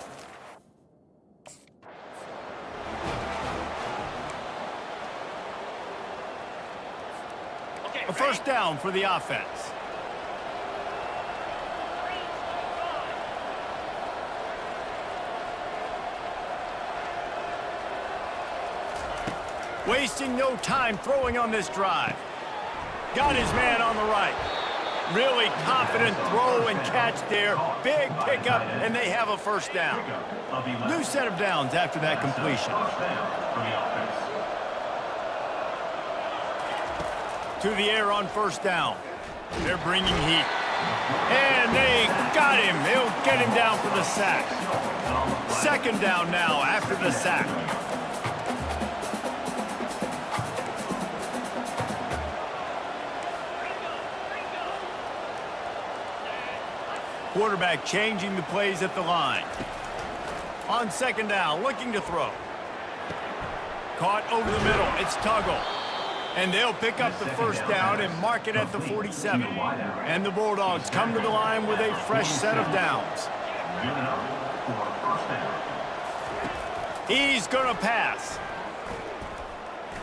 A first down for the offense. Wasting no time throwing on this drive. Got his man on the right. Really confident throw and catch there. Big pickup, and they have a first down. New set of downs after that completion. To the air on first down. They're bringing heat. And they got him. They'll get him down for the sack. Second down now after the sack. Quarterback changing the plays at the line. On second down, looking to throw. Caught over the middle. It's Tuggle. And they'll pick up the first down and mark it at the 47. And the Bulldogs come to the line with a fresh set of downs. He's going to pass.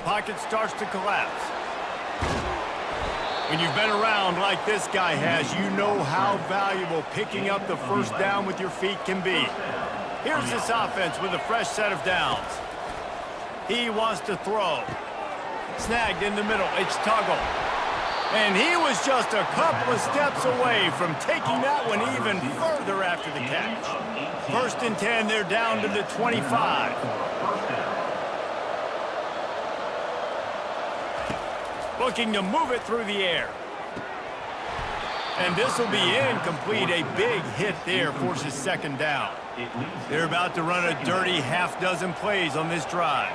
Pocket starts to collapse. When you've been around like this guy has, you know how valuable picking up the first down with your feet can be. Here's this offense with a fresh set of downs. He wants to throw. Snagged in the middle, it's Tuggle. And he was just a couple of steps away from taking that one even further after the catch. First and 10, they're down to the 25. Looking to move it through the air. And this will be incomplete. A big hit there forces second down. They're about to run a dirty half-dozen plays on this drive.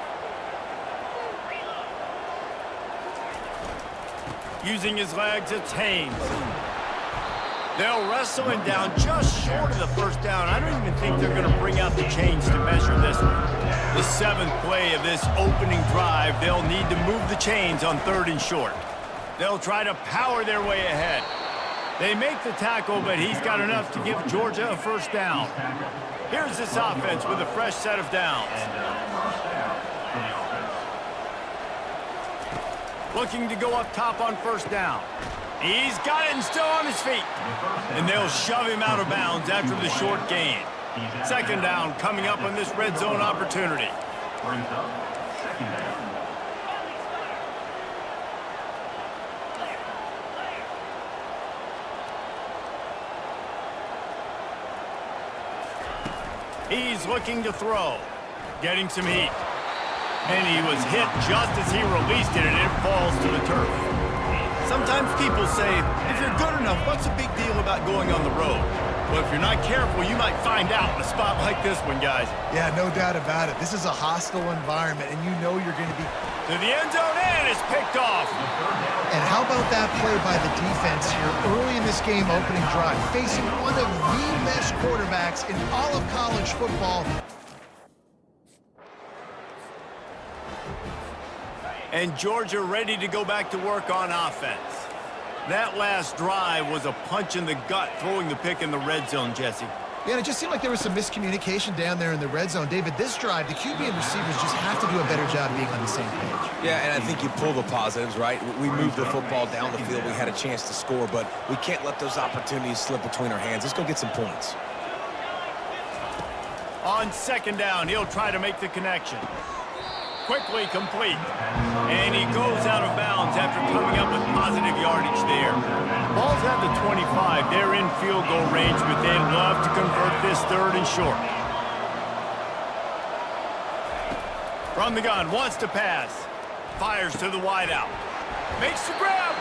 Using his legs, it's Haynes. They'll wrestle him down just short of the first down. I don't even think they're going to bring out the chains to measure this one. The 7th play of this opening drive, they'll need to move the chains on 3rd and short. They'll try to power their way ahead. They make the tackle, but he's got enough to give Georgia a first down. Here's this offense with a fresh set of downs. Looking to go up top on first down. He's got it and still on his feet. And they'll shove him out of bounds after the short gain. Second down coming up on this red zone opportunity.
Brings up second down.
He's looking to throw. Getting some heat. And he was hit just as he released it, and it falls to the turf. Sometimes people say, if you're good enough, what's the big deal about going on the road? Well, if you're not careful, you might find out in a spot like this one, guys.
Yeah, no doubt about it. This is a hostile environment, and you know you're going to be...
To the end zone, and it's picked off.
And how about that play by the defense here early in this game opening drive, facing one of the best quarterbacks in all of college football.
And Georgia ready to go back to work on offense. That last drive was a punch in the gut, throwing the pick in the red zone, Jesse.
Yeah, and it just seemed like there was some miscommunication down there in the red zone. David, this drive, the QB and receivers just have to do a better job being on the same page.
Yeah, and I think you pull the positives, right? We moved the football down the field. We had a chance to score, but we can't let those opportunities slip between our hands. Let's go get some points.
On second down, he'll try to make the connection. Quickly complete. And he goes out of bounds after coming up with positive yardage there. Ball's at the 25. They're in field goal range, but they'd love to convert this 3rd and short. From the gun, wants to pass. Fires to the wideout. Makes the grab.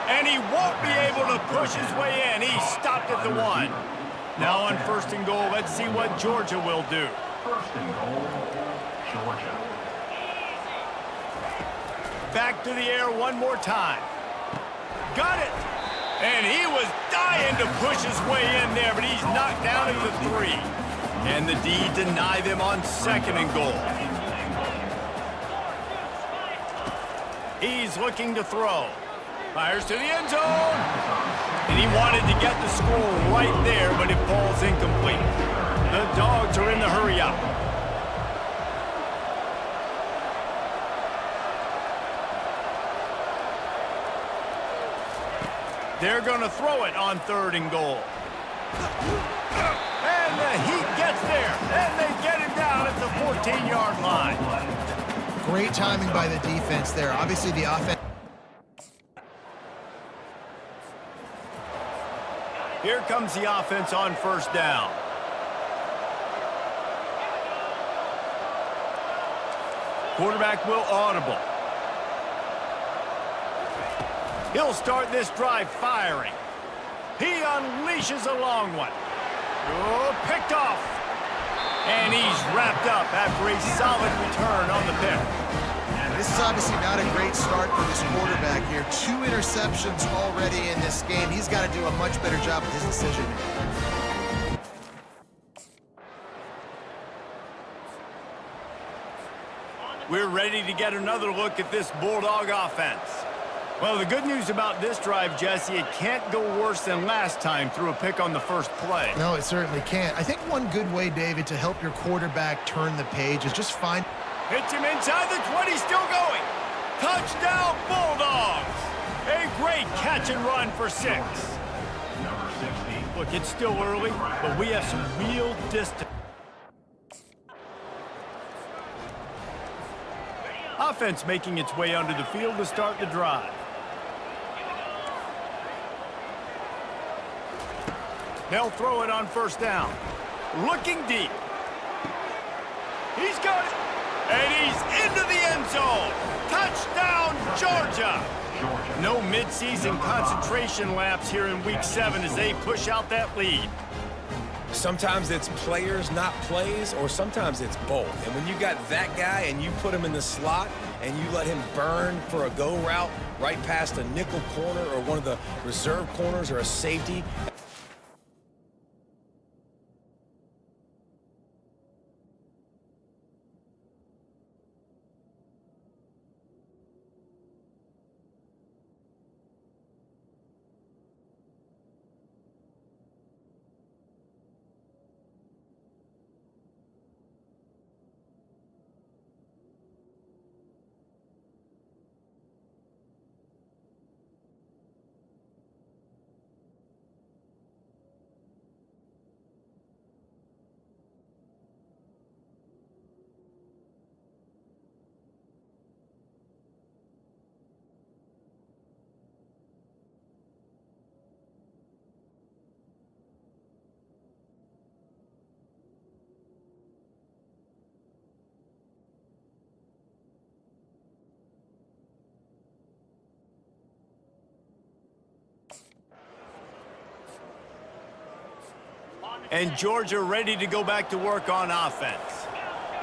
And he won't be able to push his way in. He's stopped at the 1. Now on 1st and goal, let's see what Georgia will do.
1st and goal, Georgia.
Back to the air one more time. Got it! And he was dying to push his way in there, but he's knocked down at the 3. And the D deny them on 2nd and goal. He's looking to throw. Fires to the end zone. And he wanted to get the score right there, but it falls incomplete. The Dogs are in the hurry-up. They're going to throw it on 3rd and goal. And the Heat gets there, and they get him down at the 14-yard line.
Great timing by the defense there. Obviously, the offense.
Here comes the offense on 1st down. Quarterback will audible. He'll start this drive firing. He unleashes a long one. Oh, picked off. And he's wrapped up after a solid return on the pick.
This is obviously not a great start for this quarterback here. 2 interceptions already in this game. He's got to do a much better job with his decision-making.
We're ready to get another look at this Bulldog offense. Well, the good news about this drive, Jesse, it can't go worse than last time through a pick on the first play.
No, it certainly can't. I think one good way, David, to help your quarterback turn the page is just find...
Hits him inside the 20, still going. Touchdown, Bulldogs! A great catch and run for 6.
Number 60.
Look, it's still early, but we have some real distance. Offense making its way onto the field to start the drive. They'll throw it on 1st down. Looking deep. He's got it. And he's into the end zone. Touchdown, Georgia. No midseason concentration laps here in Week 7 as they push out that lead.
Sometimes it's players, not plays, or sometimes it's both. And when you got that guy and you put him in the slot and you let him burn for a go route right past a nickel corner or one of the reserve corners or a safety.
And Georgia ready to go back to work on offense.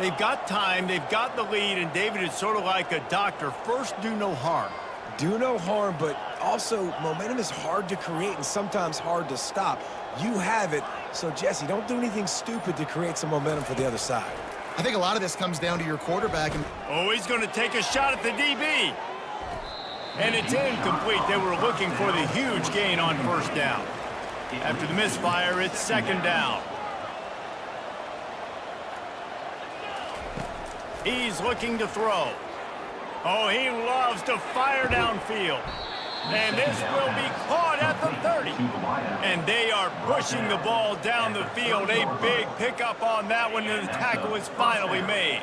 They've got time, they've got the lead, and David, it's sort of like a doctor. First, do no harm.
Do no harm, but also momentum is hard to create and sometimes hard to stop. You have it, so Jesse, don't do anything stupid to create some momentum for the other side.
I think a lot of this comes down to your quarterback. And
oh, he's going to take a shot at the DB. And it's incomplete. They were looking for the huge gain on 1st down. After the misfire, it's 2nd down. He's looking to throw. Oh, he loves to fire downfield. And this will be caught at the 30. And they are pushing the ball down the field. A big pickup on that one, and the tackle is finally made.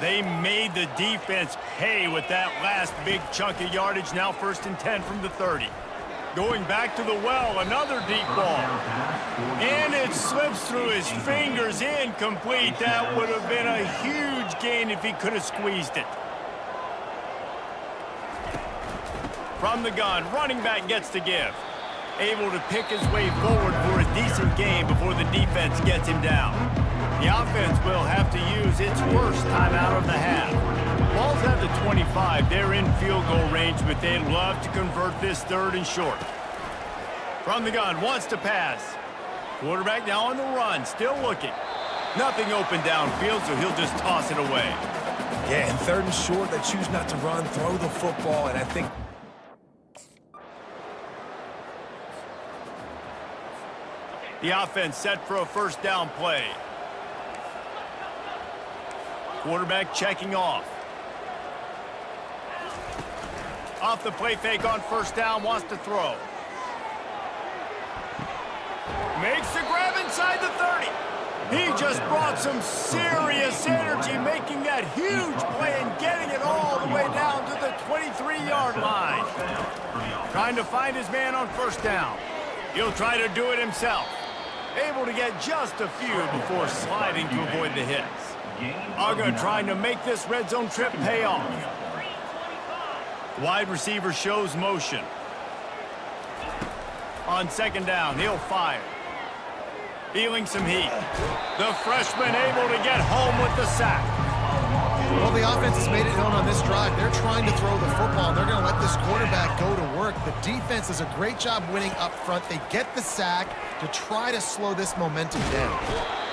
They made the defense pay with that last big chunk of yardage. Now 1st and 10 from the 30. Going back to the well, another deep ball. And it slips through his fingers, incomplete. That would have been a huge gain if he could have squeezed it. From the gun, running back gets the give. Able to pick his way forward for a decent game before the defense gets him down. The offense will have to use its first timeout of the half. Ball's at the 25. They're in field goal range, but they'd love to convert this 3rd and short. From the gun, wants to pass. Quarterback now on the run, still looking. Nothing open downfield, so he'll just toss it away.
Yeah, and 3rd and short, they choose not to run, throw the football, and I think...
The offense set for a first down play. Quarterback checking off. Off the play fake on first down, wants to throw. Makes the grab inside the 30. He just brought some serious energy, making that huge play and getting it all the way down to the 23-yard line. Trying to find his man on first down. He'll try to do it himself. Able to get just a few before sliding to avoid the hits. Uga trying to make this red zone trip pay off. Wide receiver shows motion. On second down, he'll fire. Feeling some heat. The freshman able to get home with the sack.
Well, the offense has made it known on this drive. They're trying to throw the football. They're going to let this quarterback go to work. The defense does a great job winning up front. They get the sack to try to slow this momentum down.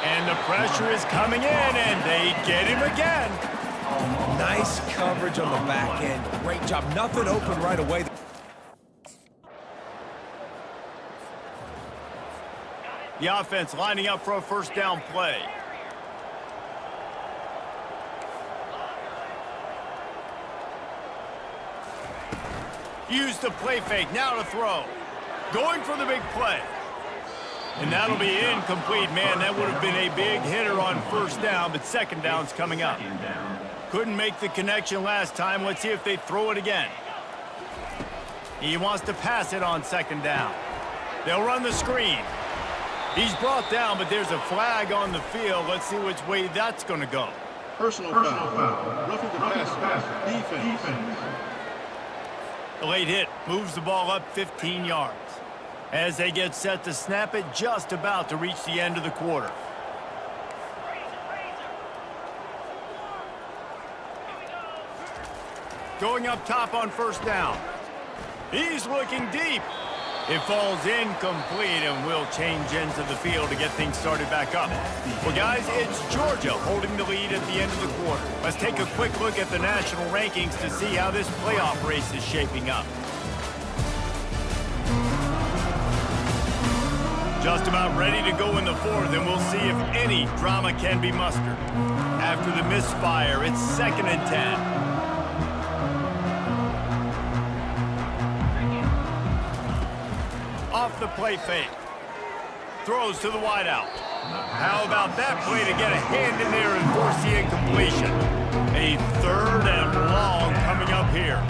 And the pressure is coming in, and they get him again.
Nice coverage on the back end. Great job. Nothing open right away.
The offense lining up for a first down play. Use the play fake, now to throw. Going for the big play. And that'll be incomplete. Man, that would have been a big hitter on first down, but second down's coming up. Couldn't make the connection last time. Let's see if they throw it again. He wants to pass it on second down. They'll run the screen. He's brought down, but there's a flag on the field. Let's see which way that's going to go.
Personal foul. Roughing the passer. Defense.
The late hit moves the ball up 15 yards. As they get set to snap it, just about to reach the end of the quarter. Going up top on first down. He's looking deep. It falls incomplete and will change ends of the field to get things started back up. Well, guys, it's Georgia holding the lead at the end of the quarter. Let's take a quick look at the national rankings to see how this playoff race is shaping up. Just about ready to go in the fourth, and we'll see if any drama can be mustered. After the misfire, it's 2nd and 10. Off the play fake. Throws to the wideout. How about that play to get a hand in there and force the incompletion? A 3rd and long coming up here.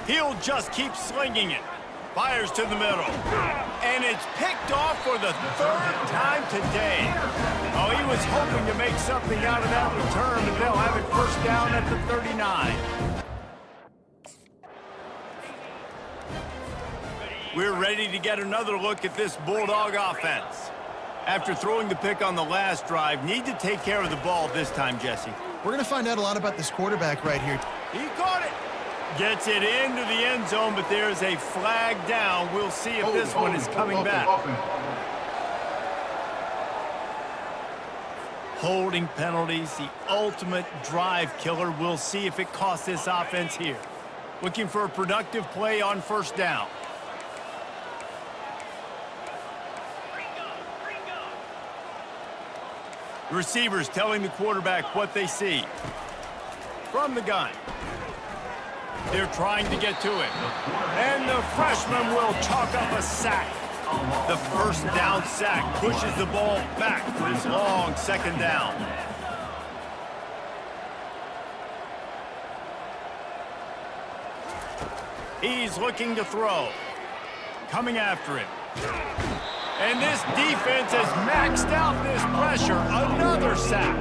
He'll just keep slinging it. Fires to the middle. And it's picked off for the 3rd time today. Oh, he was hoping to make something out of that return, but they'll have it first down at the 39. We're ready to get another look at this Bulldog offense. After throwing the pick on the last drive, need to take care of the ball this time, Jesse.
We're going to find out a lot about this quarterback right here.
He caught it. Gets it into the end zone, but there's a flag down. We'll see if this one is coming back. Holding penalties, the ultimate drive killer. We'll see if it costs this offense here. Looking for a productive play on first down. The receivers telling the quarterback what they see. From the gun. They're trying to get to it. And the freshman will chalk up a sack. The first down sack pushes the ball back for his long second down. He's looking to throw. Coming after it. And this defense has maxed out this pressure. Another sack.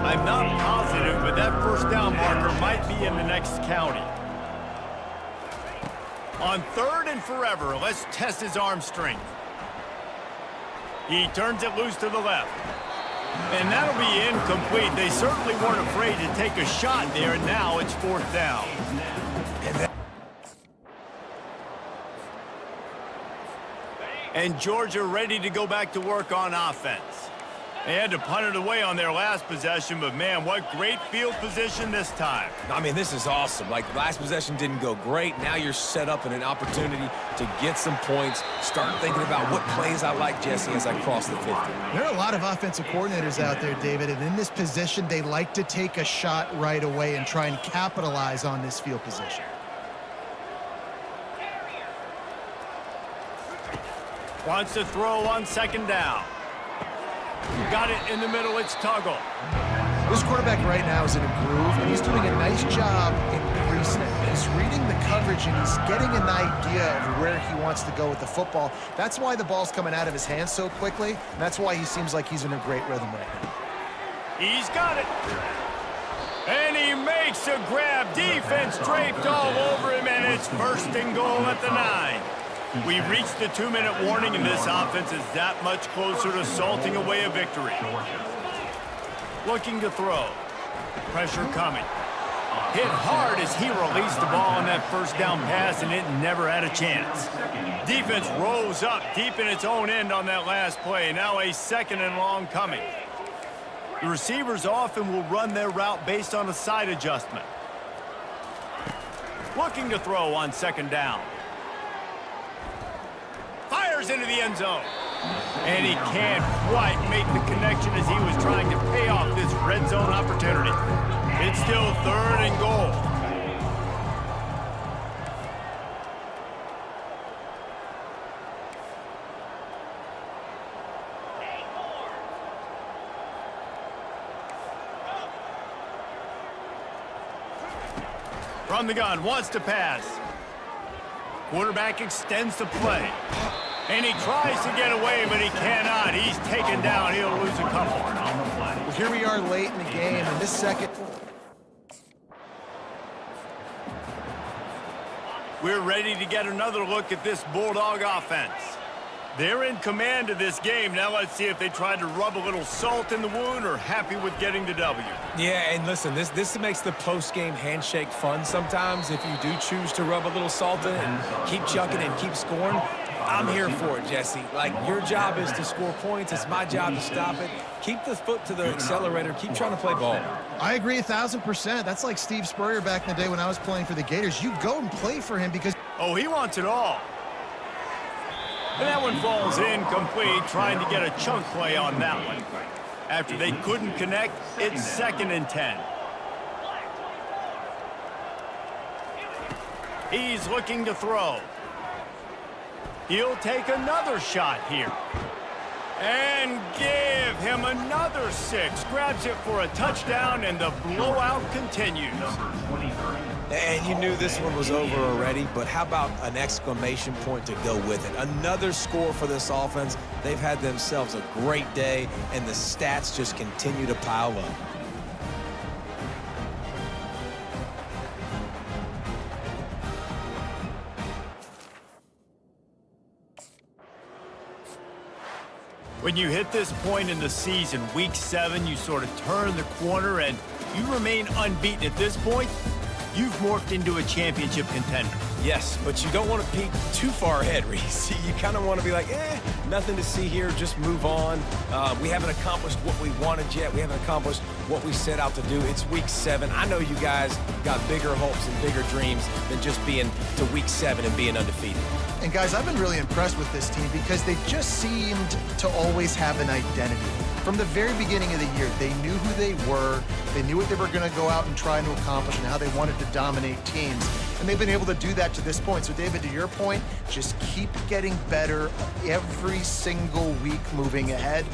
I'm not positive, but that first down marker might be in the next county. On 3rd and forever, let's test his arm strength. He turns it loose to the left. And that'll be incomplete. They certainly weren't afraid to take a shot there, and now it's 4th down. And Georgia ready to go back to work on offense. They had to punt it away on their last possession, but man, what great field position this time.
I mean, this is awesome. Like, last possession didn't go great. Now you're set up in an opportunity to get some points. Start thinking about what plays I like, Jesse, as I cross the 50.
There are a lot of offensive coordinators out there, David, and in this position, they like to take a shot right away and try and capitalize on this field position.
Wants to throw on 2nd down. Got it in the middle, it's Tuggle.
This quarterback right now is in a groove, and he's doing a nice job in pre-snap. He's reading the coverage, and he's getting an idea of where he wants to go with the football. That's why the ball's coming out of his hands so quickly, and that's why he seems like he's in a great rhythm right now.
He's got it. And he makes a grab. Defense draped all over him, and it's 1st and goal at the 9. We reached the 2-minute warning, and this offense is that much closer to salting away a victory. Looking to throw. Pressure coming. Hit hard as he released the ball on that 1st down pass, and it never had a chance. Defense rose up deep in its own end on that last play. Now a 2nd and long coming. The receivers often will run their route based on a side adjustment. Looking to throw on 2nd down. Fires into the end zone. And he can't quite make the connection as he was trying to pay off this red zone opportunity. It's still 3rd and goal. From the gun, wants to pass. Quarterback extends the play. And he tries to get away, but he cannot. He's taken down. He'll lose a couple.
Well, here we are late in the game, and this second...
We're ready to get another look at this Bulldog offense. They're in command of this game. Now let's see if they try to rub a little salt in the wound or happy with getting the W.
Yeah, and listen, this makes the post-game handshake fun sometimes if you do choose to rub a little salt in and keep chucking and keep scoring. I'm here for it, Jesse. Like, your job is to score points. It's my job to stop it. Keep the foot to the accelerator. Keep trying to play ball.
I agree 1,000%. That's like Steve Spurrier back in the day when I was playing for the Gators. You go and play for him because...
Oh, he wants it all. And that one falls incomplete, trying to get a chunk play on that one. After they couldn't connect, it's 2nd and 10. He's looking to throw. He'll take another shot here. And give him another 6. Grabs it for a touchdown, and the blowout continues.
And you knew this one was over already, but how about an exclamation point to go with it? Another score for this offense. They've had themselves a great day, and the stats just continue to pile up.
When you hit this point in the season, week 7, you sort of turn the corner and you remain unbeaten. At this point, you've morphed into a championship contender.
Yes, but you don't want to peek too far ahead, Reese. You kind of want to be like, nothing to see here, just move on. We haven't accomplished what we wanted yet. We haven't accomplished what we set out to do. It's week 7. I know you guys got bigger hopes and bigger dreams than just being to week 7 and being undefeated.
And guys, I've been really impressed with this team because they just seemed to always have an identity. From the very beginning of the year, they knew who they were, they knew what they were going to go out and try to accomplish and how they wanted to dominate teams. And they've been able to do that to this point. So, David, to your point, just keep getting better every single week moving ahead.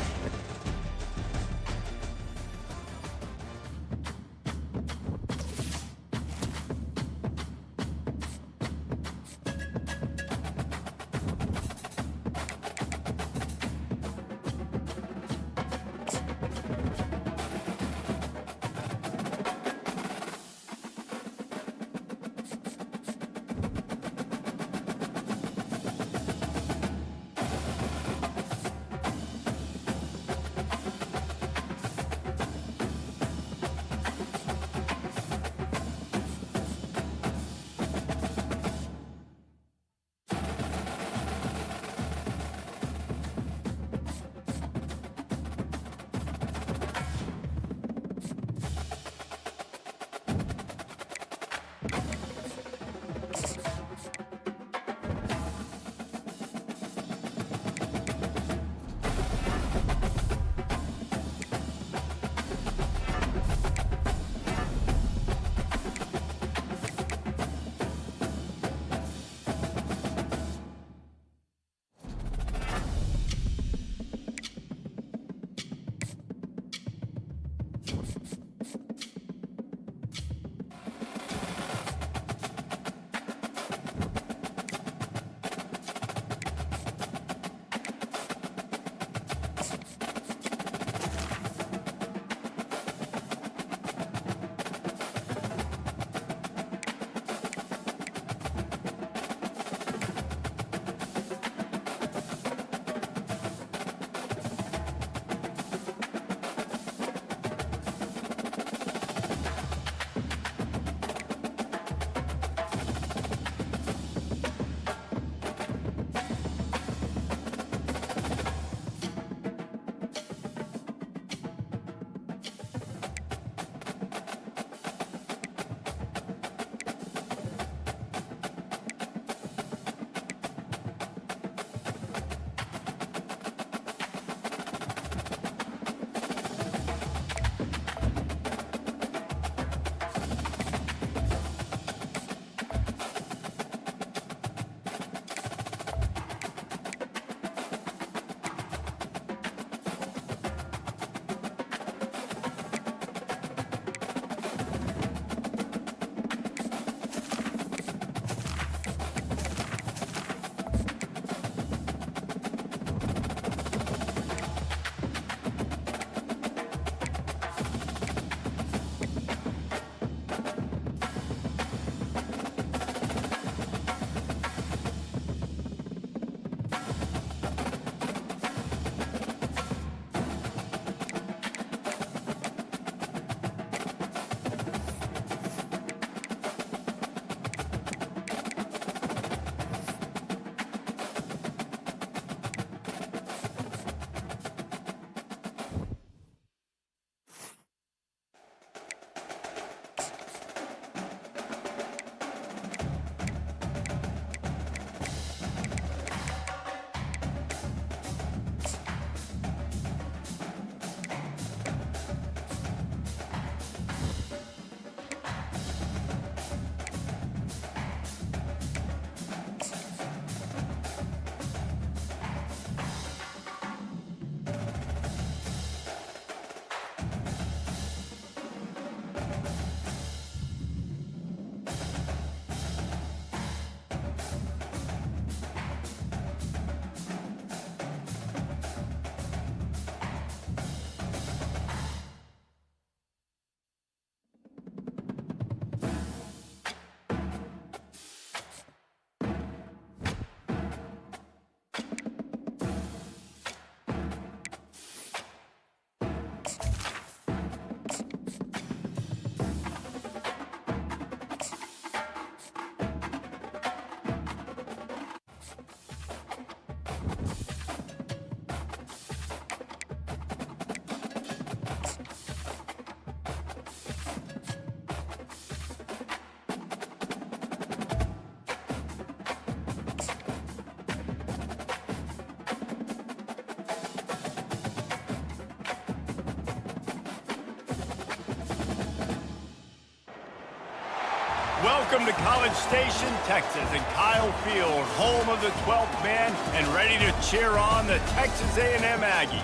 Welcome to College Station, Texas, and Kyle Field, home of the 12th man, and ready to cheer on the Texas A&M Aggies.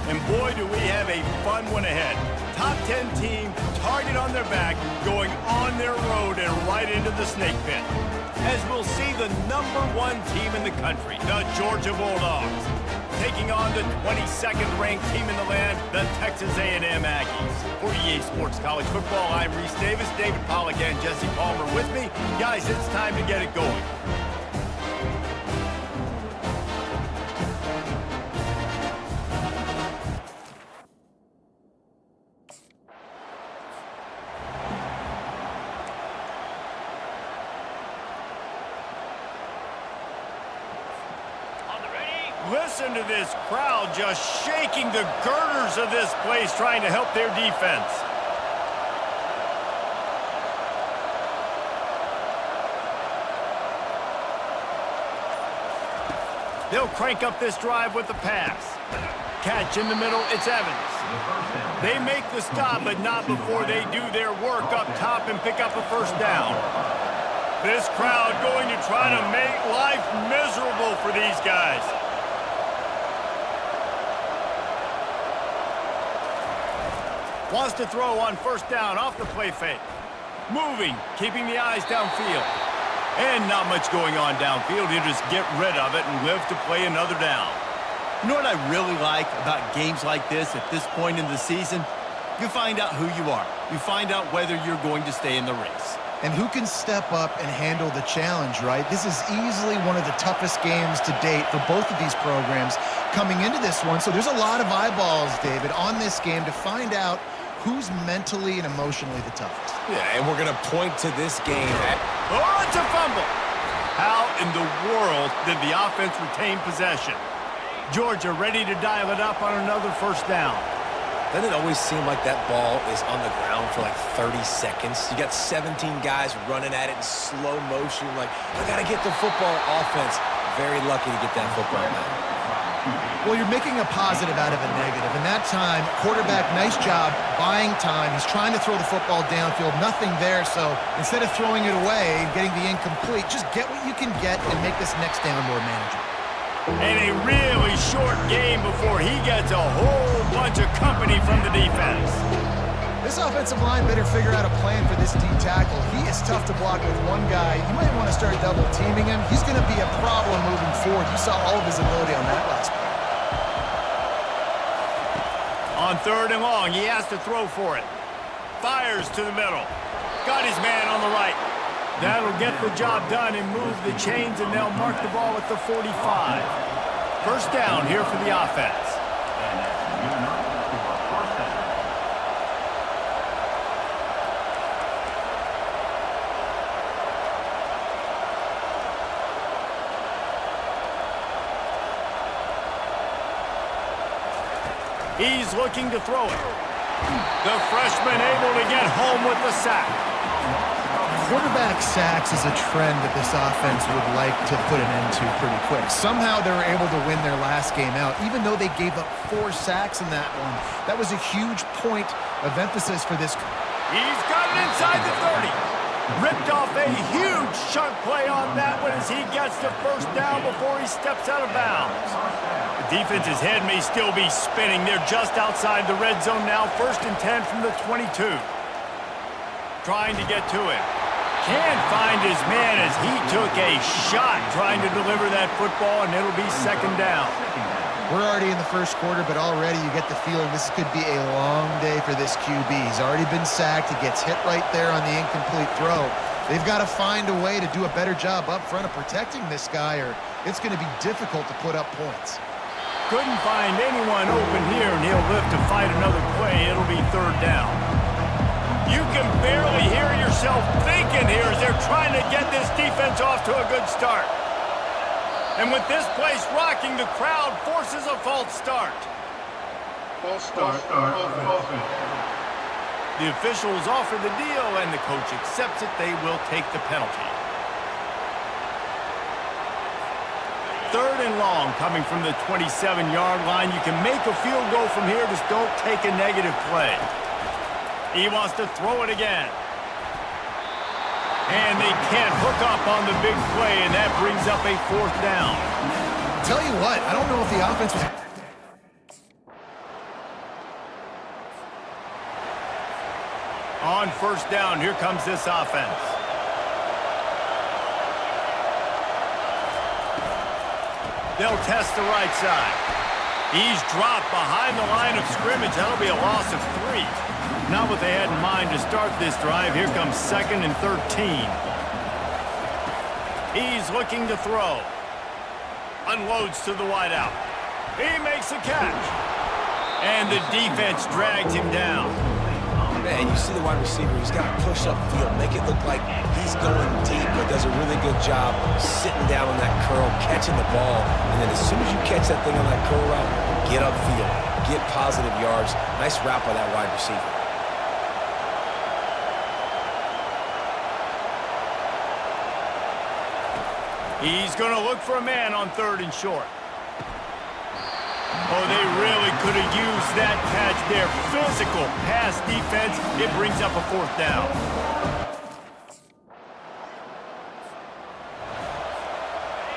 And boy, do we have a fun one ahead. Top 10 team, target on their back, going on their road and right into the snake pit. As we'll see the #1 team in the country, the Georgia Bulldogs, taking on the 22nd ranked team in the land, the Texas A&M Aggies. For EA Sports College Football, I'm Reese Davis, David Pollock and Jesse Palmer with me. Guys, it's time to get it going. Listen to this crowd just shaking the girders of this place trying to help their defense. They'll crank up this drive with the pass. Catch in the middle, it's Evans. They make the stop, but not before they do their work up top and pick up a first down. This crowd going to try to make life miserable for these guys. Wants to throw on first down off the play fake. Moving, keeping the eyes downfield. And not much going on downfield. He'll just get rid of it and live to play another down.
You know what I really like about games like this at this point in the season? You find out who you are. You find out whether you're going to stay in the race.
And who can step up and handle the challenge, right? This is easily one of the toughest games to date for both of these programs coming into this one. So there's a lot of eyeballs, David, on this game to find out who's mentally and emotionally the toughest.
Yeah, and we're going to point to this game at...
Oh, it's a fumble! How in the world did the offense retain possession? Georgia ready to dial it up on another first down.
Doesn't it always seem like that ball is on the ground for like 30 seconds? You got 17 guys running at it in slow motion. Like, I got to get the football. Offense, very lucky to get that football back.
Well, you're making a positive out of a negative. And that time, quarterback, nice job buying time. He's trying to throw the football downfield. Nothing there. So instead of throwing it away and getting the incomplete, just get what you can get and make this next down more manageable.
And a really short game before he gets a whole bunch of company from the defense.
This offensive line better figure out a plan for this D tackle. He is tough to block with one guy. You might want to start double teaming him. He's going to be a problem moving forward. You saw all of his ability on that last play.
On 3rd and long, he has to throw for it. Fires to the middle. Got his man on the right. That'll get the job done and move the chains, and they'll mark the ball at the 45. First down here for the offense. He's looking to throw it. The freshman able to get home with the sack.
Quarterback sacks is a trend that this offense would like to put an end to pretty quick. Somehow they were able to win their last game out, even though they gave up 4 sacks in that one. That was a huge point of emphasis for this.
He's got it inside the 30. Ripped off a huge chunk play on that one as he gets the first down before he steps out of bounds. The defense's head may still be spinning. They're just outside the red zone now. 1st and 10 from the 22. Trying to get to him. Can't find his man as he took a shot trying to deliver that football, and it'll be 2nd down.
We're already in the first quarter, but already you get the feeling this could be a long day for this QB. He's already been sacked. He gets hit right there on the incomplete throw. They've got to find a way to do a better job up front of protecting this guy, or it's going to be difficult to put up points.
Couldn't find anyone open here, and he'll live to fight another play. It'll be 3rd down. You can barely hear yourself thinking here as they're trying to get this defense off to a good start. And with this place rocking, the crowd forces a false start.
False start.
The officials offer the deal, and the coach accepts it. They will take the penalty. 3rd and long coming from the 27-yard line. You can make a field goal from here. Just don't take a negative play. He wants to throw it again. And they can't hook up on the big play, and that brings up a 4th down.
Tell you what, I don't know if the offense was...
On 1st down, here comes this offense. They'll test the right side. He's dropped behind the line of scrimmage. That'll be a loss of 3. Not what they had in mind to start this drive. Here comes 2nd and 13. He's looking to throw. Unloads to the wideout. He makes a catch. And the defense drags him down.
Man, you see the wide receiver. He's got to push up field, make it look like he's going deep, but does a really good job sitting down on that curl, catching the ball. And then as soon as you catch that thing on that curl route, get upfield, get positive yards. Nice route by that wide receiver.
He's going to look for a man on 3rd and short. Oh, they really could have used that catch there. Physical pass defense. It brings up a 4th down.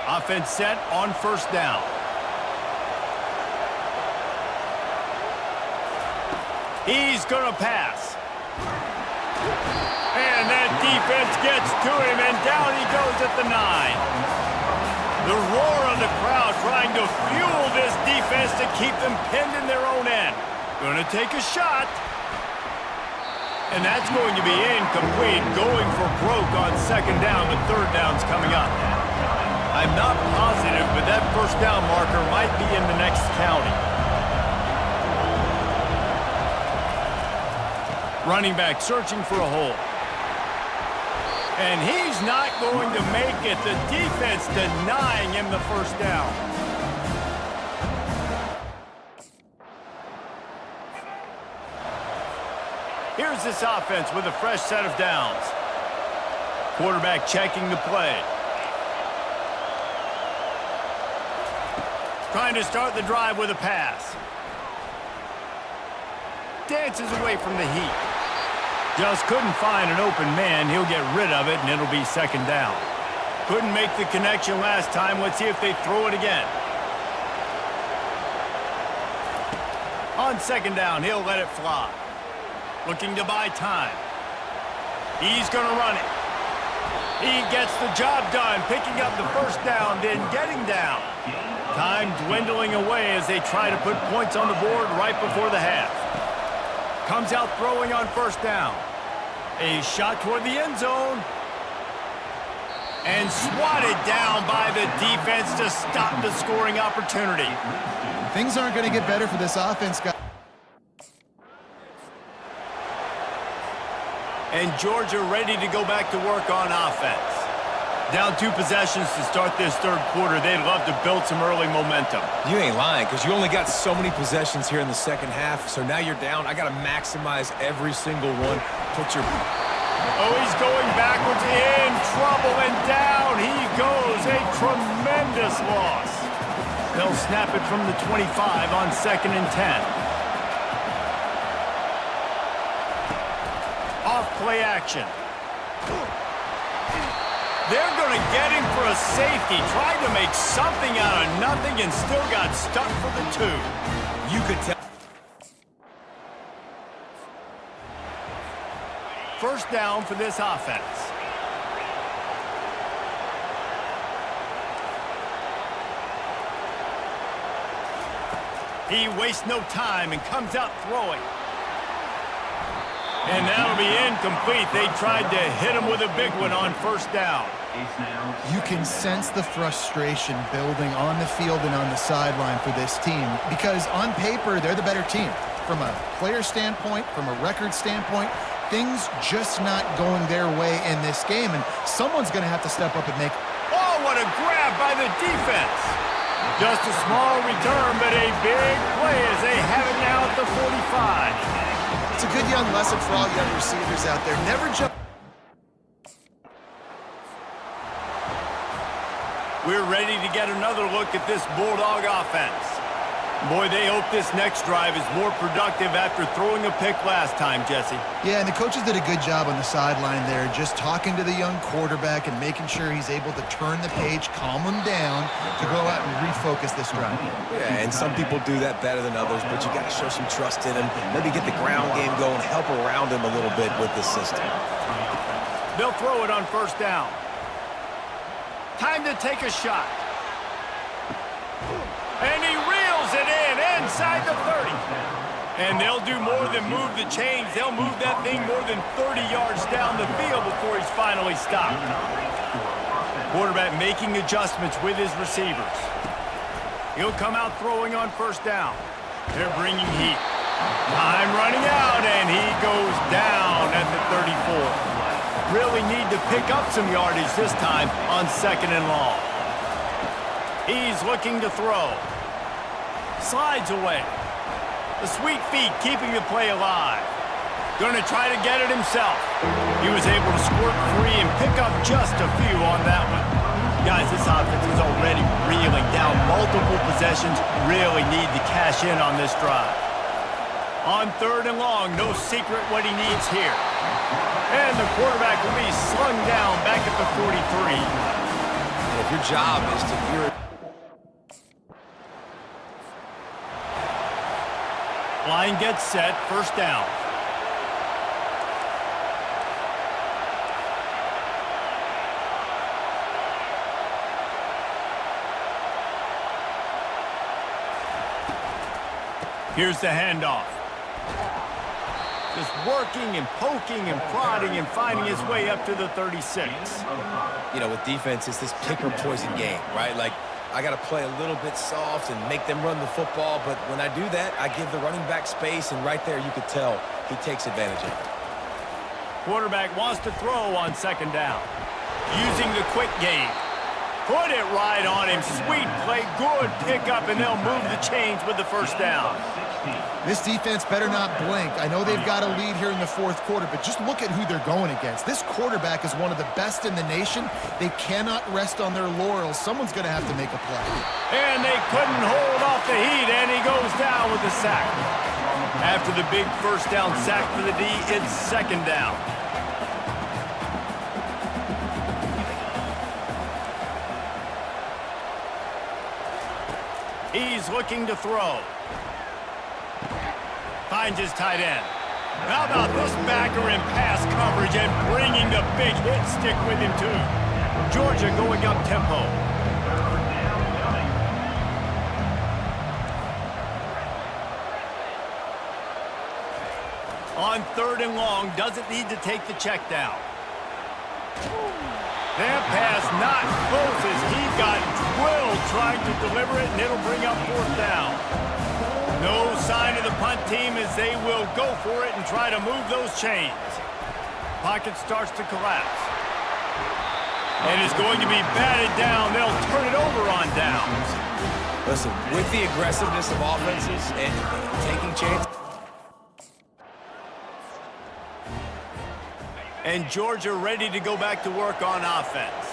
Offense set on 1st down. He's going to pass. And that defense gets to him, and down he goes at the 9. The roar of the crowd trying to fuel this defense to keep them pinned in their own end. Going to take a shot. And that's going to be incomplete. Going for broke on 2nd down, but 3rd down's coming up. I'm not positive, but that 1st down marker might be in the next county. Running back searching for a hole. And he's not going to make it. The defense denying him the 1st down. Here's this offense with a fresh set of downs. Quarterback checking the play. Trying to start the drive with a pass. Dances away from the heat. Just couldn't find an open man. He'll get rid of it, and it'll be 2nd down. Couldn't make the connection last time. Let's see if they throw it again. On 2nd down, he'll let it fly. Looking to buy time. He's going to run it. He gets the job done, picking up the 1st down, then getting down. Time dwindling away as they try to put points on the board right before the half. Comes out throwing on 1st down. A shot toward the end zone. And swatted down by the defense to stop the scoring opportunity.
Things aren't going to get better for this offense, guys.
And Georgia ready to go back to work on offense. Down 2 possessions to start this 3rd quarter. They'd love to build some early momentum.
You ain't lying, because you only got so many possessions here in the 2nd half, so now you're down. I got to maximize every single one. Put your...
Oh, he's going backwards, in trouble, and down he goes. A tremendous loss. They'll snap it from the 25 on 2nd and 10. Off play action. They're going to get him for a safety. Tried to make something out of nothing and still got stuck for the 2.
You could tell.
1st down for this offense. He wastes no time and comes out throwing. And that'll be incomplete. They tried to hit him with a big one on 1st down.
You can sense the frustration building on the field and on the sideline for this team because on paper, they're the better team. From a player standpoint, from a record standpoint, things just not going their way in this game, and someone's going to have to step up and make...
Oh, what a grab by the defense! Just a small return, but a big play as they have it now at the 45.
It's a good young lesson for all young receivers out there. Never jump.
We're ready to get another look at this Bulldog offense. Boy, they hope this next drive is more productive after throwing a pick last time, Jesse.
Yeah, and the coaches did a good job on the sideline there, just talking to the young quarterback and making sure he's able to turn the page, calm him down to go out and refocus this drive.
Yeah, and some people do that better than others, but you got to show some trust in him. Maybe get the ground game going, help around him a little bit with the system.
They'll throw it on first down. Time to take a shot. And he reels it in inside the 30. And they'll do more than move the chains. They'll move that thing more than 30 yards down the field before he's finally stopped. Quarterback making adjustments with his receivers. He'll come out throwing on first down. They're bringing heat. Time running out, and he goes down at the 34. Really need to pick up some yardage this time on 2nd and long. He's looking to throw. Slides away. The sweet feet keeping the play alive. Gonna try to get it himself. He was able to squirt free and pick up just a few on that one. Guys, this offense is already reeling down multiple possessions. Really need to cash in on this drive. On 3rd and long, no secret what he needs here. And the quarterback will be slung down back at the 43.
And if your job is to gear it.
Line gets set, first down. Here's the handoff. Just working and poking and prodding and finding his way up to the 36.
You know, with defense, it's this pick or poison game, right? Like, I got to play a little bit soft and make them run the football, but when I do that, I give the running back space, and right there you could tell he takes advantage of it.
Quarterback wants to throw on 2nd down. Using the quick game. Put it right on him. Sweet play, good pickup, and they'll move the chains with the first down.
This defense better not blink. I know they've got a lead here in the 4th quarter, but just look at who they're going against. This quarterback is one of the best in the nation. They cannot rest on their laurels. Someone's going to have to make a play.
And they couldn't hold off the heat, and he goes down with the sack. After the big first down sack for the D, it's 2nd down. He's looking to throw. Finds his tight end. How about this backer in pass coverage and bringing the big hit stick with him too. Georgia going up tempo. On 3rd and long, doesn't need to take the check down. That pass not close as he got drilled trying to deliver it, and it'll bring up 4th down. No sign of the punt team as they will go for it and try to move those chains. Pocket starts to collapse. And is going to be batted down. They'll turn it over on downs.
Listen, with the aggressiveness of offenses and taking chances.
And Georgia ready to go back to work on offense.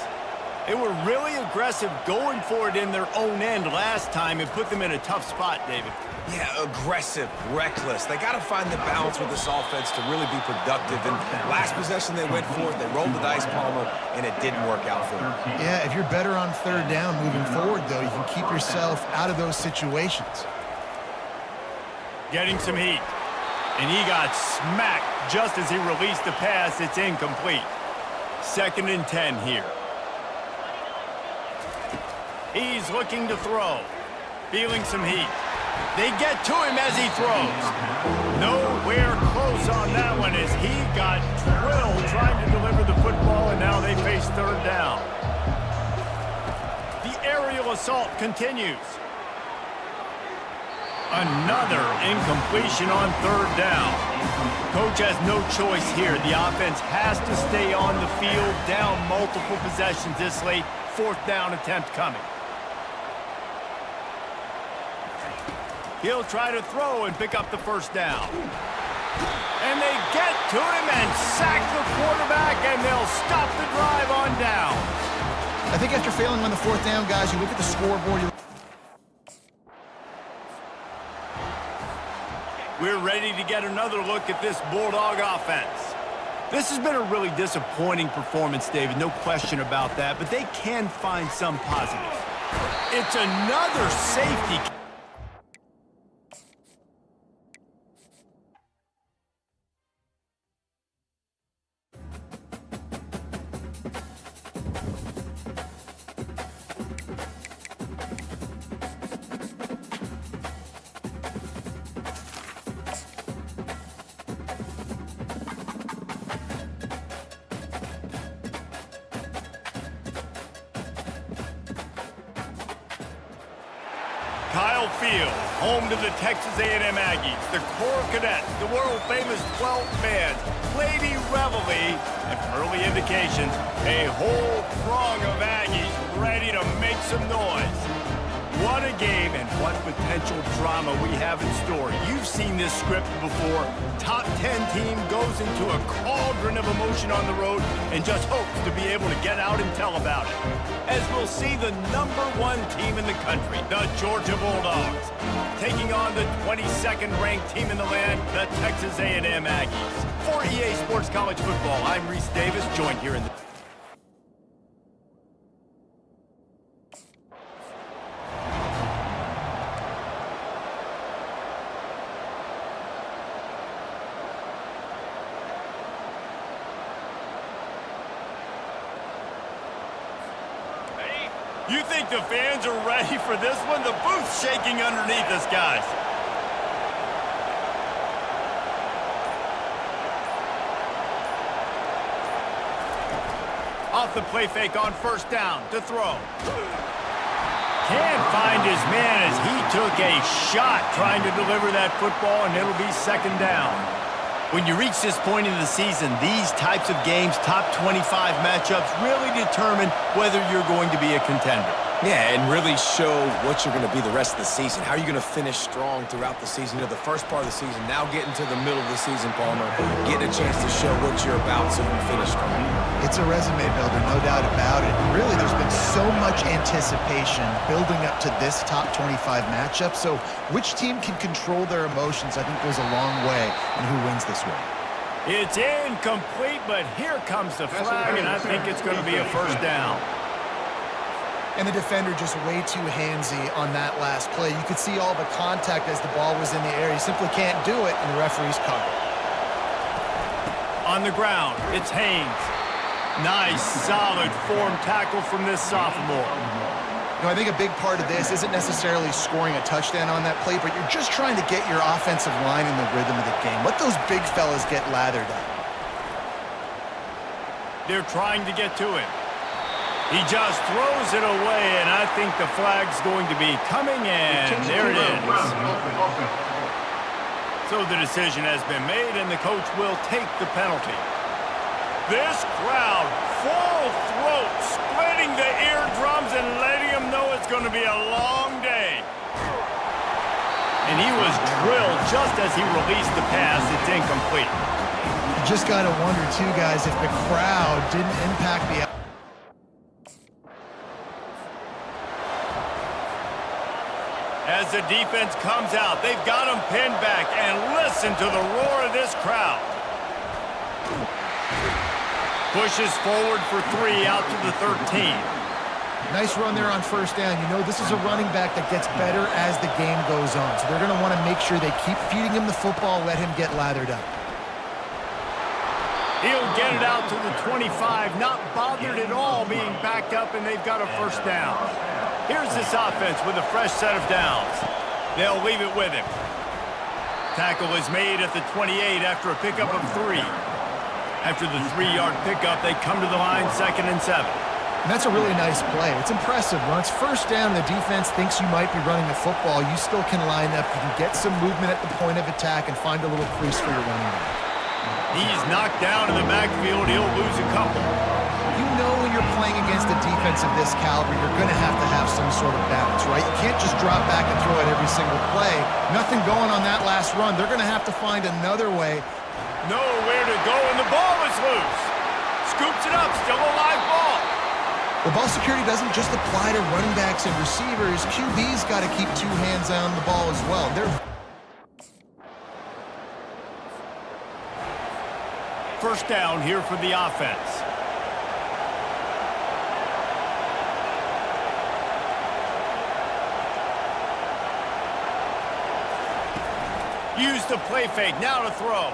They were really aggressive going for it in their own end last time and put them in a tough spot, David.
Yeah, aggressive, reckless. They got to find the balance with this offense to really be productive. And last possession they went for it, they rolled the dice, Palmer, and it didn't work out for them.
Yeah, if you're better on 3rd down moving forward, though, you can keep yourself out of those situations.
Getting some heat. And he got smacked just as he released the pass. It's incomplete. 2nd and 10 here. He's looking to throw. Feeling some heat. They get to him as he throws. Nowhere close on that one as he got drilled trying to deliver the football, and now they face 3rd down. The aerial assault continues. Another incompletion on 3rd down. Coach has no choice here. The offense has to stay on the field, down multiple possessions this late. 4th down attempt coming. He'll try to throw and pick up the first down. And they get to him and sack the quarterback, and they'll stop the drive on down.
I think after failing on the 4th down, guys, you look at the scoreboard.
We're ready to get another look at this Bulldog offense. This has been a really disappointing performance, David, no question about that, but they can find some positives. It's another safety. Kyle Field, home to the Texas A&M Aggies, the Corps Cadets, the world-famous 12 bands, Lady Reveille, and from early indications, a whole throng of Aggies ready to make some noise. What a game and what potential drama we have in store. You've seen this script before. Top 10 team goes into a cauldron of emotion on the road and just hopes to be able to get out and tell about it. As we'll see the #1 team in the country, the Georgia Bulldogs, taking on the 22nd ranked team in the land, the Texas A&M Aggies. For EA Sports College Football, I'm Reese Davis, joined here in the... You think the fans are ready for this one? The booth's shaking underneath us, guys. Off the play fake on first down to throw. Can't find his man as he took a shot trying to deliver that football, and it'll be second down. When you reach this point in the season, these types of games, top 25 matchups, really determine whether you're going to be a contender.
Yeah, and really show what you're going to be the rest of the season. How are you going to finish strong throughout the season? You know, the first part of the season, now getting to the middle of the season, Palmer, getting a chance to show what you're about so you can finish strong.
It's a resume builder, no doubt about it. Really, there's been so much anticipation building up to this top 25 matchup. So which team can control their emotions, I think, goes a long way in who wins this one.
It's incomplete, but here comes the flag, and I think it's going to be a first down.
And the defender just way too handsy on that last play. You could see all the contact as the ball was in the air. You simply can't do it, and the referee's caught it.
On the ground, it's Haynes. Nice, solid form tackle from this sophomore.
You know, I think a big part of this isn't necessarily scoring a touchdown on that play, but you're just trying to get your offensive line in the rhythm of the game. Let those big fellas get lathered up.
They're trying to get to him. He just throws it away, and I think the flag's going to be coming, and there it is. So the decision has been made, and the coach will take the penalty. This crowd, full throat, splitting the eardrums and letting them know it's going to be a long day. And he was drilled just as he released the pass. It's incomplete.
You just got to wonder, too, guys, if the crowd didn't impact the...
As the defense comes out, they've got him pinned back, and listen to the roar of this crowd. Pushes forward for 3 out to the 13.
Nice run there on first down. You know, this is a running back that gets better as the game goes on. So they're going to want to make sure they keep feeding him the football, let him get lathered up.
He'll get it out to the 25, not bothered at all being backed up, and they've got a first down. Here's this offense with a fresh set of downs. They'll leave it with him. Tackle is made at the 28 after a pickup of 3. After the 3-yard pickup, they come to the line 2nd and 7.
And that's a really nice play. It's impressive. When it's first down and the defense thinks you might be running the football, you still can line up. You can get some movement at the point of attack and find a little crease for your running back.
He's knocked down in the backfield. He'll lose a couple.
You know when you're playing against a defense of this caliber, you're going to have some sort of balance, right? You can't just drop back and throw it every single play. Nothing going on that last run. They're going to have to find another way.
Nowhere to go, and the ball is loose. Scoops it up, still a live ball.
Well, ball security doesn't just apply to running backs and receivers. QB's got to keep 2 hands on the ball as well.
first down here for the offense. Use the play fake, now to throw.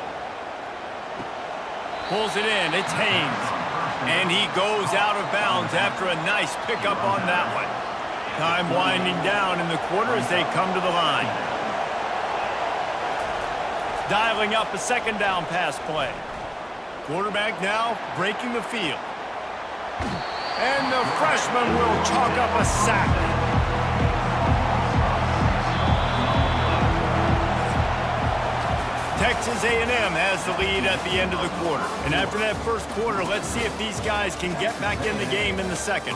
Pulls it in, it's Haynes. And he goes out of bounds after a nice pickup on that one. Time winding down in the quarter as they come to the line. Dialing up a second down pass play. Quarterback now breaking the field. And the freshman will chalk up a sack. Texas A&M has the lead at the end of the quarter. And after that first quarter, let's see if these guys can get back in the game in the second.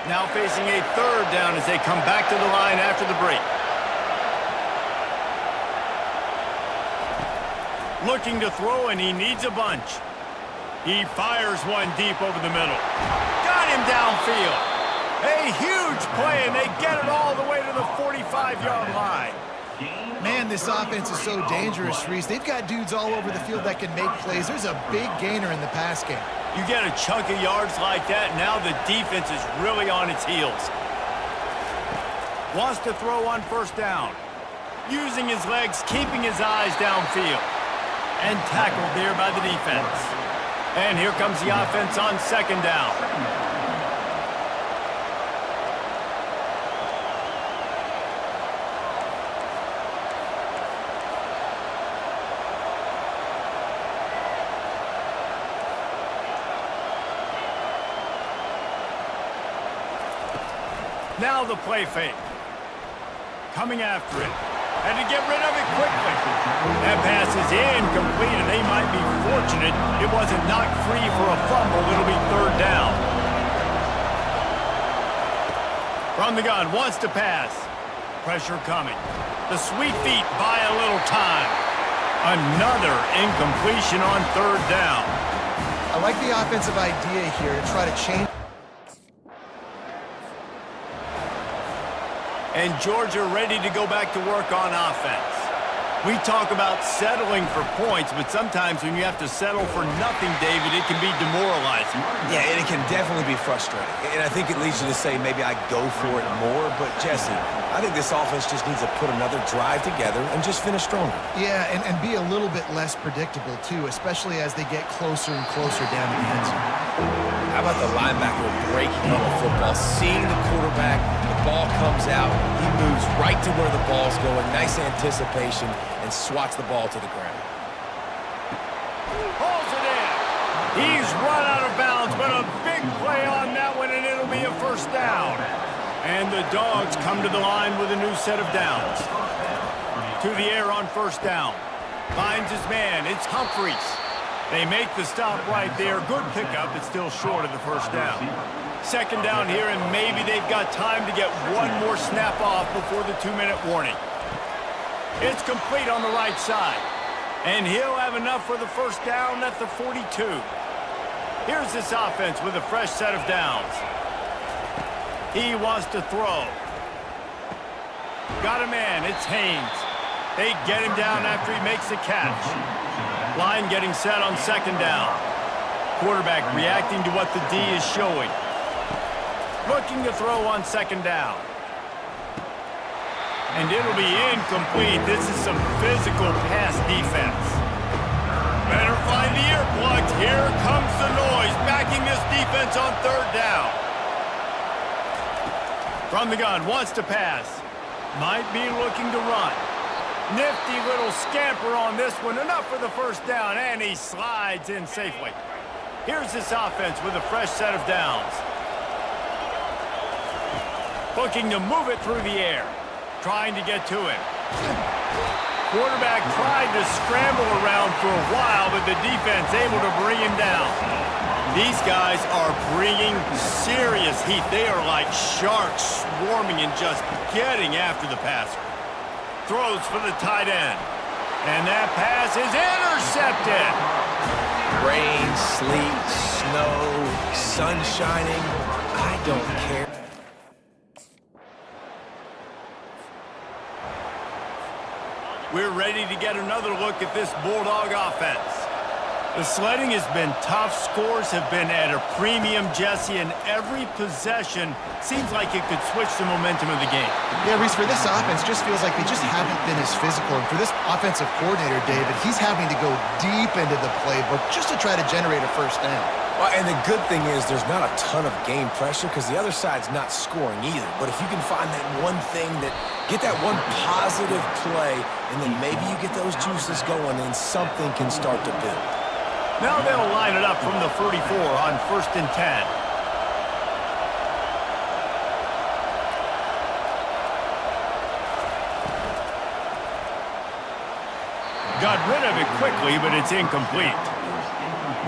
Now facing a third down as they come back to the line after the break. Looking to throw, and he needs a bunch. He fires one deep over the middle. Got him downfield. A huge play, and they get it all the way to the 45-yard line.
Man, this offense is so dangerous, Reese. They've got dudes all over the field that can make plays. There's a big gainer in the pass game.
You get a chunk of yards like that, now the defense is really on its heels. Wants to throw on first down. Using his legs, keeping his eyes downfield. And tackled there by the defense. And here comes the offense on second down. Now the play fake. Coming after it. And to get rid of it quickly. That pass is incomplete, and they might be fortunate it wasn't knocked free for a fumble. It'll be third down. From the gun, wants to pass. Pressure coming. The sweet feet buy a little time. Another incompletion on third down.
I like the offensive idea here to try to change.
And Georgia ready to go back to work on offense. We talk about settling for points, but sometimes when you have to settle for nothing, David, it can be demoralizing.
Yeah, and it can definitely be frustrating. And I think it leads you to say maybe I go for it more. But, Jesse, I think this offense just needs to put another drive together and just finish stronger.
Yeah, and be a little bit less predictable, too, especially as they get closer and closer down to the end zone.
How about the linebacker breaking on the football, seeing the quarterback, the ball comes out, he moves right to where the ball's going, nice anticipation, and swats the ball to the ground.
Pulls it in. He's run out of bounds, but a big play on that one, and it'll be a first down. And the Dogs come to the line with a new set of downs. To the air on first down. Finds his man. It's Humphreys. They make the stop right there. Good pickup. It's still short of the first down. Second down here, and maybe they've got time to get one more snap off before the 2-minute warning. It's complete on the right side. And he'll have enough for the first down at the 42. Here's this offense with a fresh set of downs. He wants to throw. Got a man. It's Haynes. They get him down after he makes the catch. Line getting set on second down. Quarterback reacting to what the D is showing. Looking to throw on second down. And it'll be incomplete. This is some physical pass defense. Better find the earplugs. Here comes the noise, backing this defense on third down. From the gun, wants to pass. Might be looking to run. Nifty little scamper on this one. Enough for the first down, and he slides in safely. Here's this offense with a fresh set of downs. Looking to move it through the air. Trying to get to him. Quarterback tried to scramble around for a while, but the defense able to bring him down. These guys are bringing serious heat. They are like sharks swarming and just getting after the passer. Throws for the tight end. And that pass is intercepted.
Rain, sleet, snow, sun shining, I don't care.
We're ready to get another look at this Bulldog offense. The sledding has been tough. Scores have been at a premium, Jesse, and every possession seems like it could switch the momentum of the game.
Yeah, Reese, for this offense, just feels like they just haven't been as physical. And for this offensive coordinator, David, he's having to go deep into the playbook just to try to generate a first down.
Well, and the good thing is there's not a ton of game pressure because the other side's not scoring either. But if you can find that one thing get that one positive play, and then maybe you get those juices going and something can start to build.
Now they'll line it up from the 44 on 1st and 10. Got rid of it quickly, but it's incomplete.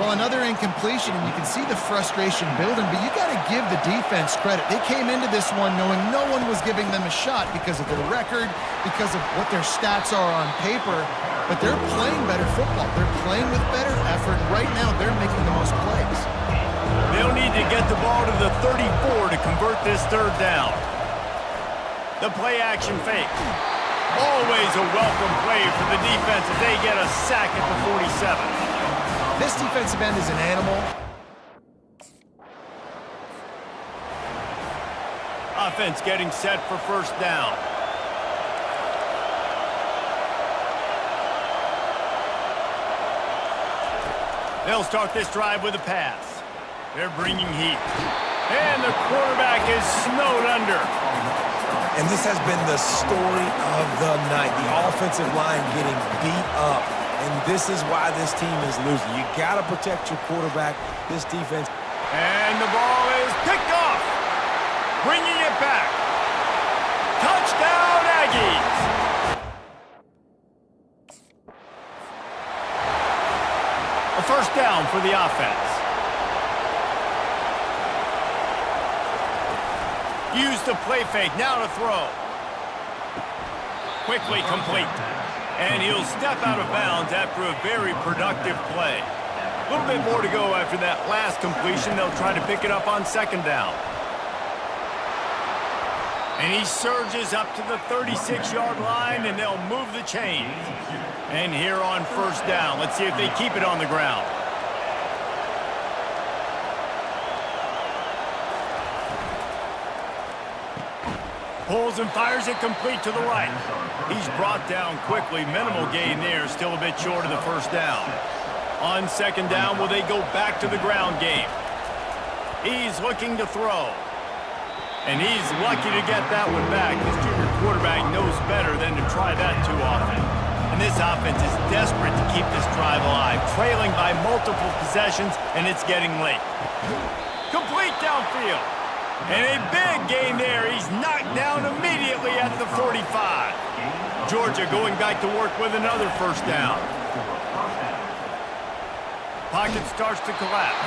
Well, another incompletion, and you can see the frustration building, but you got to give the defense credit. They came into this one knowing no one was giving them a shot because of their record, because of what their stats are on paper, but they're playing better football. They're playing with better effort. Right now, they're making the most plays.
They'll need to get the ball to the 34 to convert this 3rd down. The play action fake. Always a welcome play for the defense as they get a sack at the 47.
This defensive end is an animal.
Offense getting set for 1st down. They'll start this drive with a pass. They're bringing heat. And the quarterback is snowed under.
And this has been the story of the night. The offensive line getting beat up. And this is why this team is losing. You got to protect your quarterback. This defense.
And the ball is picked off. Bringing it back. Touchdown, Aggies. A 1st down for the offense. Use the play fake. Now to throw. Quickly complete. And he'll step out of bounds after a very productive play. A little bit more to go after that last completion. They'll try to pick it up on 2nd down. And he surges up to the 36-yard line, and they'll move the chains. And here on 1st down, let's see if they keep it on the ground. Pulls and fires it complete to the right. He's brought down quickly. Minimal gain there. Still a bit short of the 1st down. On 2nd down, will they go back to the ground game? He's looking to throw. And he's lucky to get that one back. This junior quarterback knows better than to try that too often. And this offense is desperate to keep this drive alive. Trailing by multiple possessions, and it's getting late. Complete downfield. And a big gain there. He's knocked down immediately at the 45. Georgia going back to work with another 1st down. Pocket starts to collapse.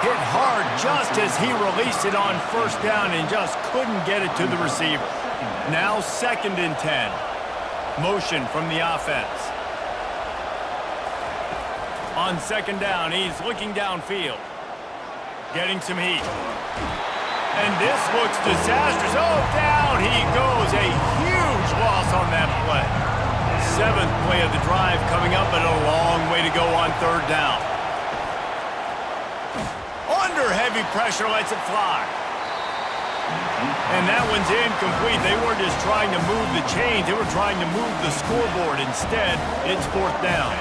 Hit hard just as he released it on 1st down and just couldn't get it to the receiver. Now 2nd and 10. Motion from the offense. On 2nd down, he's looking downfield. Getting some heat. And this looks disastrous. Oh, down he goes. A huge loss on that play. 7th play of the drive coming up, but a long way to go on 3rd down. Under heavy pressure, lets it fly. And that one's incomplete. They weren't just trying to move the chains. They were trying to move the scoreboard. Instead, it's 4th down.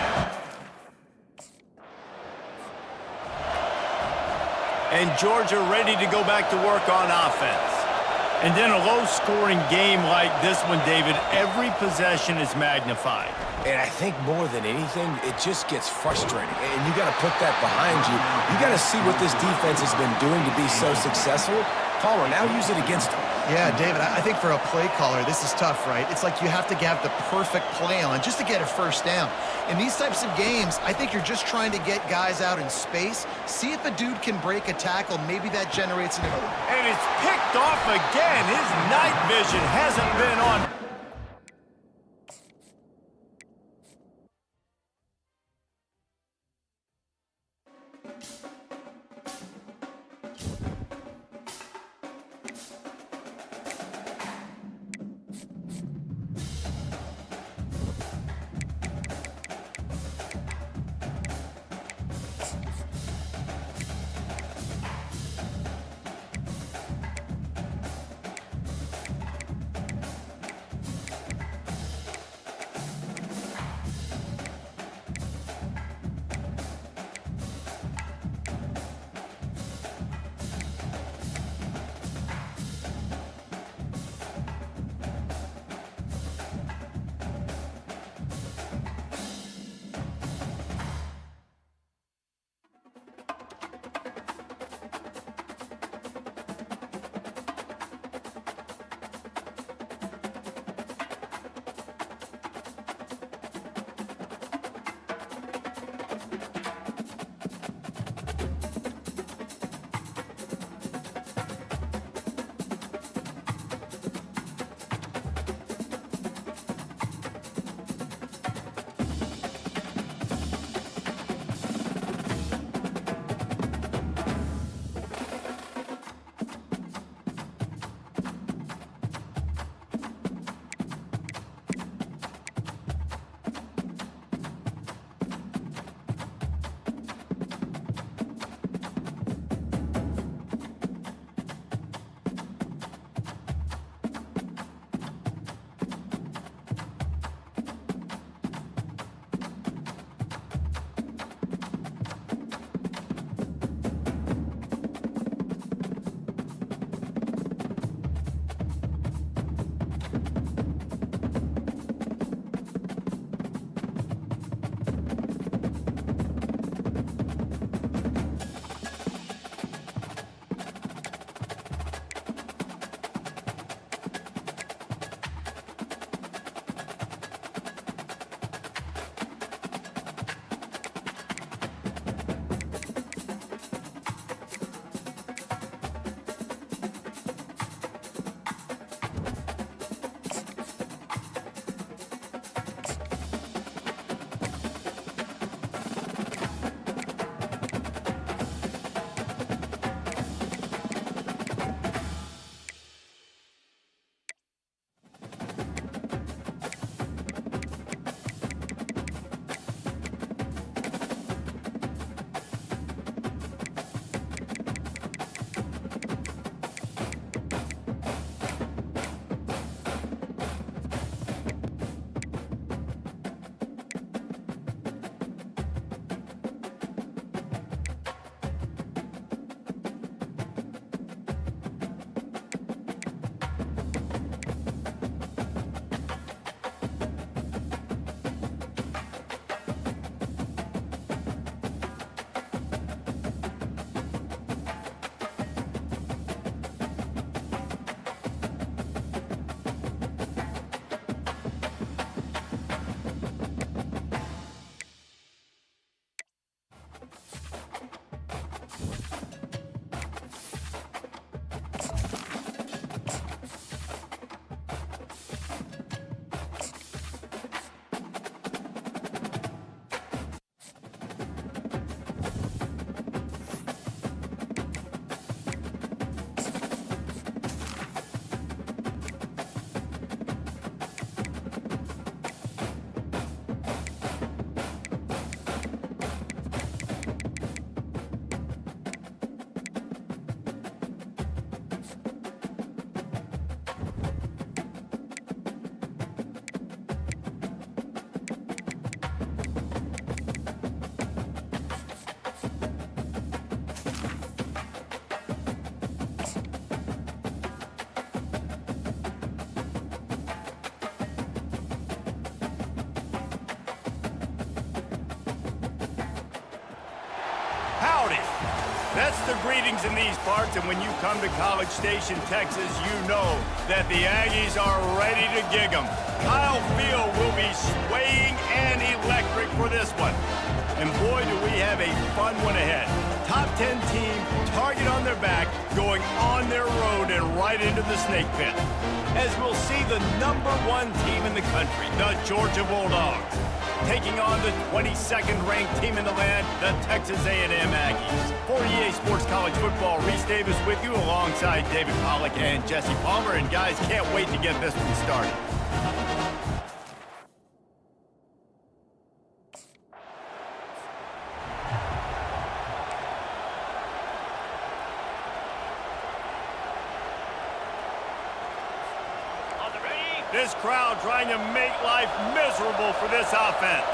And Georgia ready to go back to work on offense. And in a low-scoring game like this one, David, every possession is magnified.
And I think more than anything, it just gets frustrating. And you got to put that behind you. You got to see what this defense has been doing to be so successful. Caller, now use it against them.
Yeah, David, I think for a play caller, this is tough, right? It's like you have to have the perfect play on just to get a 1st down. In these types of games, I think you're just trying to get guys out in space, see if a dude can break a tackle. Maybe that generates an...
And it's picked off again. His night vision hasn't been on. That's the greetings in these parts, and when you come to College Station, Texas, you know that the Aggies are ready to gig 'em. Kyle Field will be swaying and electric for this one. And boy, do we have a fun one ahead. Top 10 team, target on their back, going on their road and right into the snake pit. As we'll see the #1 team in the country, the Georgia Bulldogs, taking on the 22nd ranked team in the land, the Texas A&M Aggies. For EA Sports College Football, Reese Davis with you alongside David Pollack and Jesse Palmer. And guys, can't wait to get this one started. This crowd trying to make life miserable for this offense.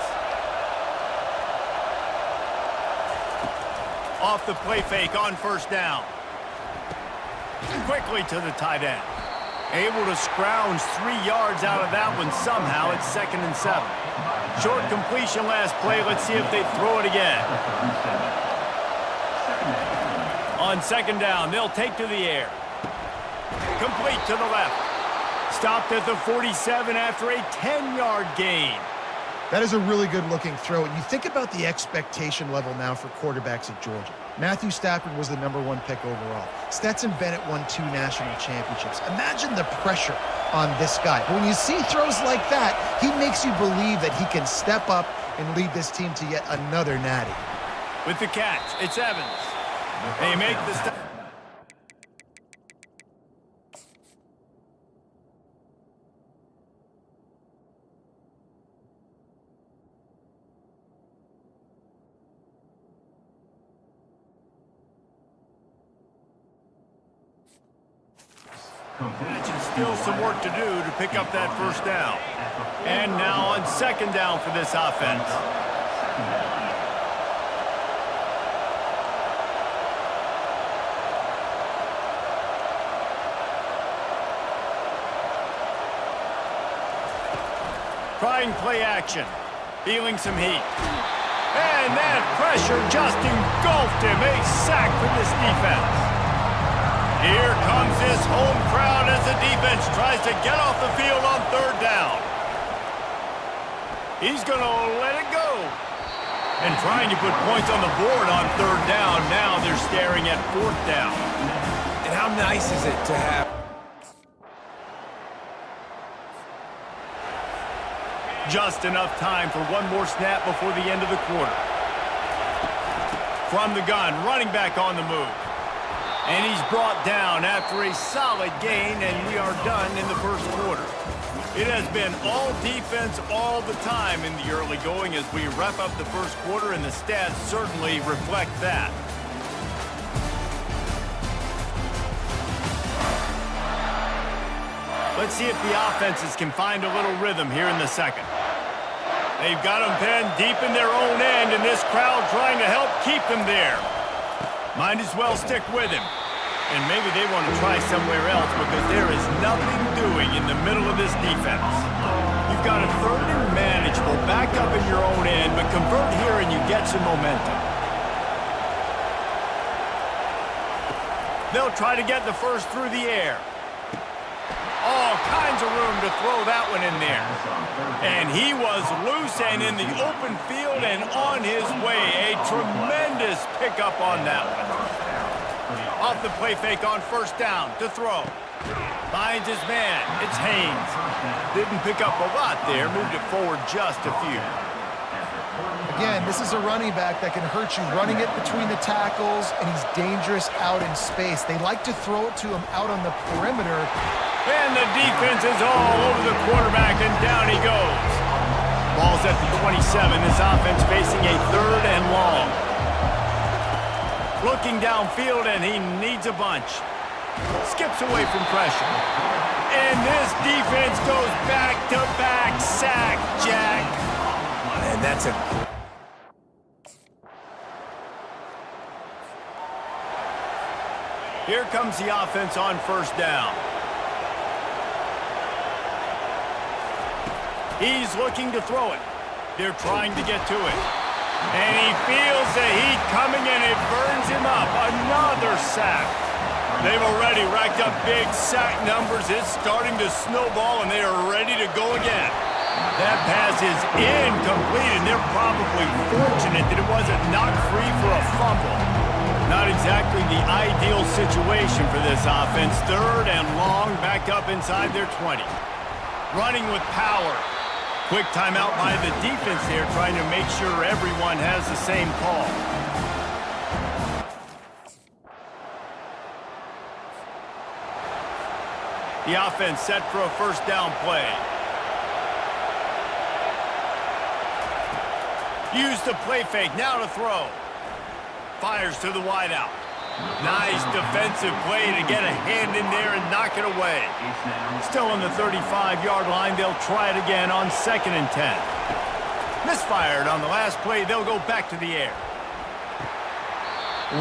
Off the play fake on first down. Quickly to the tight end. Able to scrounge 3 yards out of that one somehow. It's 2nd and 7. Short completion last play. Let's see if they throw it again. On 2nd down, they'll take to the air. Complete to the left. Stopped at the 47 after a 10-yard gain.
That is a really good-looking throw. And you think about the expectation level now for quarterbacks at Georgia. Matthew Stafford was the #1 pick overall. Stetson Bennett won 2 national championships. Imagine the pressure on this guy. But when you see throws like that, he makes you believe that he can step up and lead this team to yet another natty.
With the catch, it's Evans. They make the stop. Still some work to do to pick up that first down. And now on 2nd down for this offense. Trying play action. Feeling some heat. And that pressure just engulfed him. A sack for this defense. Here comes this home crowd as the defense tries to get off the field on 3rd down. He's going to let it go. And trying to put points on the board on 3rd down. Now they're staring at 4th down.
And how nice is it to have...
Just enough time for one more snap before the end of the quarter. From the gun, running back on the move. And he's brought down after a solid gain, and we are done in the first quarter. It has been all defense all the time in the early going as we wrap up the first quarter, and the stats certainly reflect that. Let's see if the offenses can find a little rhythm here in the second. They've got them penned deep in their own end, and this crowd trying to help keep them there. Might as well stick with him. And maybe they want to try somewhere else because there is nothing doing in the middle of this defense. You've got a 3rd and manageable back up in your own end, but convert here and you get some momentum. They'll try to get the first through the air. All kinds of room to throw that one in there. And he was loose and in the open field and on his way. A tremendous pickup on that one. Off the play fake on 1st down to throw. Finds his man. It's Haynes. Didn't pick up a lot there. Moved it forward just a few.
Again, this is a running back that can hurt you running it between the tackles, and he's dangerous out in space. They like to throw it to him out on the perimeter.
And the defense is all over the quarterback, and down he goes. Ball's at the 27. This offense facing a 3rd and long. Looking downfield, and he needs a bunch. Skips away from pressure. And this defense goes back-to-back sack, Jack.
And that's a...
Here comes the offense on 1st down. He's looking to throw it. They're trying to get to it. And he feels the heat coming, and it burns him him up. Another sack. They've already racked up big sack numbers. It's starting to snowball, and they are ready to go again. That pass is incomplete, and they're probably fortunate that it wasn't knocked free for a fumble. Not exactly the ideal situation for this offense. 3rd and long, back up inside their 20. Running with power. Quick timeout by the defense here, trying to make sure everyone has the same call. The offense set for a first down play. Use the play fake, now to throw. Fires to the wideout. Nice defensive play to get a hand in there and knock it away. Still on the 35-yard line, they'll try it again on 2nd and 10. Misfired on the last play, they'll go back to the air.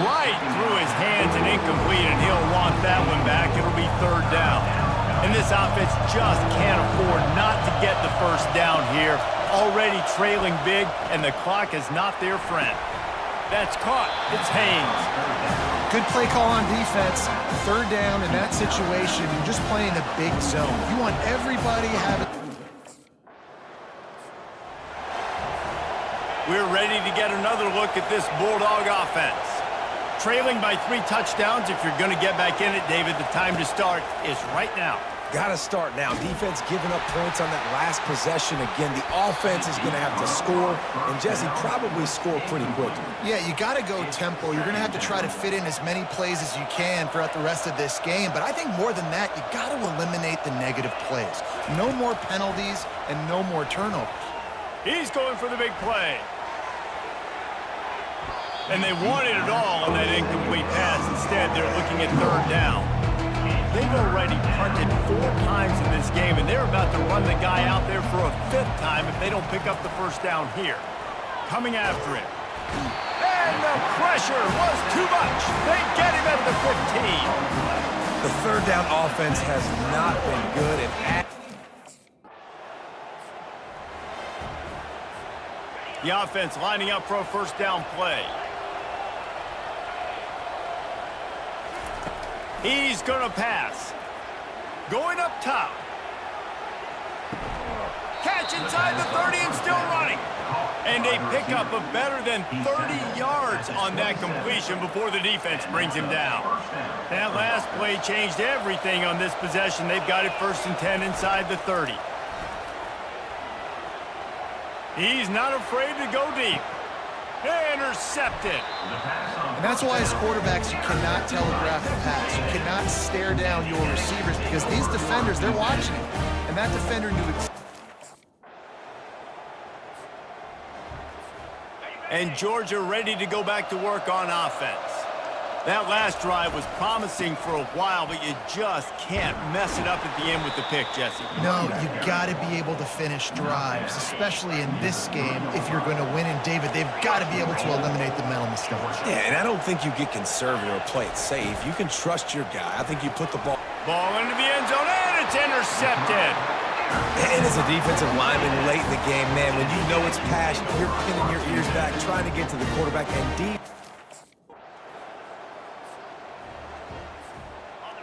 Right through his hands and incomplete, and he'll want that one back. It'll be 3rd down. And this offense just can't afford not to get the first down here. Already trailing big, and the clock is not their friend. That's caught. It's Haynes.
Good play call on defense. 3rd down in that situation. You're just playing a big zone. You want everybody having...
We're ready to get another look at this Bulldog offense. Trailing by 3 touchdowns. If you're going to get back in it, David, the time to start is right now.
Got to start now. Defense giving up points on that last possession. Again, the offense is going to have to score, and Jesse probably score pretty quickly.
Yeah, you got to go tempo. You're going to have to try to fit in as many plays as you can throughout the rest of this game. But I think more than that, you got to eliminate the negative plays. No more penalties and no more turnovers.
He's going for the big play. And they wanted it all on that incomplete pass. Instead, they're looking at 3rd down. They've already punted 4 times in this game, and they're about to run the guy out there for a 5th time if they don't pick up the first down here. Coming after him. And the pressure was too much. They get him at the 15.
The 3rd down offense has not been good. And
the offense lining up for a first down play. He's going to pass. Going up top. Catch inside the 30 and still running. And a pickup of better than 30 yards on that completion before the defense brings him down. That last play changed everything on this possession. They've got it 1st and 10 inside the 30. He's not afraid to go deep. Intercepted.
And that's why as quarterbacks, you cannot telegraph the pass. You cannot stare down your receivers because these defenders, they're watching it. And that defender knew it.
And Georgia ready to go back to work on offense. That last drive was promising for a while, but you just can't mess it up at the end with the pick, Jesse.
No, you got to be able to finish drives, especially in this game. If you're going to win, and David, they've got to be able to eliminate the mental mistakes.
yeah, and I don't think you get conservative or play it safe. You can trust your guy. I think you put the ball
into the end zone, and it's intercepted.
And as a defensive lineman late in the game, man, when you know it's passion, you're pinning your ears back, trying to get to the quarterback and deep.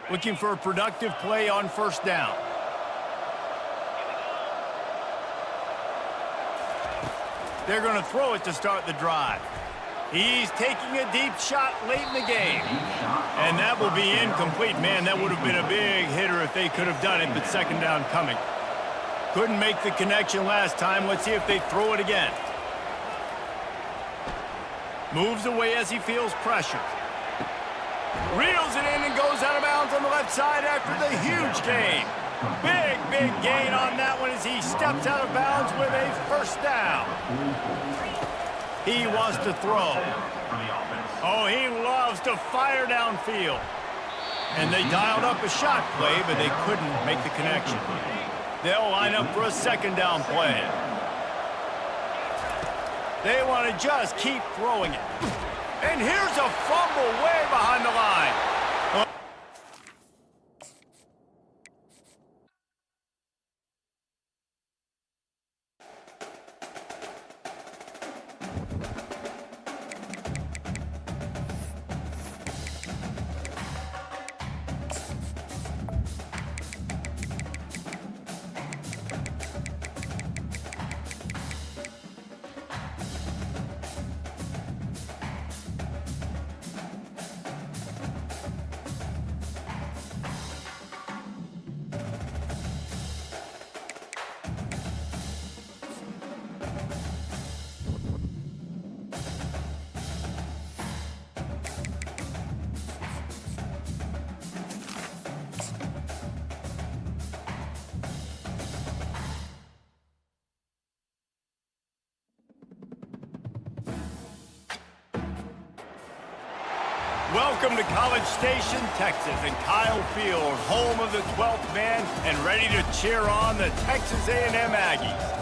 Looking for a productive play on first down. They're going to throw it to start the drive. He's taking a deep shot late in the game. And that will be incomplete. Man, that would have been a big hitter if they could have done it, but 2nd down coming. Couldn't make the connection last time. Let's see if they throw it again. Moves away as he feels pressure. Reels it in and goes out of bounds on the left side after the huge gain. Big, big gain on that one as he steps out of bounds with a first down. He wants to throw. Oh, he loves to fire downfield. And they dialed up a shot play, but they couldn't make the connection. They'll line up for a 2nd down play. They want to just keep throwing it. And here's a fumble way behind the line. Welcome to College Station, Texas, and Kyle Field, home of the 12th man, and ready to cheer on the Texas A&M Aggies.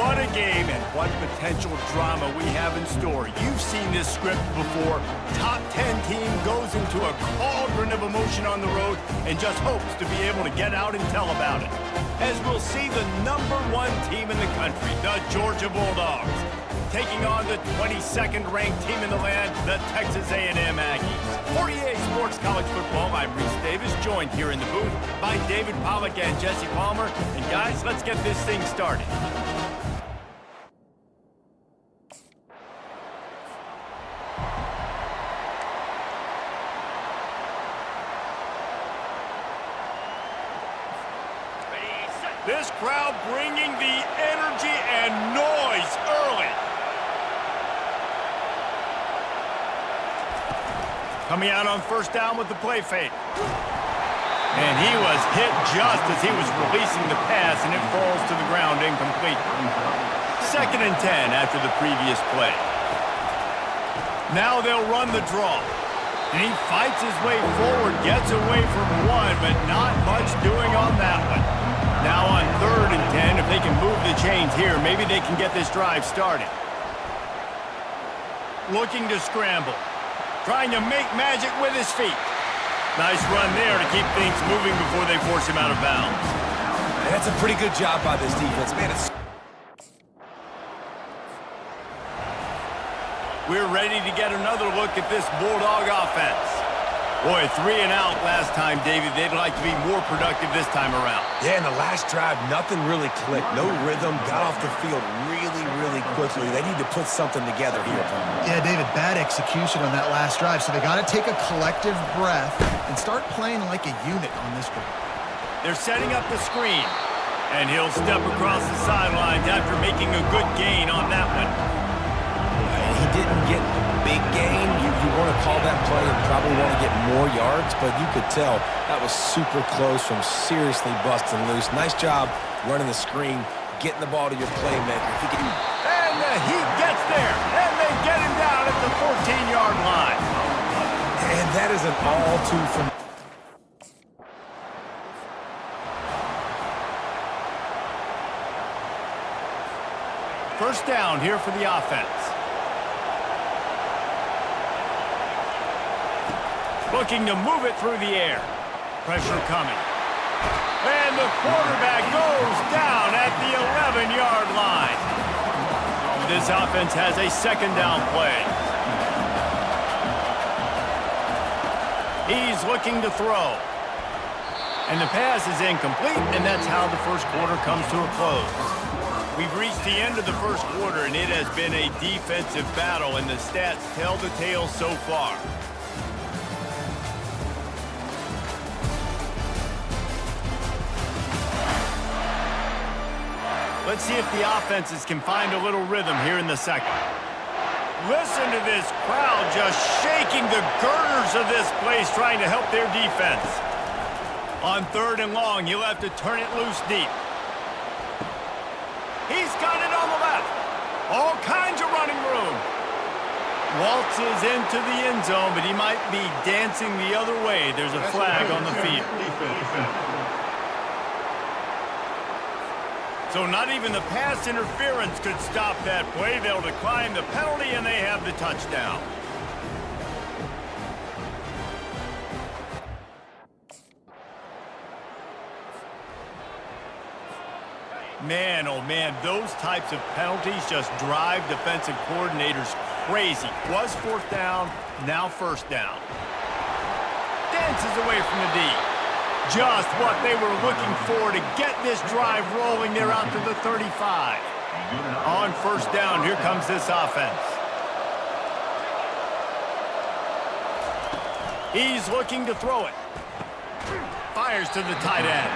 What a game and what potential drama we have in store. You've seen this script before. Top 10 team goes into a cauldron of emotion on the road and just hopes to be able to get out and tell about it. As we'll see the #1 team in the country, the Georgia Bulldogs, taking on the 22nd ranked team in the land, the Texas A&M Aggies. For EA Sports College Football, I'm Reese Davis, joined here in the booth by David Pollack and Jesse Palmer. And guys, let's get this thing started. This crowd bringing the energy and noise early. Coming out on first down with the play fake. And he was hit just as he was releasing the pass, and it falls to the ground incomplete. 2nd and 10 after the previous play. Now they'll run the draw. And he fights his way forward, gets away from one, but not much doing on that one. Now on 3rd and 10, if they can move the chains here, maybe they can get this drive started. Looking to scramble. Trying to make magic with his feet. Nice run there to keep things moving before they force him out of bounds.
That's a pretty good job by this defense, man.
We're ready to get another look at this Bulldog offense. Boy, 3 and out last time, David. They'd like to be more productive this time around.
Yeah, in the last drive, nothing really clicked. No rhythm, got off the field really quickly. They need to put something together here.
Yeah, David, bad execution on that last drive, so they got to take a collective breath and start playing like a unit on this one.
They're setting up the screen, and he'll step across the sidelines after making a good gain on that one.
He didn't get a big gain. You want to call that play and probably want to get more yards, but you could tell that was super close from seriously busting loose. Nice job running the screen, getting the ball to your playmaker.
And the Heat gets there, and they get him down at the 14-yard line.
And that is an all too familiar.
First down here for the offense. Looking to move it through the air. Pressure coming. And the quarterback goes down at the 11-yard line. This offense has a 2nd down play. He's looking to throw. And the pass is incomplete, and that's how the first quarter comes to a close. We've reached the end of the first quarter, and it has been a defensive battle, and the stats tell the tale so far. Let's see if the offenses can find a little rhythm here in the second. Listen to this crowd just shaking the girders of this place, trying to help their defense. On 3rd and long, he'll have to turn it loose deep. He's got it on the left. All kinds of running room. Waltzes into the end zone, but he might be dancing the other way. There's a flag on the field. So not even the pass interference could stop that play. They'll decline the penalty, and they have the touchdown. Man, oh man, those types of penalties just drive defensive coordinators crazy. Was 4th down, now 1st down. Dances away from the D. Just what they were looking for to get this drive rolling. They're out to the 35. On 1st down, here comes this offense. He's looking to throw it. Fires to the tight end.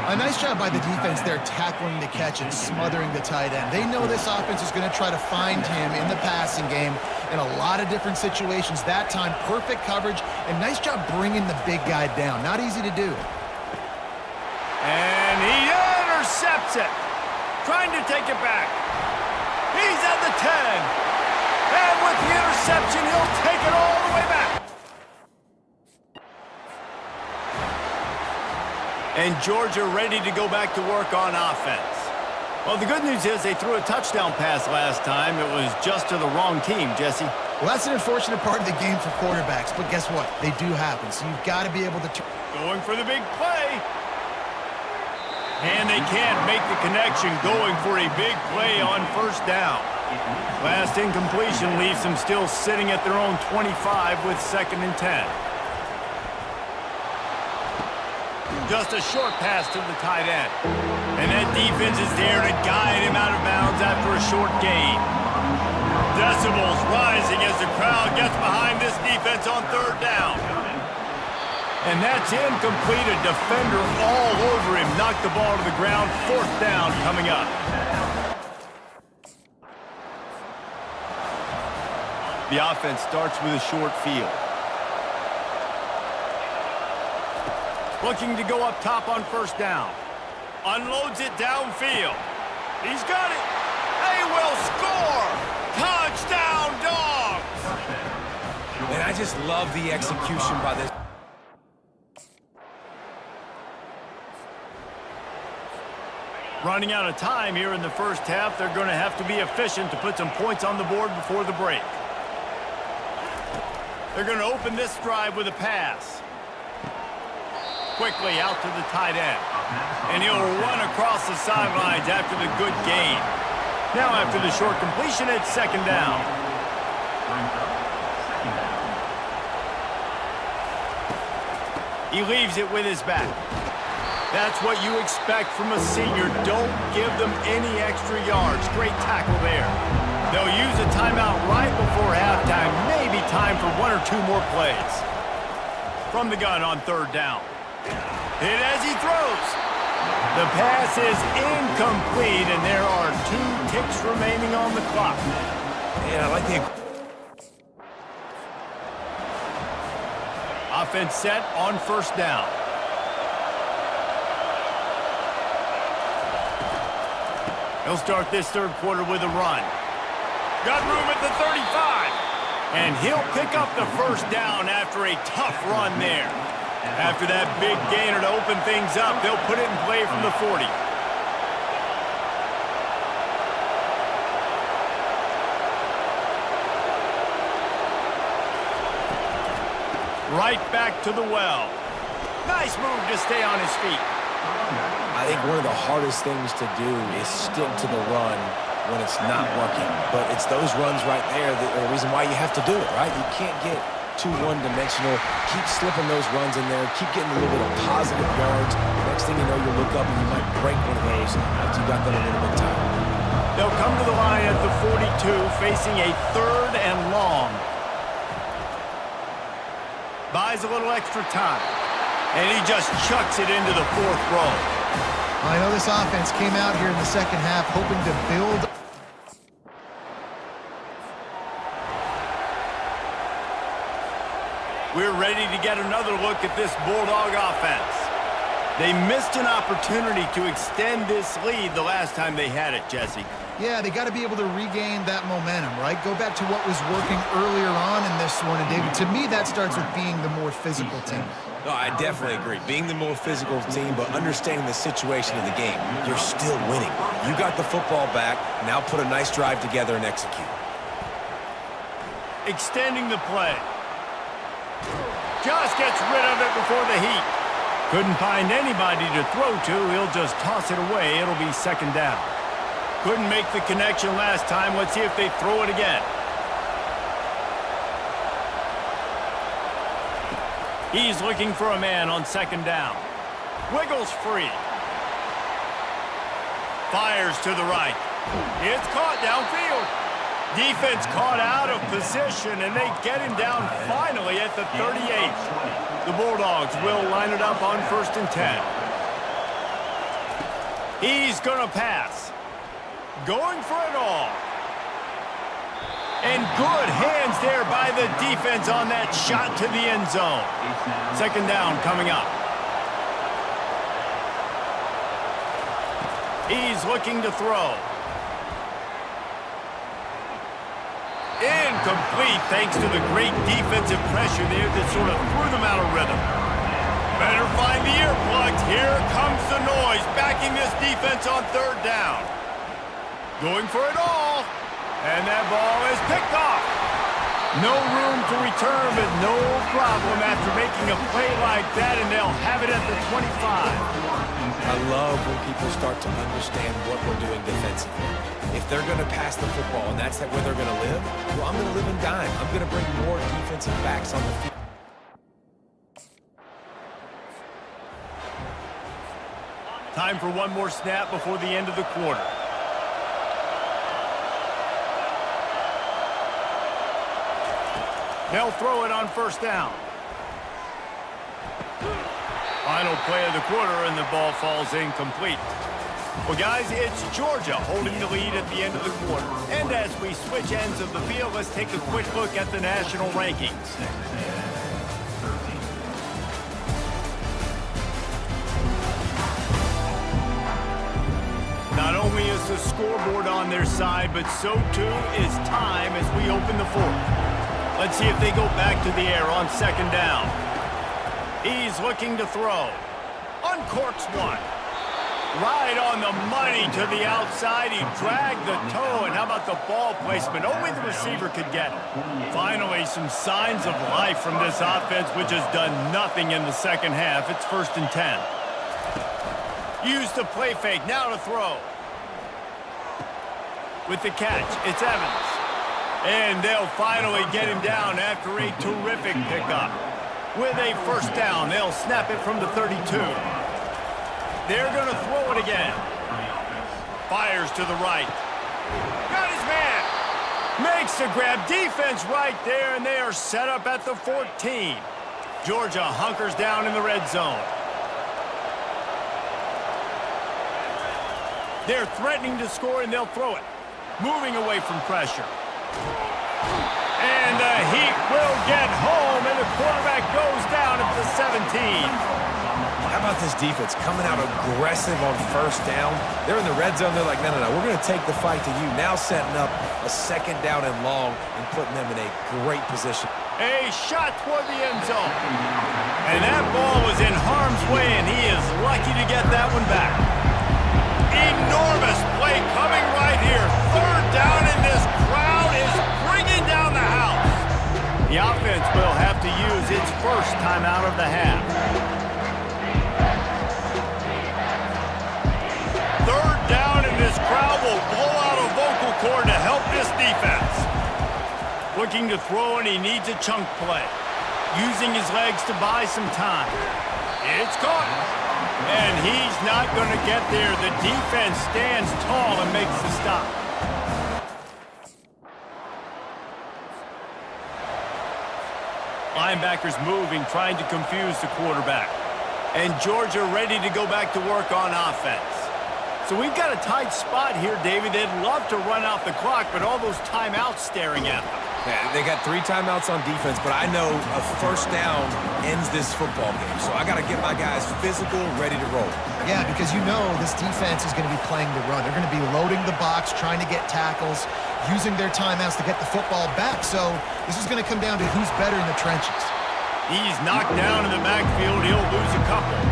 A nice job by the defense there, tackling the catch and smothering the tight end. They know this offense is going to try to find him in the passing game in a lot of different situations. That time, perfect coverage, and nice job bringing the big guy down. Not easy to do.
And he intercepts it. Trying to take it back. He's at the 10. And with the interception, he'll take it all the way back. And Georgia ready to go back to work on offense. Well, the good news is they threw a touchdown pass last time. It was just to the wrong team, Jesse.
Well, that's an unfortunate part of the game for quarterbacks, but guess what? They do happen, so you've got to be able to...
Going for the big play. And they can't make the connection, going for a big play on first down. Last incompletion leaves them still sitting at their own 25 with 2nd and 10. Just a short pass to the tight end. And that defense is there to guide him out of bounds after a short gain. Decibels rising as the crowd gets behind this defense on 3rd down. And that's incomplete. A defender all over him. Knocked the ball to the ground. 4th down coming up. The offense starts with a short field. Looking to go up top on 1st down. Unloads it downfield. He's got it. They will score. Touchdown, Dogs.
And I just love the execution by this.
Running out of time here in the first half. They're going to have to be efficient to put some points on the board before the break. They're going to open this drive with a pass. Quickly out to the tight end. And he'll run across the sidelines after the good gain. Now after the short completion, it's 2nd down. He leaves it with his back. That's what you expect from a senior. Don't give them any extra yards. Great tackle there. They'll use a timeout right before halftime. Maybe time for 1 or 2 more plays. From the gun on 3rd down. Hit as he throws. The pass is incomplete, and there are 2 ticks remaining on the clock.
And I like the...
Offense set on 1st down. He'll start this 3rd quarter with a run. Got room at the 35. And he'll pick up the 1st down after a tough run there. After that big gainer to open things up, they'll put it in play from the 40. Right back to the well. Nice move to stay on his feet.
I think one of the hardest things to do is stick to the run when it's not working. But it's those runs right there that are the reason why you have to do it, right? You can't get too one-dimensional. Keep slipping those runs in there. Keep getting a little bit of positive yards. Next thing you know, you'll look up and you might break one of those after you got them a little bit tired.
They'll come to the line at the 42, facing a 3rd and long. Buys a little extra time. And he just chucks it into the 4th row.
I know this offense came out here in the 2nd half hoping to build.
We're ready to get another look at this Bulldog offense. They missed an opportunity to extend this lead the last time they had it, Jesse.
Yeah, they got to be able to regain that momentum, right? Go back to what was working earlier on in this one. And, David, to me, that starts with being the more physical team.
No, I definitely agree. Being the more physical team, but understanding the situation of the game. You're still winning. You got the football back. Now put a nice drive together and execute.
Extending the play. Just gets rid of it before the heat. Couldn't find anybody to throw to. He'll just toss it away. It'll be 2nd down. Couldn't make the connection last time. Let's see if they throw it again. He's looking for a man on 2nd down. Wiggles free. Fires to the right. It's caught downfield. Defense caught out of position, and they get him down finally at the 38. The Bulldogs will line it up on 1st and 10. He's going to pass. Going for it all. And good hands there by the defense on that shot to the end zone. 2nd down coming up. He's looking to throw. Incomplete thanks to the great defensive pressure there that sort of threw them out of rhythm. Better find the earplugs. Here comes the noise, backing this defense on third down. Going for it all. And that ball is picked off. No room to return, but no problem after making a play like that, and they'll have it at the 25.
I love when people start to understand what we're doing defensively. If they're going to pass the football and that's where they're going to live, well, I'm going to live and dime. I'm going to bring more defensive backs on the field.
Time for one more snap before the end of the quarter. They'll throw it on first down. Final play of the quarter, and the ball falls incomplete. Well, guys, it's Georgia holding the lead at the end of the quarter. And as we switch ends of the field, let's take a quick look at the national rankings. Not only is the scoreboard on their side, but so too is time as we open the fourth. Let's see if they go back to the air on second down. He's looking to throw. Uncorks one. Right on the money to the outside. He dragged the toe, and how about the ball placement? Only the receiver could get it. Finally, some signs of life from this offense, which has done nothing in the second half. It's 1st and 10. Use the play fake, now to throw. With the catch, it's Evans. And they'll finally get him down after a terrific pickup. With a first down, they'll snap it from the 32. They're going to throw it again. Fires to the right. Got his man. Makes the grab. Defense right there, and they are set up at the 14. Georgia hunkers down in the red zone. They're threatening to score, and they'll throw it. Moving away from pressure. And the heat will get home, and the quarterback goes down at the 17.
How about this defense coming out aggressive on first down? They're in the red zone. They're like, no, we're going to take the fight to you. Now setting up a second down and long and putting them in a great position.
A shot toward the end zone. And that ball was in harm's way, and he is lucky to get that one back. Enormous play coming right here. Third down, and this crowd is bringing down the house. The offense will have to use its first timeout of the half. Third down, and this crowd will blow out a vocal cord to help this defense. Looking to throw, and he needs a chunk play. Using his legs to buy some time. It's caught. And he's not going to get there. The defense stands tall and makes the stop. Linebackers moving, trying to confuse the quarterback. And Georgia ready to go back to work on offense. So we've got a tight spot here, David. They'd love to run out the clock, but all those timeouts staring at them.
Yeah, they got 3 timeouts on defense, but I know a first down ends this football game. So I got to get my guys physical, ready to roll.
Yeah, because you know this defense is going to be playing the run. They're going to be loading the box, trying to get tackles, using their timeouts to get the football back. So this is going to come down to who's better in the trenches.
He's knocked down in the backfield. He'll lose a couple.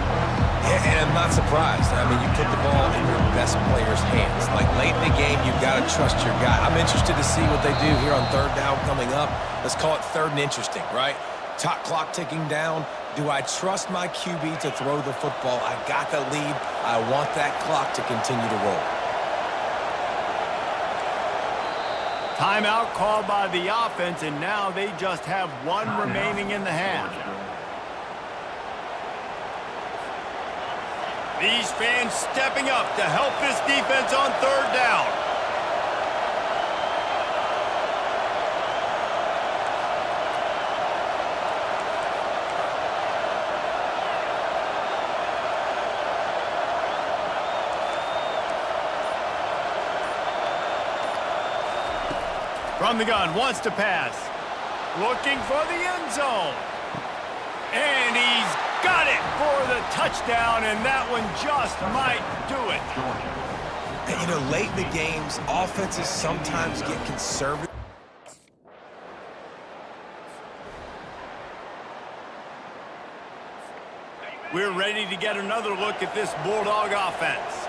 Yeah, and I'm not surprised. I mean, you put the ball in your best player's hands. Like, late in the game, you've got to trust your guy. I'm interested to see what they do here on third down coming up. Let's call it third and interesting, right? Top clock ticking down. Do I trust my QB to throw the football? I got the lead. I want that clock to continue to roll.
Timeout called by the offense, and now they just have one remaining in the half. These fans stepping up to help this defense on third down. From the gun, wants to pass. Looking for the end zone. And he's got it for the touchdown, and that one just might do it.
And, you know, late in the games, offenses sometimes get conservative.
We're ready to get another look at this Bulldog offense.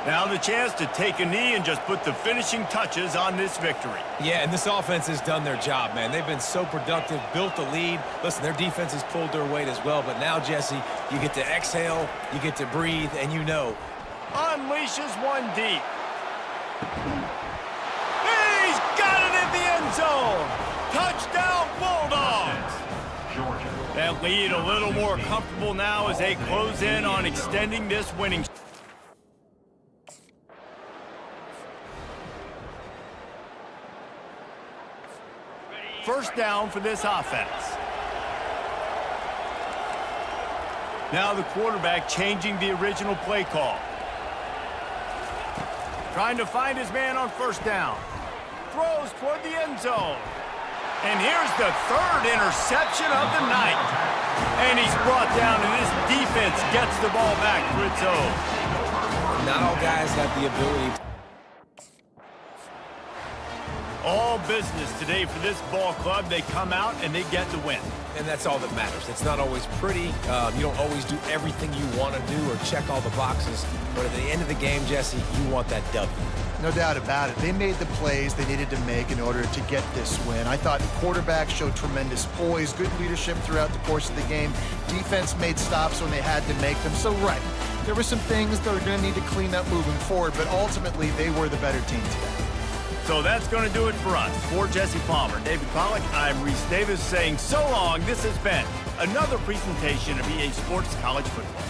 Now the chance to take a knee and just put the finishing touches on this victory.
Yeah, and this offense has done their job, man. They've been so productive, built the lead. Listen, their defense has pulled their weight as well. But now, Jesse, you get to exhale, you get to breathe, and you know.
Unleashes one deep. He's got it in the end zone. Touchdown, Bulldogs. That lead a little more comfortable now as they close in on extending this winning. First down for this offense. Now the quarterback changing the original play call. Trying to find his man on first down. Throws toward the end zone. And here's the third interception of the night. And he's brought down, and this defense gets the ball back for its own.
Not all guys have the ability.
All business today for this ball club. They come out and they get the win.
And that's all that matters. It's not always pretty. You don't always do everything you want to do or check all the boxes. But at the end of the game, Jesse, you want that W.
No doubt about it. They made the plays they needed to make in order to get this win. I thought the quarterback showed tremendous poise, good leadership throughout the course of the game. Defense made stops when they had to make them. So, right, there were some things that are going to need to clean up moving forward, but ultimately they were the better team today.
So that's going to do it for us. For Jesse Palmer, David Pollack, I'm Reese Davis saying so long. This has been another presentation of EA Sports College Football.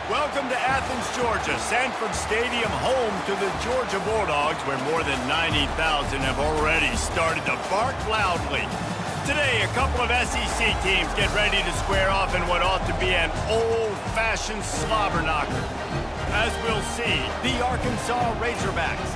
Welcome to Athens, Georgia, Sanford Stadium, home to the Georgia Bulldogs, where more than 90,000 have already started to bark loudly. Today, a couple of SEC teams get ready to square off in what ought to be an old-fashioned slobber knocker. As we'll see, the Arkansas Razorbacks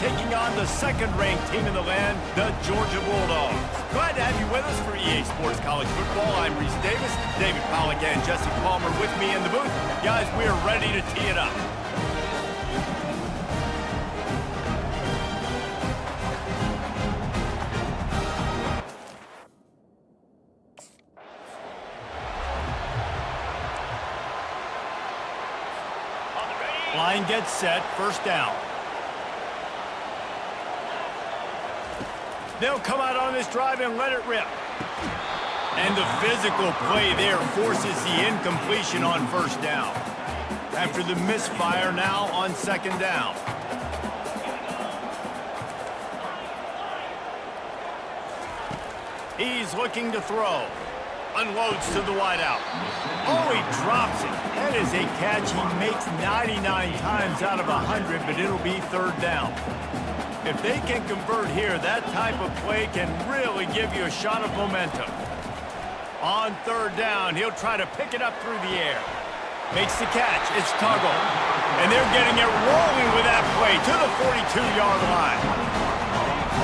taking on the second-ranked team in the land, the Georgia Bulldogs. Glad to have you with us for EA Sports College Football. I'm Reese Davis, David Pollack and Jesse Palmer with me in the booth. Guys, we're ready to tee it up. Line gets set, first down. They'll come out on this drive and let it rip. And the physical play there forces the incompletion on first down. After the misfire now on second down. He's looking to throw. Unloads to the wideout. Oh, he drops it. That is a catch he makes 99 times out of 100, but it'll be third down. If they can convert here, that type of play can really give you a shot of momentum. On third down, he'll try to pick it up through the air. Makes the catch. It's Tuggle. And they're getting it rolling with that play to the 42-yard line.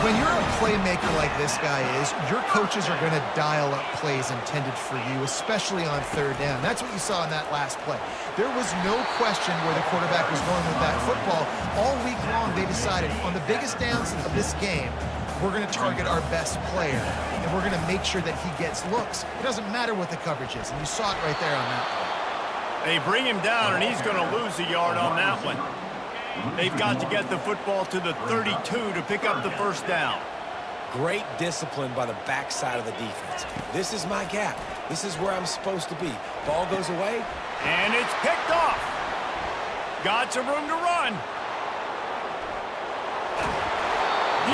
When you're a playmaker like this guy is, your coaches are going to dial up plays intended for you, especially on third down. That's what you saw in that last play. There was no question where the quarterback was going with that football. All week long, they decided on the biggest downs of this game, we're going to target our best player, and we're going to make sure that he gets looks. It doesn't matter what the coverage is, and you saw it right there on that play.
They bring him down, and he's going to lose a yard on that one. They've got to get the football to the 32 to pick up the first down.
Great discipline by the backside of the defense. This is my gap. This is where I'm supposed to be. Ball goes away.
And it's picked off. Got some room to run.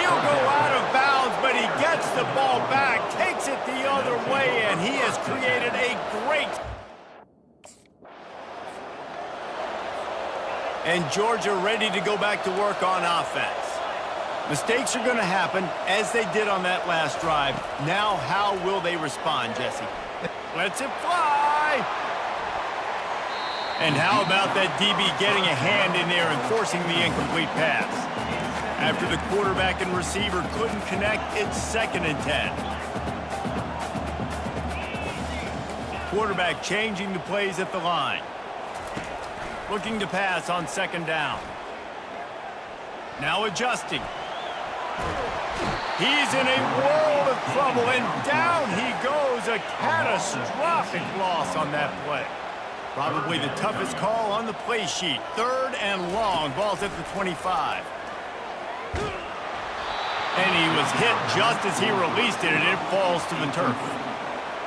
He'll go out of bounds, but he gets the ball back, takes it the other way, and he has created a great... And Georgia ready to go back to work on offense. Mistakes are going to happen, as they did on that last drive. Now, how will they respond, Jesse? Lets it fly! And how about that DB getting a hand in there and forcing the incomplete pass? After the quarterback and receiver couldn't connect, it's 2nd and 10. Quarterback changing the plays at the line. Looking to pass on 2nd down. Now adjusting. He's in a world of trouble, and down he goes. A catastrophic loss on that play. Probably the toughest call on the play sheet. 3rd and long. Ball's at the 25. And he was hit just as he released it, and it falls to the turf.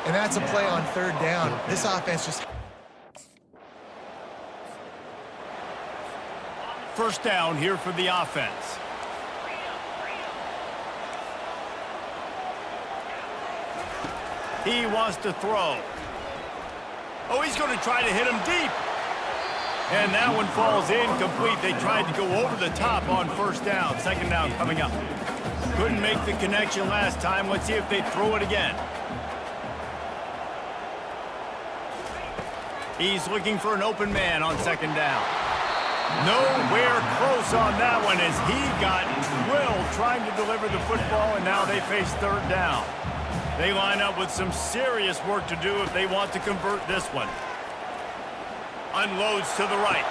And that's a play on 3rd down. This offense just...
First down here for the offense. He wants to throw. Oh, he's going to try to hit him deep. And that one falls incomplete. They tried to go over the top on 1st down. 2nd down coming up. Couldn't make the connection last time. Let's see if they throw it again. He's looking for an open man on 2nd down. Nowhere close on that one as he got drilled trying to deliver the football, and now they face 3rd down. They line up with some serious work to do if they want to convert this one. Unloads to the right.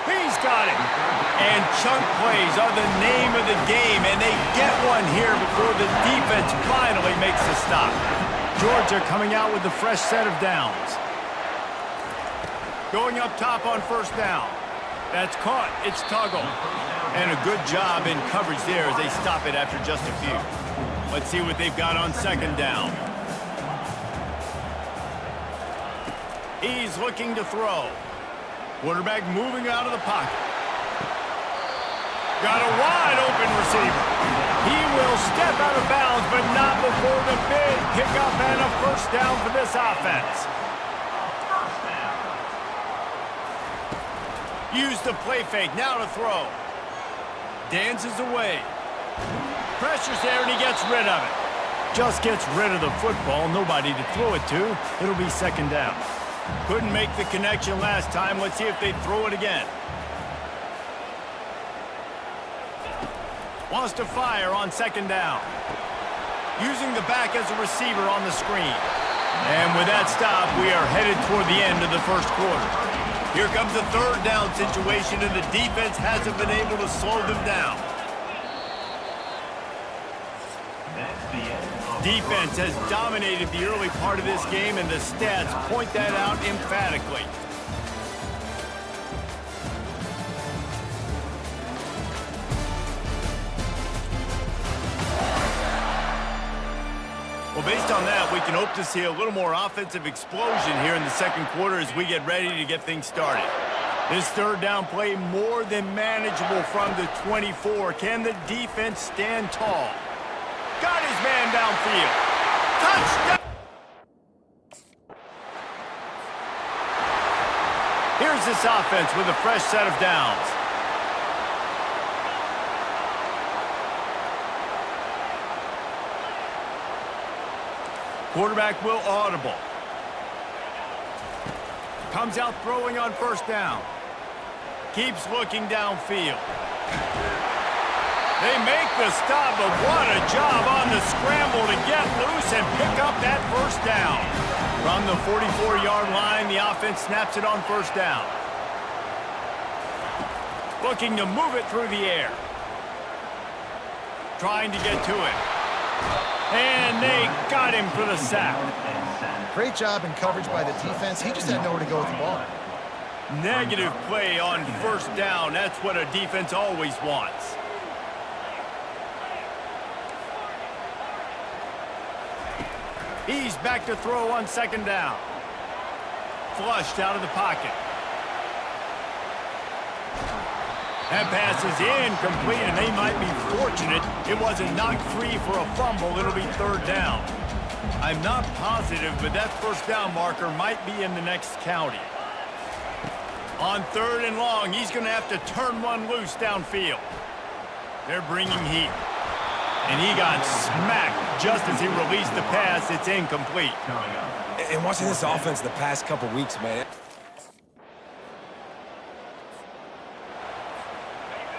He's got it. And chunk plays are the name of the game, and they get one here before the defense finally makes a stop. Georgia coming out with a fresh set of downs. Going up top on 1st down. That's caught. It's Tuggle. And a good job in coverage there as they stop it after just a few. Let's see what they've got on 2nd down. He's looking to throw. Quarterback moving out of the pocket. Got a wide open receiver. He will step out of bounds, but not before the big pickup and a 1st down for this offense. Use the play fake, now to throw. Dances away. Pressure's there and he gets rid of it. Just gets rid of the football, nobody to throw it to. It'll be 2nd down. Couldn't make the connection last time. Let's see if they throw it again. Wants to fire on 2nd down. Using the back as a receiver on the screen. And with that stop, we are headed toward the end of the 1st quarter. Here comes a 3rd down situation, and the defense hasn't been able to slow them down. Defense has dominated the early part of this game, and the stats point that out emphatically. Well, based on that, we can hope to see a little more offensive explosion here in the 2nd quarter as we get ready to get things started. This 3rd down play more than manageable from the 24. Can the defense stand tall? Got his man downfield. Touchdown! Here's this offense with a fresh set of downs. Quarterback will audible. Comes out throwing on first down. Keeps looking downfield. They make the stop, but what a job on the scramble to get loose and pick up that first down. From the 44-yard line, the offense snaps it on first down. Looking to move it through the air. Trying to get to it. And they got him for the sack.
Great job in coverage by the defense. He just had nowhere to go with the ball.
Negative play on first down. That's what a defense always wants. He's back to throw on second down. Flushed out of the pocket. That pass is incomplete, and they might be fortunate it wasn't knocked free for a fumble. It'll be third down. I'm not positive, but that first down marker might be in the next county. On third and long, he's going to have to turn one loose downfield. They're bringing heat. And he got smacked just as he released the pass. It's incomplete.
And watching this offense the past couple weeks, man.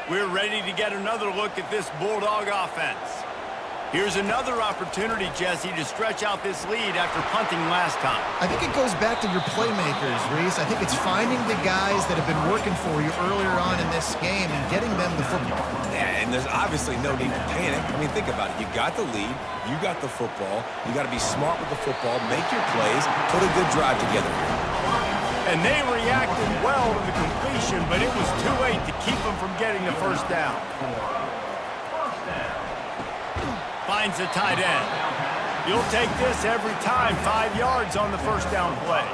We're ready to get another look at this Bulldog offense. Here's another opportunity, Jesse, to stretch out this lead after punting last time.
I think it goes back to your playmakers, Reese. I think it's finding the guys that have been working for you earlier on in this game and getting them the football.
Yeah, and there's obviously no need to panic. I mean, think about it. You got the lead. You got the football. You got to be smart with the football, make your plays, put a good drive together here.
And they reacted well to the completion, but it was too late to keep them from getting the first down. Finds the tight end. You'll take this every time. 5 yards on the first down play.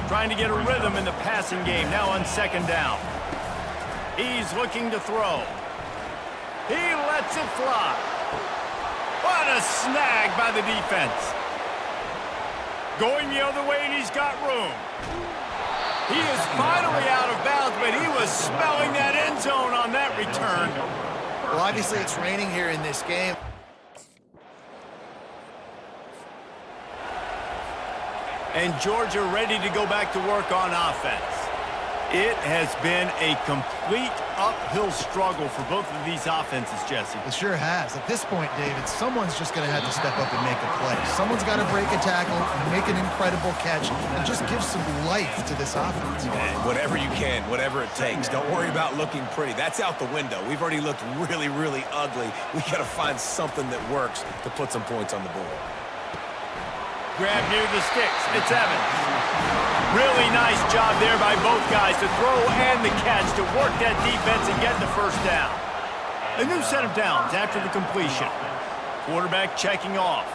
Trying to get a rhythm in the passing game, now on second down. He's looking to throw. He lets it fly. What a snag by the defense. Going the other way, and he's got room. He is finally out of bounds, but he was smelling that end zone on that return.
Well, obviously it's raining here in this game.
And Georgia ready to go back to work on offense. It has been a complete uphill struggle for both of these offenses, Jesse.
It sure has. At this point, David, someone's just going to have to step up and make a play. Someone's got to break a tackle, make an incredible catch, and just give some life to this offense.
And whatever you can, whatever it takes. Don't worry about looking pretty. That's out the window. We've already looked really, really ugly. We got to find something that works to put some points on the board.
Grab near the sticks. It's Evans. Really nice job there by both guys to throw and the catch to work that defense and get the first down. A new set of downs after the completion. Quarterback checking off.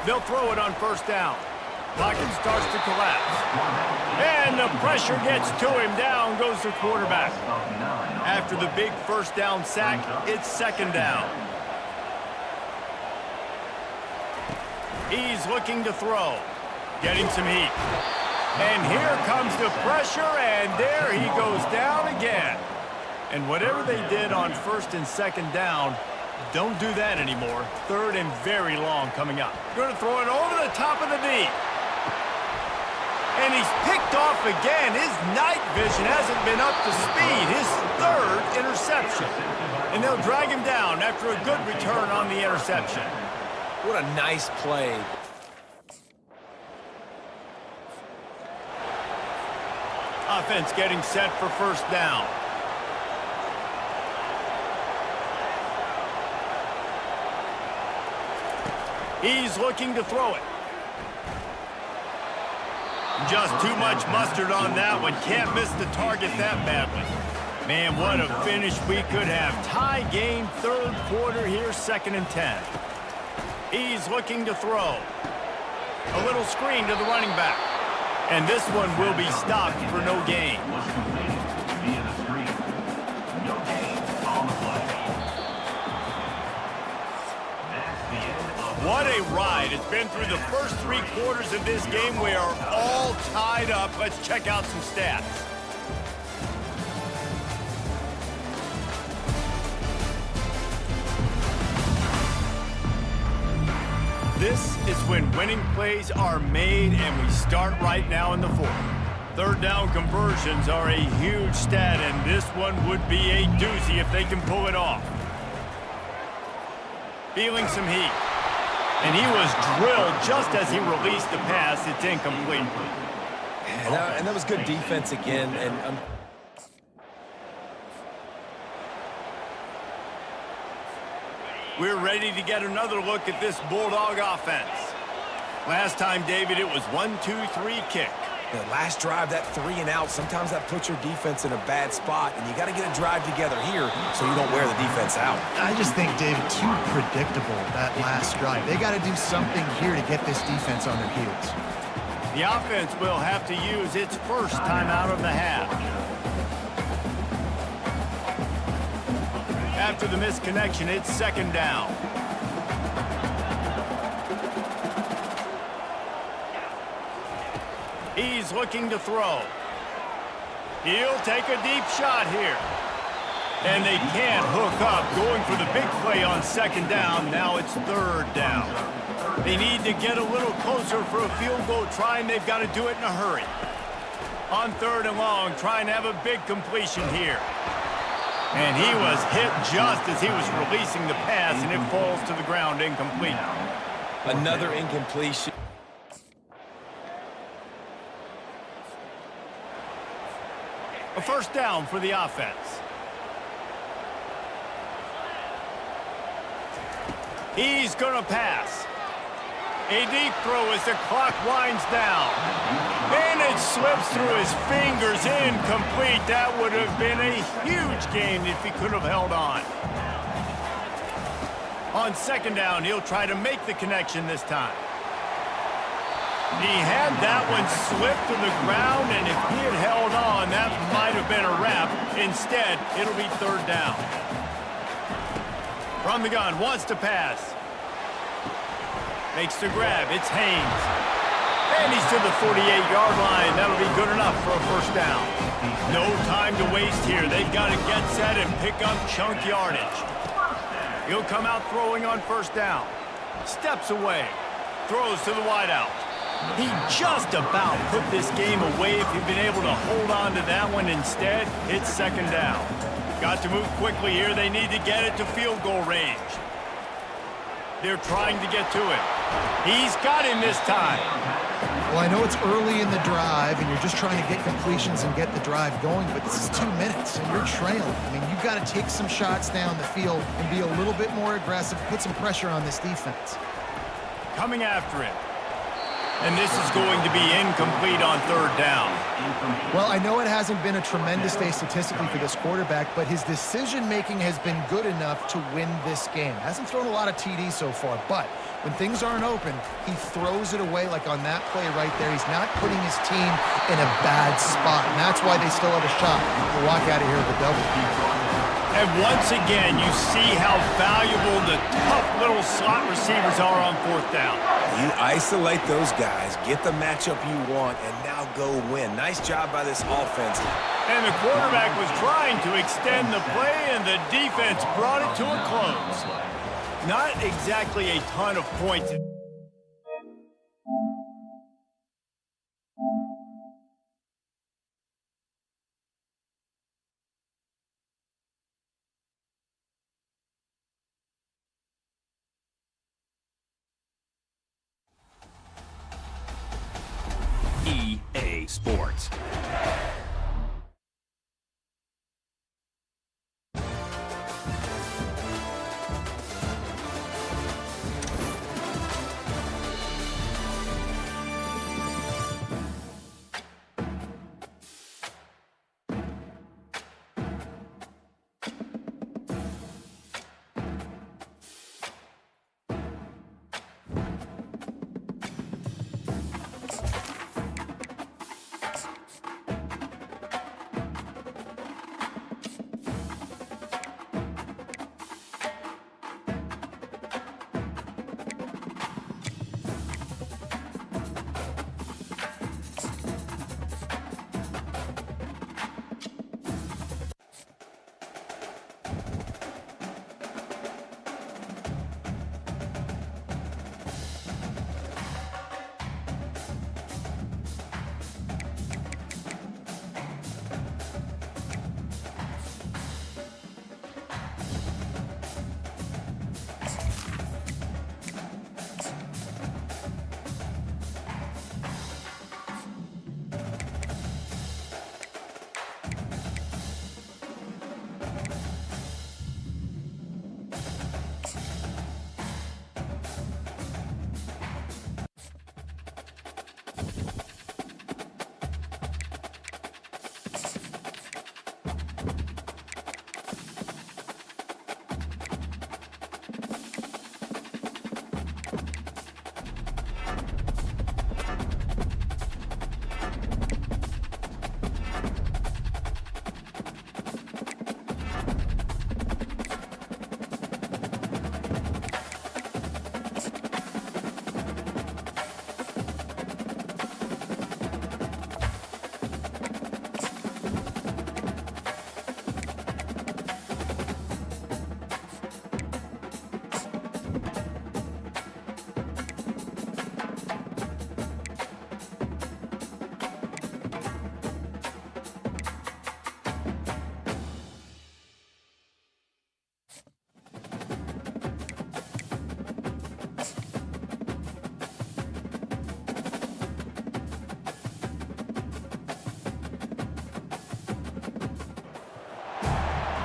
They'll throw it on first down. Pocket starts to collapse. And the pressure gets to him. Down goes the quarterback. After the big first down sack, it's second down. He's looking to throw. Getting some heat. And here comes the pressure, and there he goes down again. And whatever they did on first and second down, don't do that anymore. Third and very long coming up. Going to throw it over the top of the knee. And he's picked off again. His night vision hasn't been up to speed. His third interception. And they'll drag him down after a good return on the interception.
What a nice play.
Offense getting set for first down. He's looking to throw it. Just too much mustard on that one. Can't miss the target that badly. Man, what a finish we could have. Tie game, third quarter here, 2nd and 10. He's looking to throw. A little screen to the running back. And this one will be stopped for no gain. been through the first 3 quarters of this game. We are all tied up. Let's check out some stats. This is when winning plays are made, and we start right now in the 4th. Third down conversions are a huge stat, and this one would be a doozy if they can pull it off. Feeling some heat. And he was drilled just as he released the pass. It's incomplete.
And that was good defense again. And
we're ready to get another look at this Bulldog offense. Last time, David, it was 1-2-3 kick.
the last drive, that 3 and out, sometimes that puts your defense in a bad spot, and you got to get a drive together here so you don't wear the defense out.
I just think, David, too predictable, that last drive. They got to do something here to get this defense on their heels.
The offense will have to use its first timeout of the half. After the misconnection, it's second down. He's looking to throw. He'll take a deep shot here. And they can't hook up, going for the big play on second down. Now it's third down. They need to get a little closer for a field goal try, and they've got to do it in a hurry. On third and long, trying to have a big completion here. And he was hit just as he was releasing the pass, and it falls to the ground incomplete.
Another incompletion.
A first down for the offense. He's going to pass. A deep throw as the clock winds down. And it slips through his fingers, incomplete. That would have been a huge gain if he could have held on. On second down, he'll try to make the connection this time. He had that one slip to the ground, and if he had held on, that might have been a wrap. Instead, it'll be third down. From the gun, wants to pass. Makes the grab, it's Haynes. And he's to the 48-yard line. That'll be good enough for a first down. No time to waste here. They've got to get set and pick up chunk yardage. He'll come out throwing on first down. Steps away. Throws to the wideout. He just about put this game away if he'd been able to hold on to that one. Instead, it's second down. Got to move quickly here. They need to get it to field goal range. They're trying to get to it. He's got him this time.
Well, I know it's early in the drive, and you're just trying to get completions and get the drive going, but this is 2 minutes, and you're trailing. I mean, you've got to take some shots down the field and be a little bit more aggressive, put some pressure on this defense.
Coming after it. And this is going to be incomplete on third down.
Well, I know it hasn't been a tremendous day statistically for this quarterback, but his decision-making has been good enough to win this game. Hasn't thrown a lot of TDs so far, but when things aren't open, he throws it away like on that play right there. He's not putting his team in a bad spot, and that's why they still have a shot to walk out of here with a double.
And once again, you see how valuable the tough little slot receivers are on fourth down.
You isolate those guys, get the matchup you want, and now go win. Nice job by this offense.
And the quarterback was trying to extend the play, and the defense brought it to a close. Not exactly a ton of points.
EA Sports.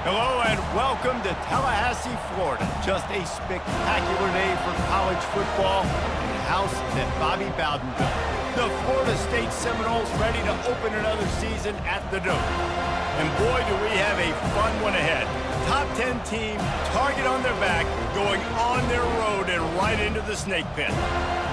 Hello and welcome to Tallahassee, Florida. Just a spectacular day for college football in the house that Bobby Bowden built. The Florida State Seminoles ready to open another season at the Dome. And boy, do we have a fun one ahead. Top 10 team, target on their back, going on their road and right into the snake pit.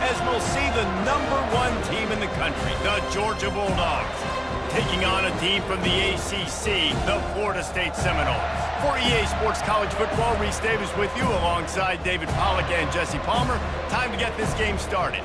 As we'll see the #1 team in the country, the Georgia Bulldogs, taking on a team from the ACC, the Florida State Seminoles. For EA Sports College Football, Reese Davis with you alongside David Pollack and Jesse Palmer. Time to get this game started.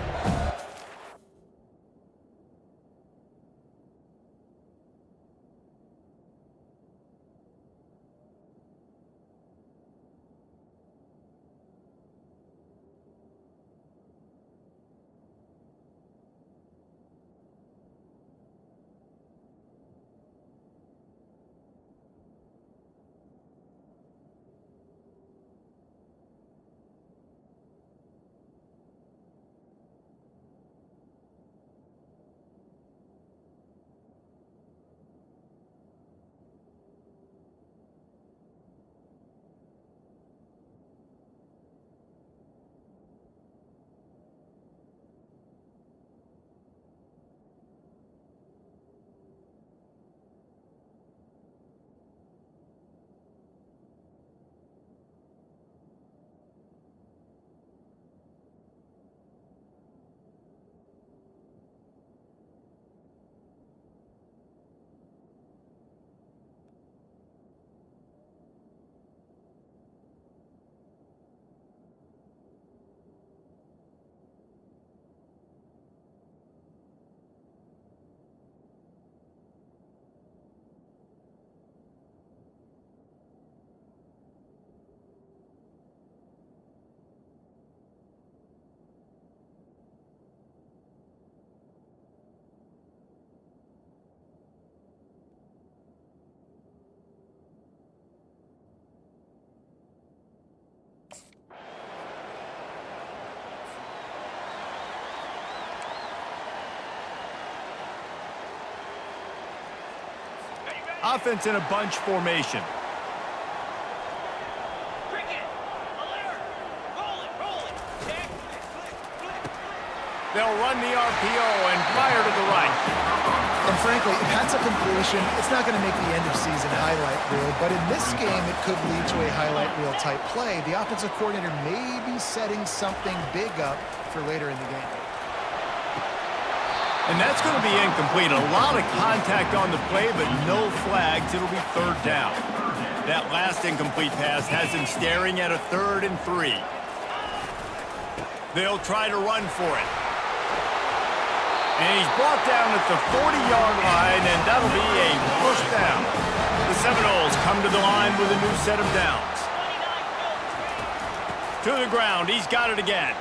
Offense in a bunch formation. They'll run the RPO and fire to the right.
And frankly, if that's a completion, it's not going to make the end-of-season highlight reel. But in this game, it could lead to a highlight reel type play. The offensive coordinator may be setting something big up for later in the game.
And that's going to be incomplete. A lot of contact on the play, but no flags. It'll be 3rd down. That last incomplete pass has him staring at a 3rd and 3. They'll try to run for it. And he's brought down at the 40-yard line, and that'll be a 1st down. The Seminoles come to the line with a new set of downs. To the ground. He's got it again.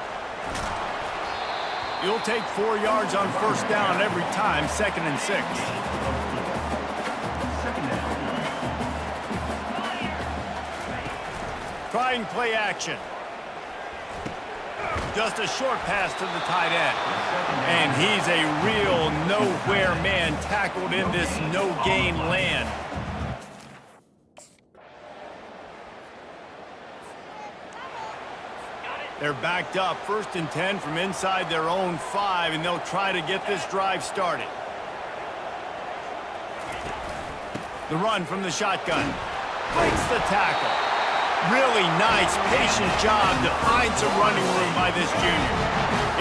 You'll take 4 yards on 1st down every time, 2nd and 6. Trying play action. Just a short pass to the tight end. And he's a real nowhere man tackled in this no-gain land. They're backed up, 1st and 10 from inside their own 5, and they'll try to get this drive started. The run from the shotgun. Breaks the tackle. Really nice, patient job to find some running room by this junior.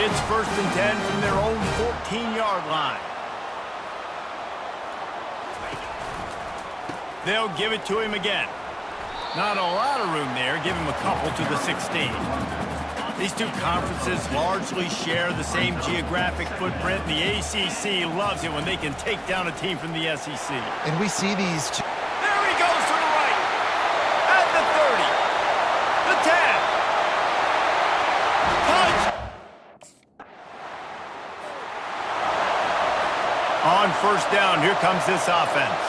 It's 1st and 10 from their own 14-yard line. They'll give it to him again. Not a lot of room there. Give him a couple to the 16. These two conferences largely share the same geographic footprint. The ACC loves it when they can take down a team from the SEC.
And we see these...
There he goes to the right. At the 30. The 10. Touch. On 1st down, here comes this offense.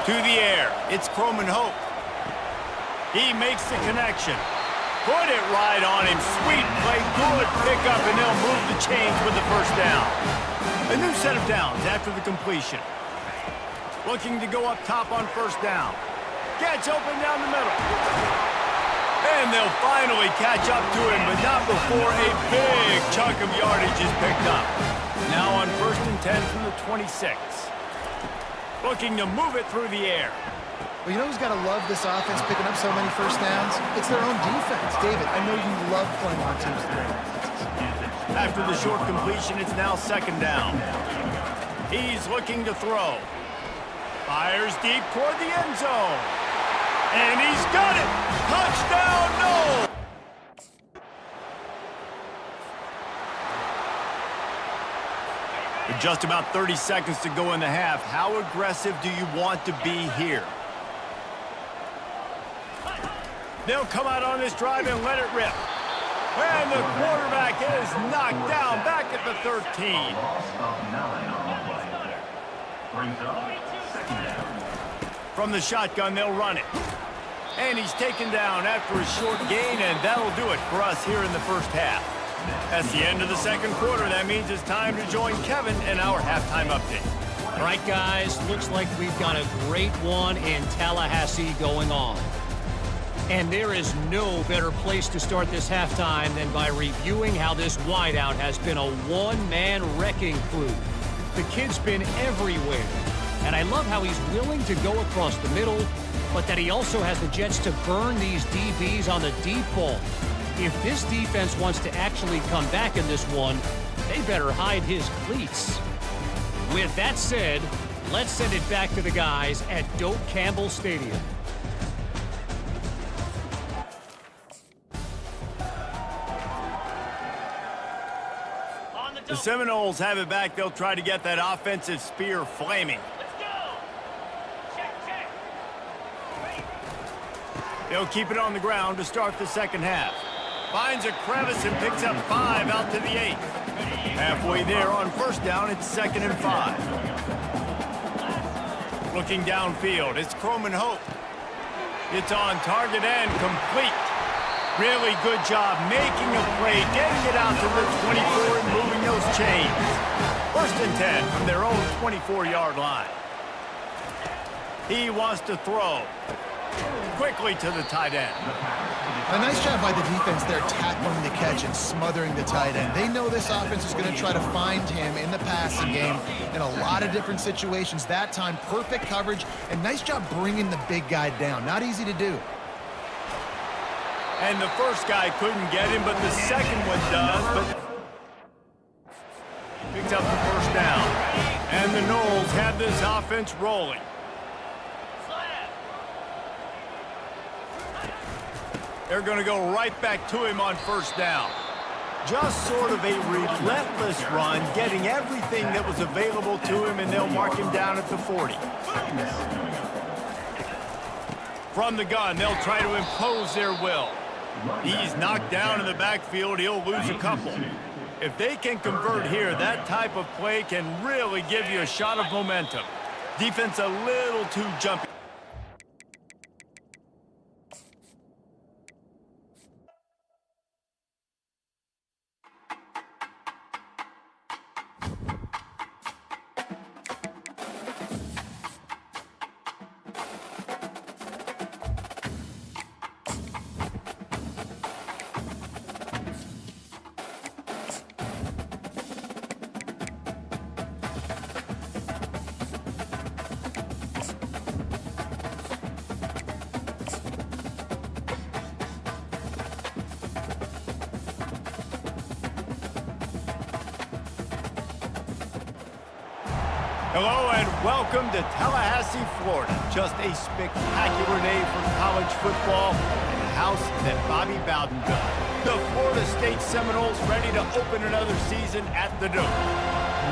To the air. It's Croman Hope. He makes the connection. Put it right on him. Sweet play, good pickup, and they'll move the chains with the 1st down. A new set of downs after the completion. Looking to go up top on first down. Gets open down the middle. And they'll finally catch up to him, but not before a big chunk of yardage is picked up. Now on 1st and 10 from the 26. Looking to move it through the air.
Well, you know who's got to love this offense picking up so many first downs? It's their own defense. David, I know you love playing on teams with great offenses.
After the short completion, it's now 2nd down. He's looking to throw. Fires deep toward the end zone. And he's got it! Touchdown, no! With just about 30 seconds to go in the half, how aggressive do you want to be here? They'll come out on this drive and let it rip. And the quarterback is knocked down back at the 13. From the shotgun, they'll run it. And he's taken down after a short gain, and that'll do it for us here in the first half. That's the end of the 2nd quarter. That means it's time to join Kevin in our halftime update.
All right, guys, looks like we've got a great one in Tallahassee going on. And there is no better place to start this halftime than by reviewing how this wideout has been a one-man wrecking crew. The kid's been everywhere. And I love how he's willing to go across the middle, but that he also has the jets to burn these DBs on the deep ball. If this defense wants to actually come back in this one, they better hide his cleats. With that said, let's send it back to the guys at Doak Campbell Stadium.
The Seminoles have it back. They'll try to get that offensive spear flaming. They'll keep it on the ground to start the 2nd half. Finds a crevice and picks up 5 out to the 8. Halfway there on 1st down, it's 2nd and 5. Looking downfield, it's Croman Hope. It's on target and complete. Really good job making a play, getting it out to the 24 and moving those chains. 1st and 10 from their own 24-yard line. He wants to throw. Quickly to the tight end.
A nice job by the defense there tackling the catch and smothering the tight end. They know this offense is going to try to find him in the passing game in a lot of different situations. That time, perfect coverage, and nice job bringing the big guy down. Not easy to do.
And the first guy couldn't get him, but the second one does. But picks up the 1st down. And the Noles have this offense rolling. They're going to go right back to him on 1st down. Just sort of a relentless run, getting everything that was available to him, and they'll mark him down at the 40. From the gun, they'll try to impose their will. He's knocked down in the backfield. He'll lose a couple. If they can convert here, that type of play can really give you a shot of momentum. Defense a little too jumpy. Hello and welcome to Tallahassee, Florida. Just a spectacular day for college football and a house that Bobby Bowden built. The Florida State Seminoles ready to open another season at the Doak.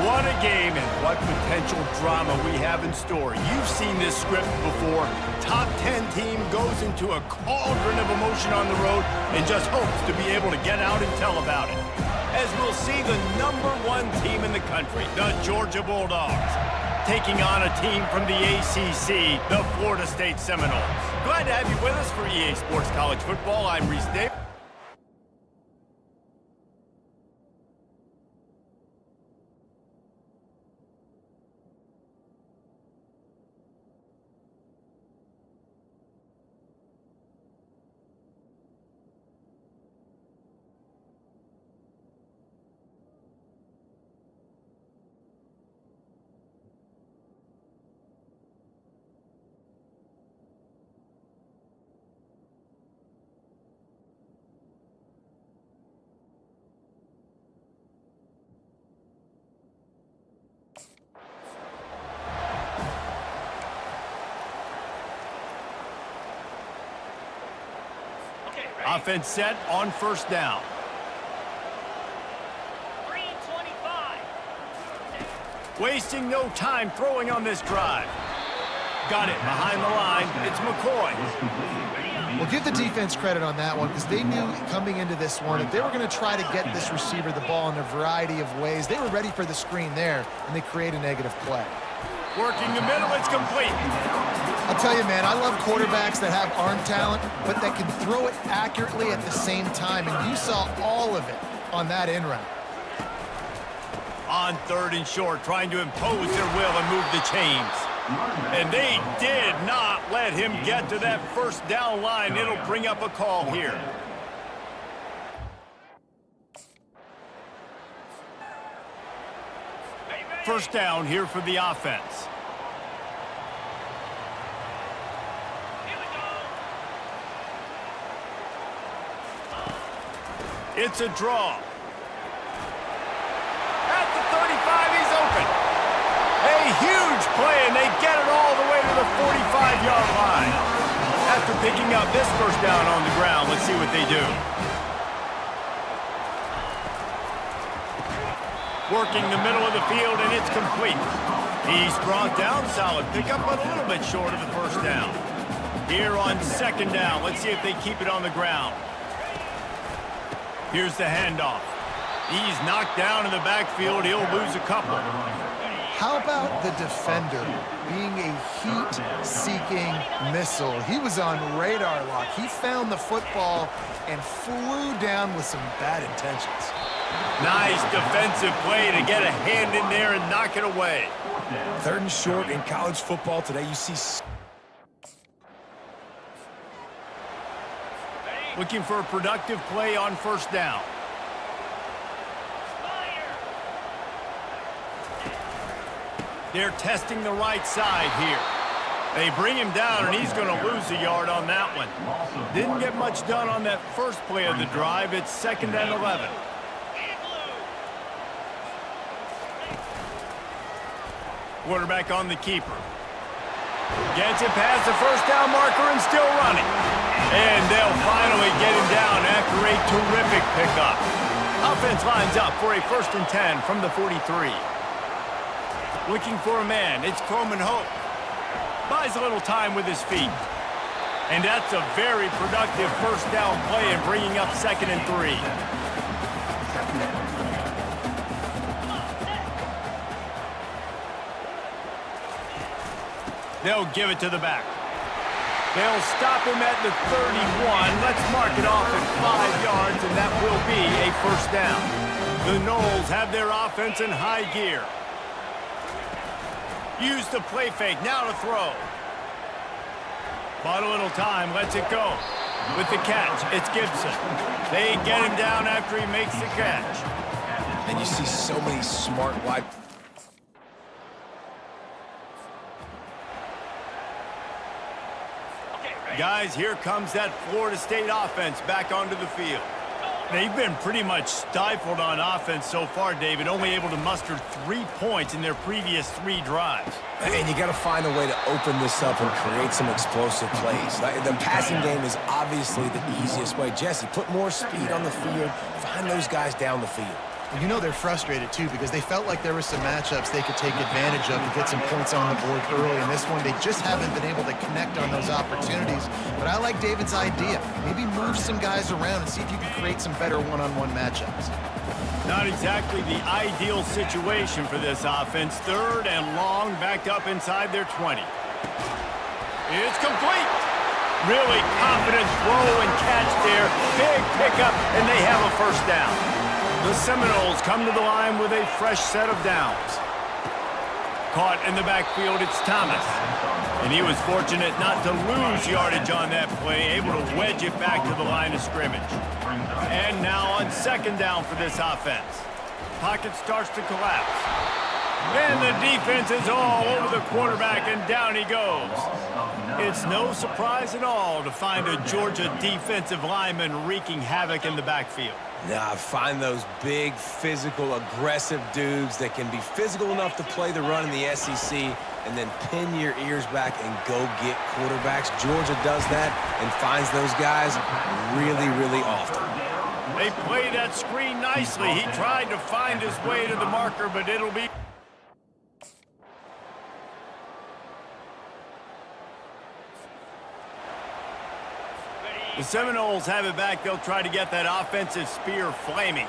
What a game and what potential drama we have in store. You've seen this script before. Top 10 team goes into a cauldron of emotion on the road and just hopes to be able to get out and tell about it. As we'll see the #1 team in the country, the Georgia Bulldogs, taking on a team from the ACC, the Florida State Seminoles. Glad to have you with us for EA Sports College Football. I'm Reese Davis. Offense set on first down.
3:25.
Wasting no time throwing on this drive. Got it behind the line. It's McCoy.
Well, give the defense credit on that one because they knew coming into this one that they were going to try to get this receiver the ball in a variety of ways. They were ready for the screen there, and they create a negative play.
Working the middle, it's complete.
I'll tell you, man, I love quarterbacks that have arm talent, but that can throw it accurately at the same time, and you saw all of it on that in route.
On 3rd and short, trying to impose their will and move the chains. And they did not let him get to that first down line. It'll bring up a call here. First down here for the offense. It's a draw. At the 35, he's open. A huge play, and they get it all the way to the 45-yard line. After picking up this first down on the ground, let's see what they do. Working the middle of the field, and it's complete. He's brought down, solid pickup, but a little bit short of the first down. Here on 2nd down, let's see if they keep it on the ground. Here's the handoff. He's knocked down in the backfield. He'll lose a couple.
How about the defender being a heat-seeking missile? He was on radar lock. He found the football and flew down with some bad intentions.
Nice defensive play to get a hand in there and knock it away.
3rd and short in college football today. You see...
Looking for a productive play on first down. They're testing the right side here. They bring him down, and he's going to lose a yard on that one. Didn't get much done on that first play of the drive. It's 2nd and 11. Quarterback on the keeper. Gets it past the first down marker and still running. And they'll finally get him down after a terrific pickup. Offense lines up for a 1st and 10 from the 43. Looking for a man, it's Coleman Hope. Buys a little time with his feet. And that's a very productive first down play and bringing up 2nd and 3. They'll give it to the back. They'll stop him at the 31. Let's mark it off at 5 yards, and that will be a first down. The Noles have their offense in high gear. Use the play fake, now to throw. Bought a little time, lets it go. With the catch, it's Gibson. They get him down after he makes the catch.
And you see so many smart wide...
Guys, here comes that Florida State offense back onto the field. They've been pretty much stifled on offense so far, David, only able to muster 3 points in their previous 3 drives.
And you got to find a way to open this up and create some explosive plays. The passing game is obviously the easiest way. Jesse, put more speed on the field, find those guys down the field.
And you know they're frustrated, too, because they felt like there were some matchups they could take advantage of to get some points on the board early. In this one, they just haven't been able to connect on those opportunities. But I like David's idea. Maybe move some guys around and see if you can create some better one-on-one matchups.
Not exactly the ideal situation for this offense. 3rd and long, backed up inside their 20. It's complete. Really confident throw and catch there. Big pickup, and they have a first down. The Seminoles come to the line with a fresh set of downs. Caught in the backfield, it's Thomas. And he was fortunate not to lose yardage on that play, able to wedge it back to the line of scrimmage. And now on 2nd down for this offense. Pocket starts to collapse. And the defense is all over the quarterback, and down he goes. It's no surprise at all to find a Georgia defensive lineman wreaking havoc in the backfield.
Nah, find those big, physical, aggressive dudes that can be physical enough to play the run in the SEC and then pin your ears back and go get quarterbacks. Georgia does that and finds those guys really, really often.
They played that screen nicely. He tried to find his way to the marker, but it'll be... The Seminoles have it back. They'll try to get that offensive spear flaming.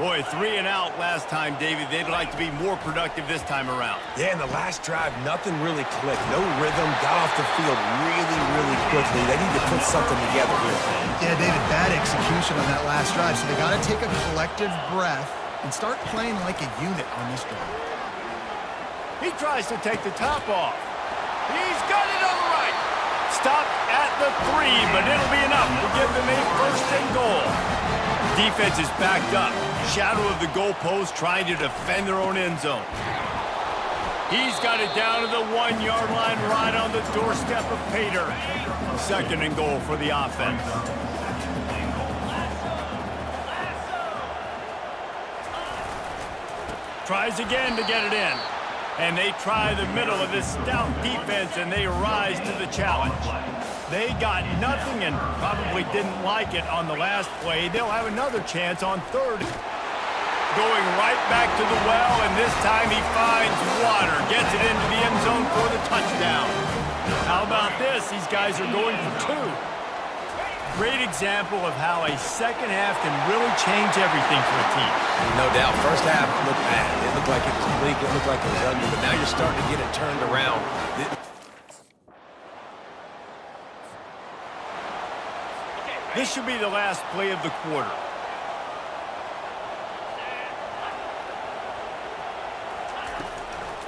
Boy, 3 and out last time, David. They'd like to be more productive this time around.
Yeah, in the last drive, nothing really clicked. No rhythm, got off the field really, really quickly. They need to put something together here.
Yeah, David, bad execution on that last drive, so they got to take a collective breath and start playing like a unit on this drive.
He tries to take the top off. He's got it on the right. Stopped at the 3, but it'll be enough to give them a first and goal. Defense is backed up. Shadow of the goalpost trying to defend their own end zone. He's got it down to the 1-yard line right on the doorstep of Pater. Second and goal for the offense. Tries again to get it in. And they try the middle of this stout defense, and they rise to the challenge. They got nothing and probably didn't like it on the last play. They'll have another chance on third. Going right back to the well, and this time he finds water. Gets it into the end zone for the touchdown. How about this? These guys are going for 2. Great example of how a second half can really change everything for a team.
No doubt. First half looked bad. It looked like it was bleak. It looked like it was ugly. But now you're starting to get it turned around.
This should be the last play of the quarter.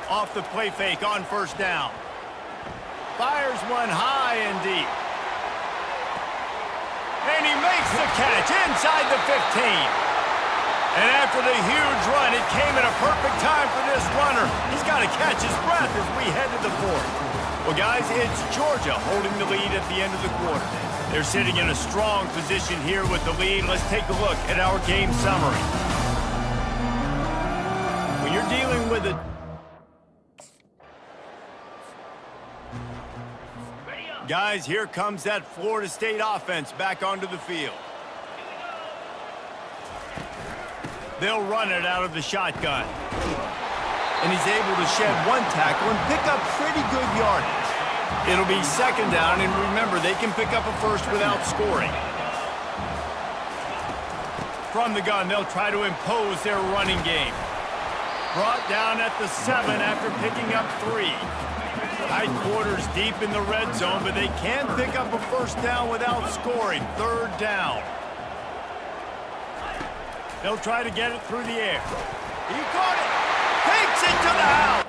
Off the play fake on first down. Fires one high and deep. And he makes the catch inside the 15. And after the huge run, it came at a perfect time for this runner. He's got to catch his breath as we head to the 4th. Well, guys, it's Georgia holding the lead at the end of the quarter. They're sitting in a strong position here with the lead. Let's take a look at our game summary. When you're dealing with a... Guys, here comes that Florida State offense back onto the field. They'll run it out of the shotgun. And he's able to shed 1 tackle and pick up pretty good yardage. It'll be second down, and remember, they can pick up a first without scoring. From the gun, they'll try to impose their running game. Brought down at the 7 after picking up 3. Tight quarters deep in the red zone, but they can't pick up a first down without scoring. Third down. They'll try to get it through the air. He caught it. Takes it to the house.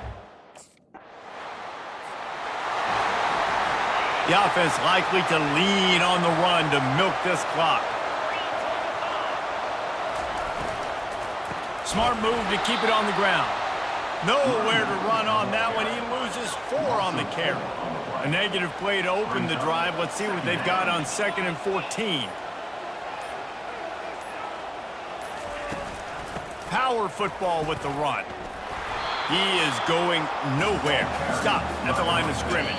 The offense likely to lean on the run to milk this clock. Smart move to keep it on the ground. Nowhere to run on that one. He loses 4 on the carry. A negative play to open the drive. Let's see what they've got on 2nd and 14. Power football with the run. He is going nowhere. Stop at the line of scrimmage.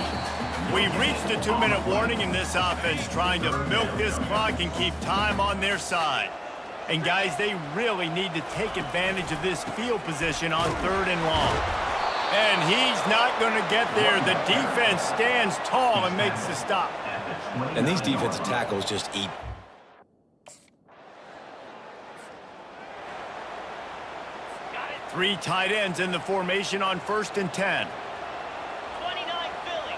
We've reached a 2-minute warning in this offense, trying to milk this clock and keep time on their side. And guys, they really need to take advantage of this field position on 3rd and long. And he's not going to get there. The defense stands tall and makes the stop.
And these defensive tackles just eat.
Three tight ends in the formation on 1st and 10.
29 Philly,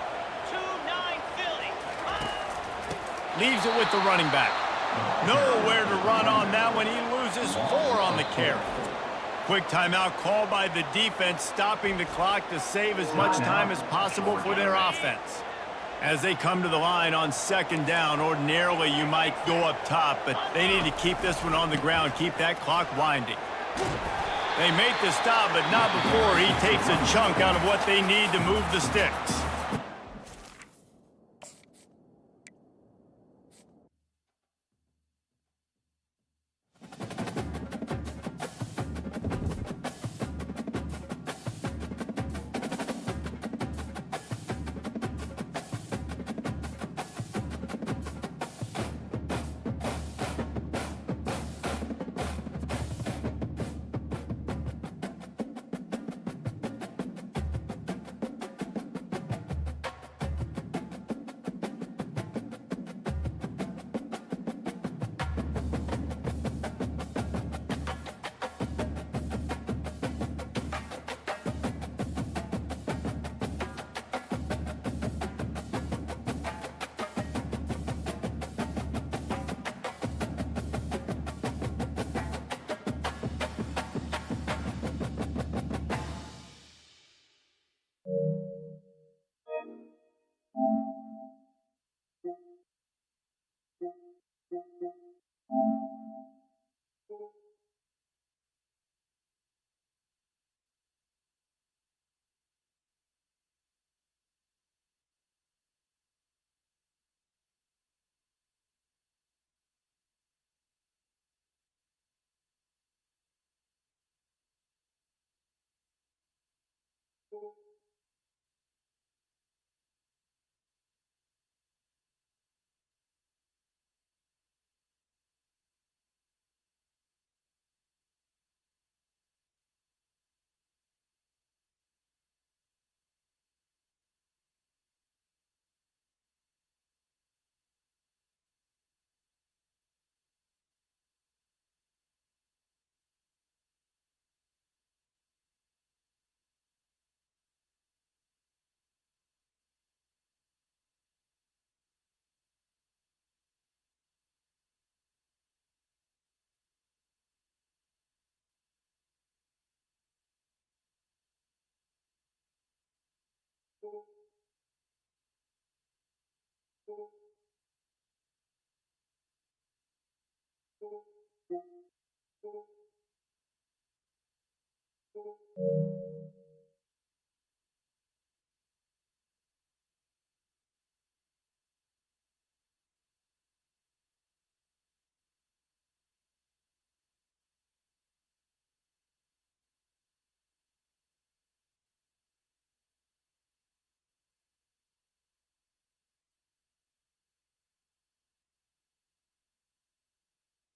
2-9 Philly.
Leaves it with the running back. Nowhere to run on that one. He loses 4 on the carry. Quick timeout called by the defense, stopping the clock to save as much time as possible for their offense. As they come to the line on 2nd down, ordinarily you might go up top, but they need to keep this one on the ground, keep that clock winding. They make the stop, but not before he takes a chunk out of what they need to move the sticks.